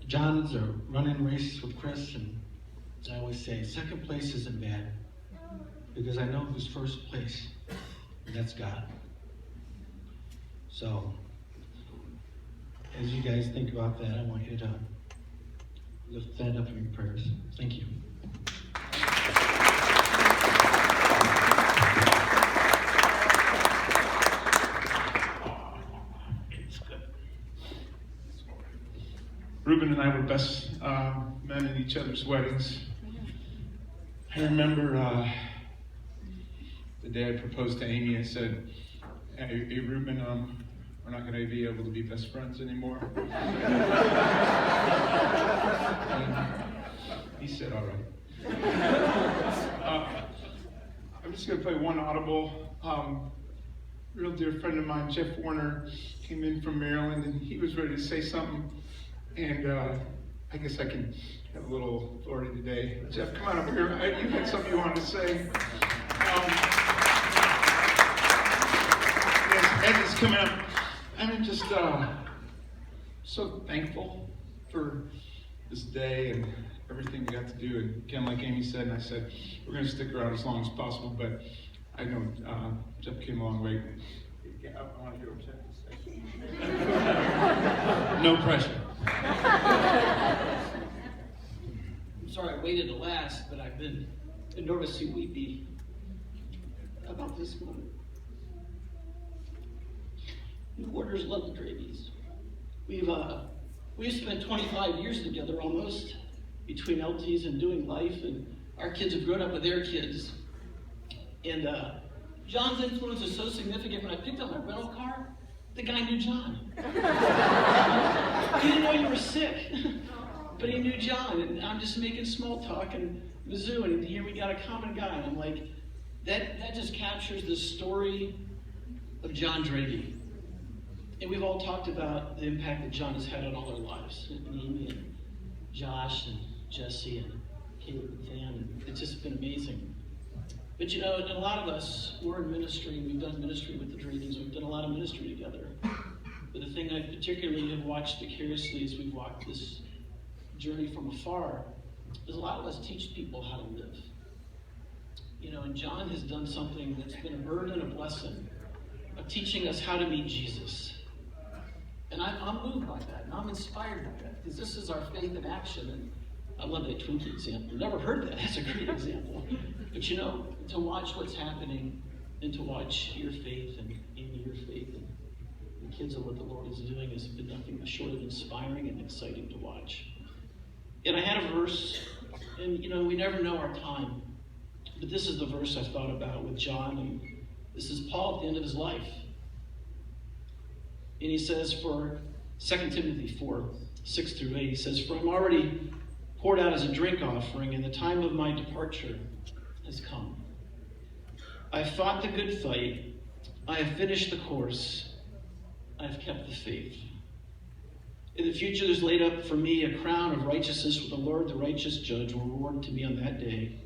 John's are running races with Chris, and I always say, second place isn't bad, because I know who's first place, and that's God. So, as you guys think about that, I want you to lift that up in your prayers. Thank you. Reuben and I were best men in each other's weddings. I remember the day I proposed to Amy, I said, hey Reuben, we're not going to be able to be best friends anymore. And he said, all right. I'm just going to play one audible. Real dear friend of mine, Jeff Warner, came in from Maryland, and he was ready to say something. And I guess I can have a little authority today. Jeff, come on up here. You had something you wanted to say. As it's coming up, I'm just so thankful for this day and everything we got to do. And again, like Amy said, and I said, we're going to stick around as long as possible, but I know Jeff came a long way. I want to hear what Jeff has to say. No pressure. I'm sorry I waited to last, but I've been enormously weepy about this moment. The Warriors love the Drages. We've spent 25 years together almost, between LTs and doing life, and our kids have grown up with their kids. And John's influence is so significant. When I picked up my rental car, the guy knew John. He didn't know you were sick, but he knew John. And I'm just making small talk and Mizzou, and here we got a common guy. And I'm like, that just captures the story of John Drage. And we've all talked about the impact that John has had on all our lives. Amy and Josh and Jesse and Caleb and Van. And it's just been amazing. But and a lot of us, we're in ministry, we've done ministry with the Drages, we've done a lot of ministry together. But the thing I particularly have watched vicariously as we've walked this journey from afar is a lot of us teach people how to live. And John has done something that's been a burden and a blessing of teaching us how to meet Jesus. And I'm moved by that, and I'm inspired by that, because this is our faith in action. And I love that Twinkie example. Never heard that. That's a great example. But to watch what's happening and to watch your faith and Amy, your faith and the kids and what the Lord is doing has been nothing short of inspiring and exciting to watch. And I had a verse, and we never know our time, but this is the verse I thought about with John, and this is Paul at the end of his life. And he says for 2 Timothy 4, 6 through 8, he says, "For I'm already poured out as a drink offering, and the time of my departure has come. I have fought the good fight. I have finished the course. I have kept the faith. In the future there's laid up for me a crown of righteousness with the Lord, the righteous judge, will reward to me on that day.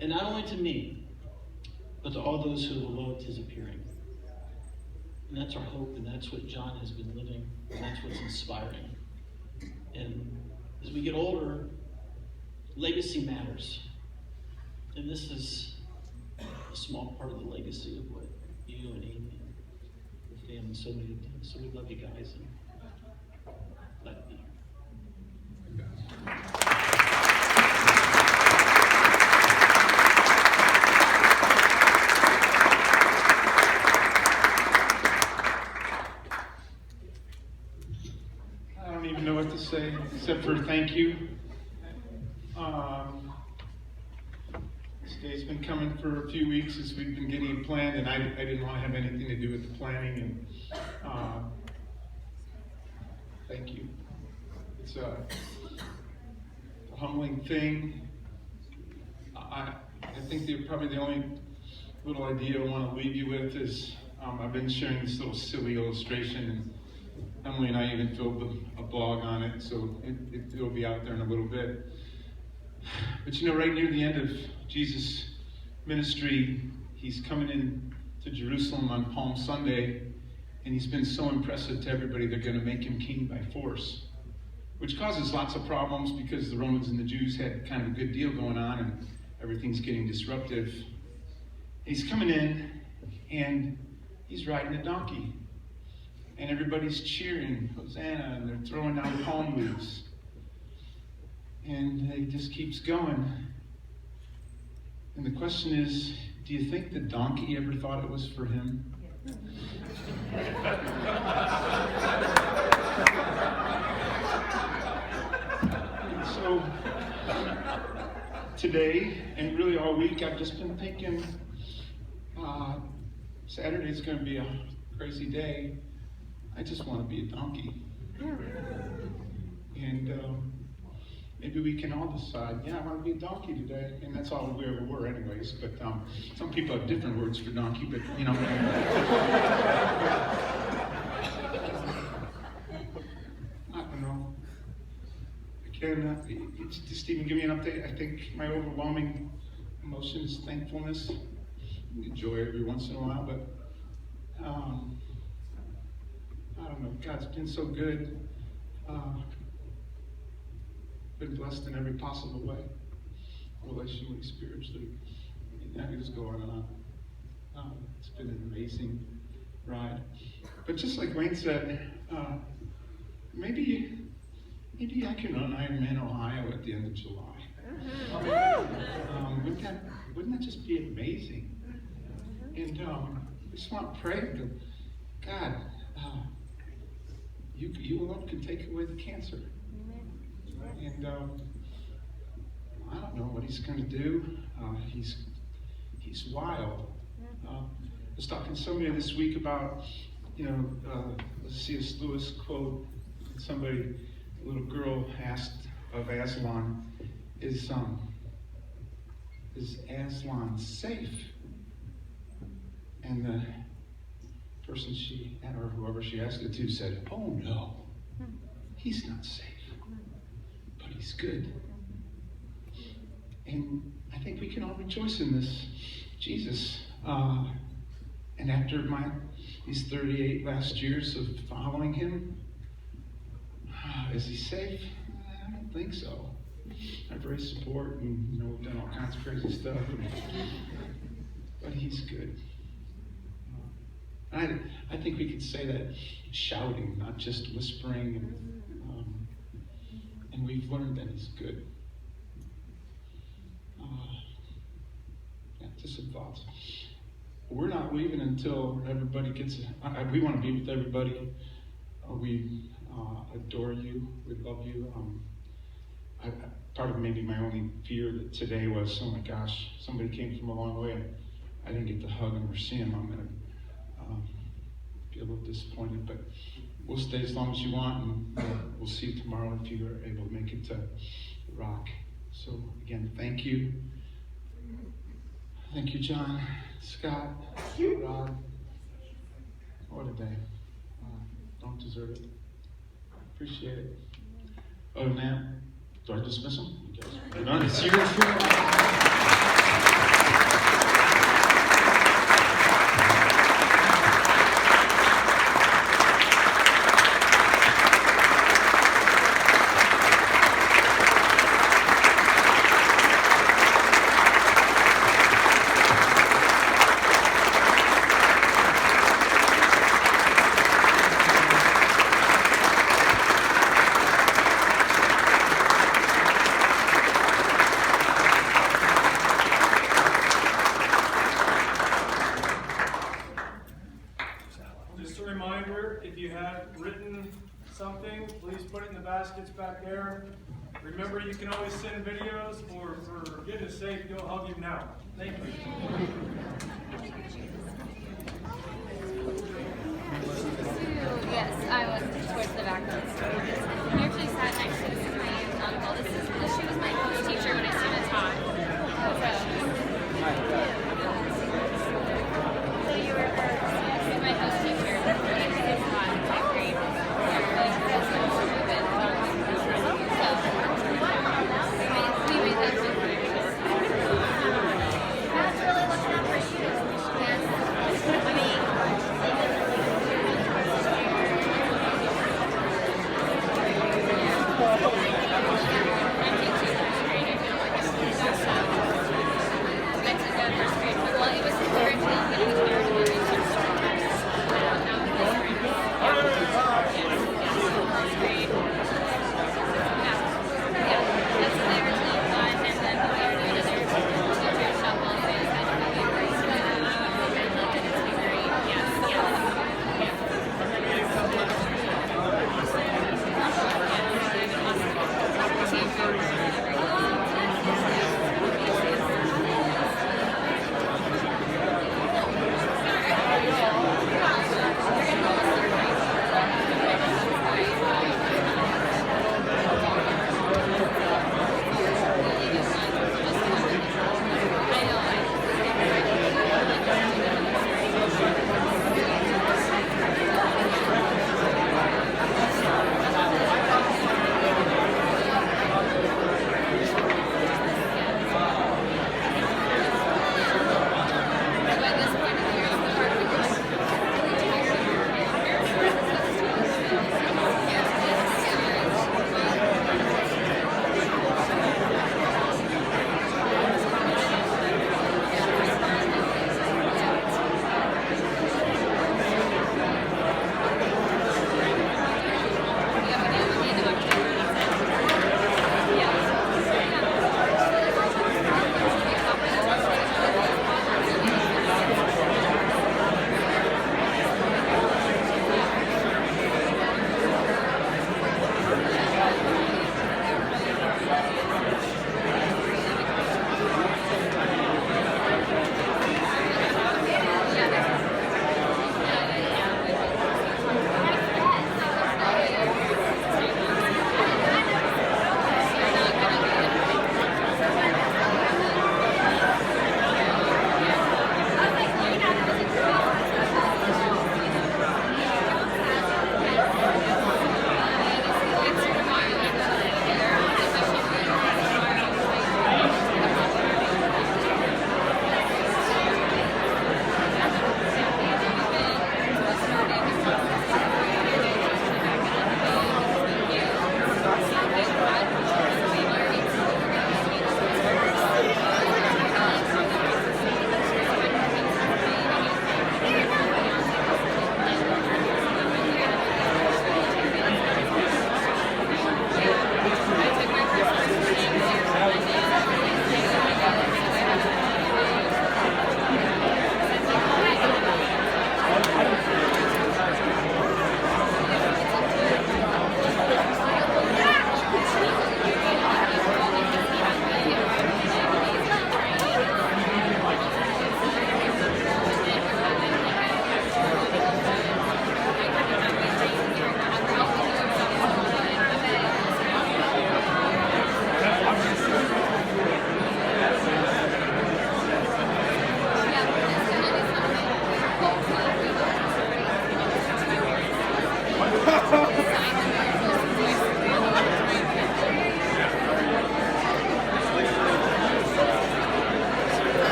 And not only to me, but to all those who have loved his appearing." And that's our hope, and that's what John has been living, and that's what's inspiring. And as we get older, legacy matters. And this is a small part of the legacy of what you and Amy and the family, so many have done. So we love you guys, and glad to be here. I don't even know what to say except for thank you. This day's been coming for a few weeks as we've been getting it planned, and I didn't want to have anything to do with the planning. And thank you. It's a humbling thing. I think probably the only little idea I want to leave you with is I've been sharing this little silly illustration, and Emily and I even filled a blog on it, so it'll be out there in a little bit. But you know, right near the end of Jesus' ministry, he's coming in to Jerusalem on Palm Sunday, and he's been so impressive to everybody they're going to make him king by force, which causes lots of problems because the Romans and the Jews had kind of a good deal going on, and everything's getting disruptive. He's coming in, and he's riding a donkey. And everybody's cheering, Hosanna, and they're throwing down palm leaves. And he just keeps going. And the question is, do you think the donkey ever thought it was for him? So, today, and really all week, I've just been thinking, Saturday's going to be a crazy day. I just want to be a donkey. And maybe we can all decide, yeah, I want to be a donkey today. And that's all we ever were anyways. But some people have different words for donkey, but you know. I don't know. Again, just even give me an update. I think my overwhelming emotion is thankfulness. Enjoy it every once in a while, but I don't know, God's been so good. Been blessed in every possible way, relationally, spiritually. I could just go on and on. It's been an amazing ride. But just like Wayne said, maybe I can run Ironman Ohio at the end of July. Wouldn't that just be amazing? And I just want to pray and go, God, you alone can take away the cancer. And I don't know what he's going to do. He's wild. I was talking to somebody this week about, C.S. Lewis quote. Somebody, a little girl asked of Aslan, is Aslan safe? And the person or whoever she asked it to said, "Oh no, he's not safe, but he's good." And I think we can all rejoice in this. Jesus, and after these 38 last years of following him, is he safe? I don't think so. I've raised support and we've done all kinds of crazy stuff, but he's good. I think we could say that shouting, not just whispering, and we've learned that he's good. Just some thoughts. We're not leaving until everybody gets. We want to be with everybody. We adore you. We love you. Part of maybe my only fear that today was, oh my gosh, somebody came from a long way and I didn't get to hug him or see him. I'm going to be a little disappointed, but we'll stay as long as you want, and we'll see you tomorrow if you are able to make it to Rock. So again, thank you. Thank you, John, Scott, Rod. What a day. Don't deserve it. Appreciate it. Other than that, do I dismiss them? You guys are done. It's your show. Just a reminder, if you have written something, please put it in the baskets back there. Remember, you can always send videos, or for goodness sake, go hug him now. Thank you. Yes, I was towards the back of the store. We actually sat next to my uncle. She was my English teacher when I student taught. So you were her? She was my host teacher when I student taught in 5th grade. We made that fun. That's really looking out for you. Yes. I mean,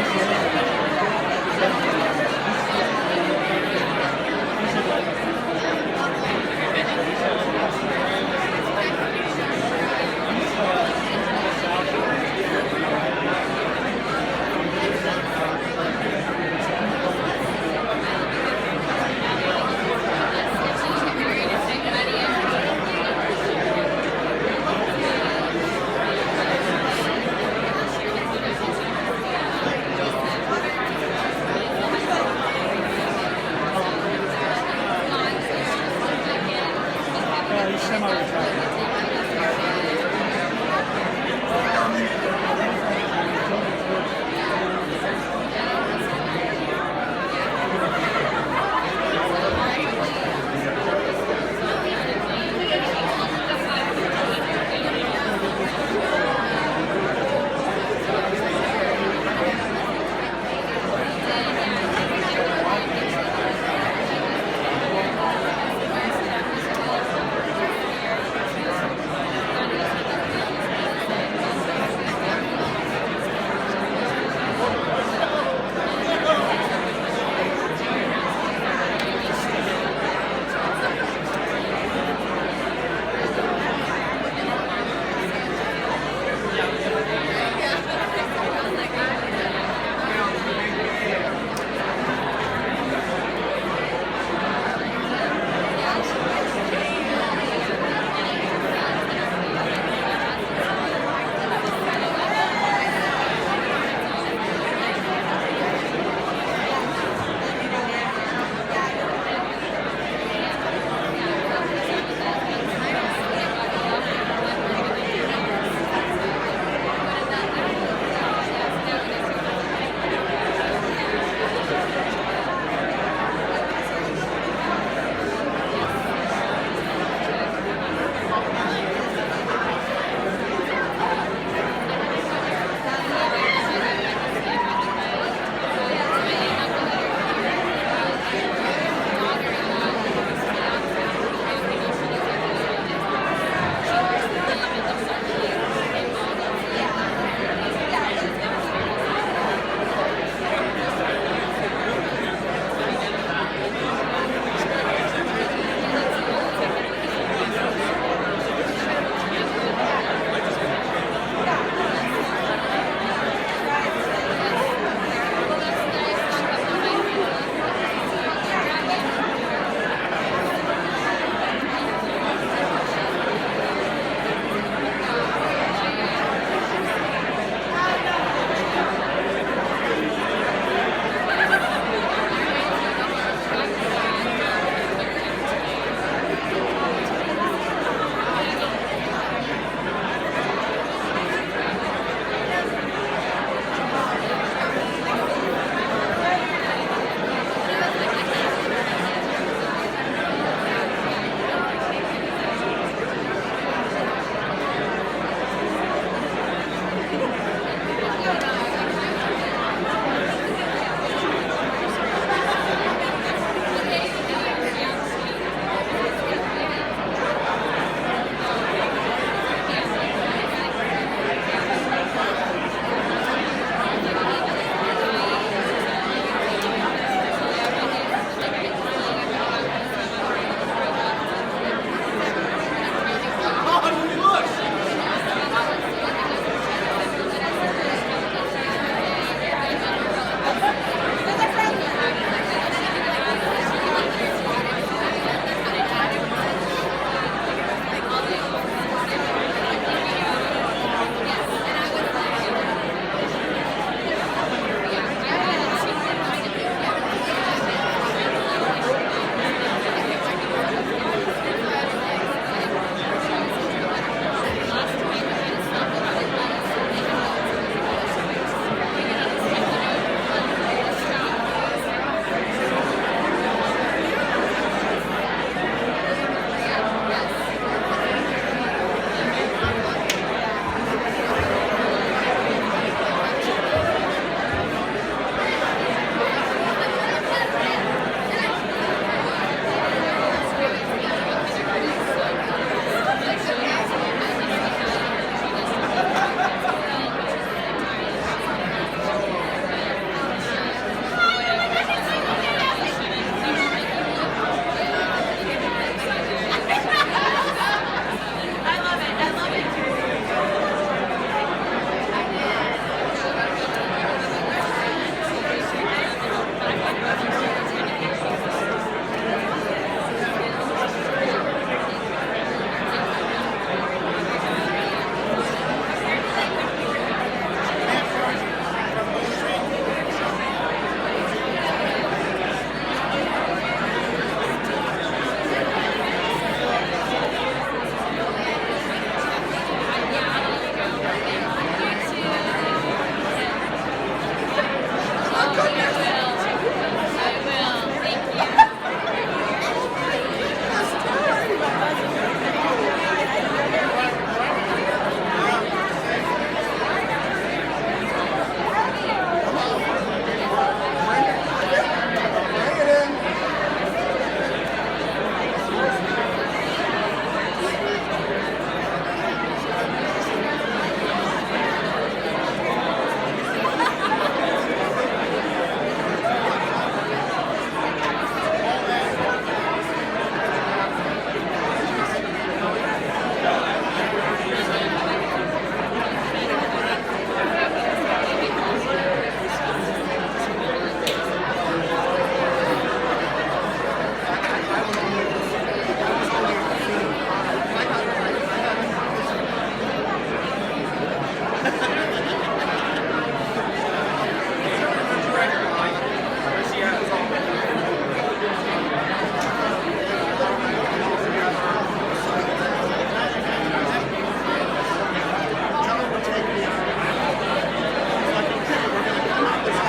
Amen.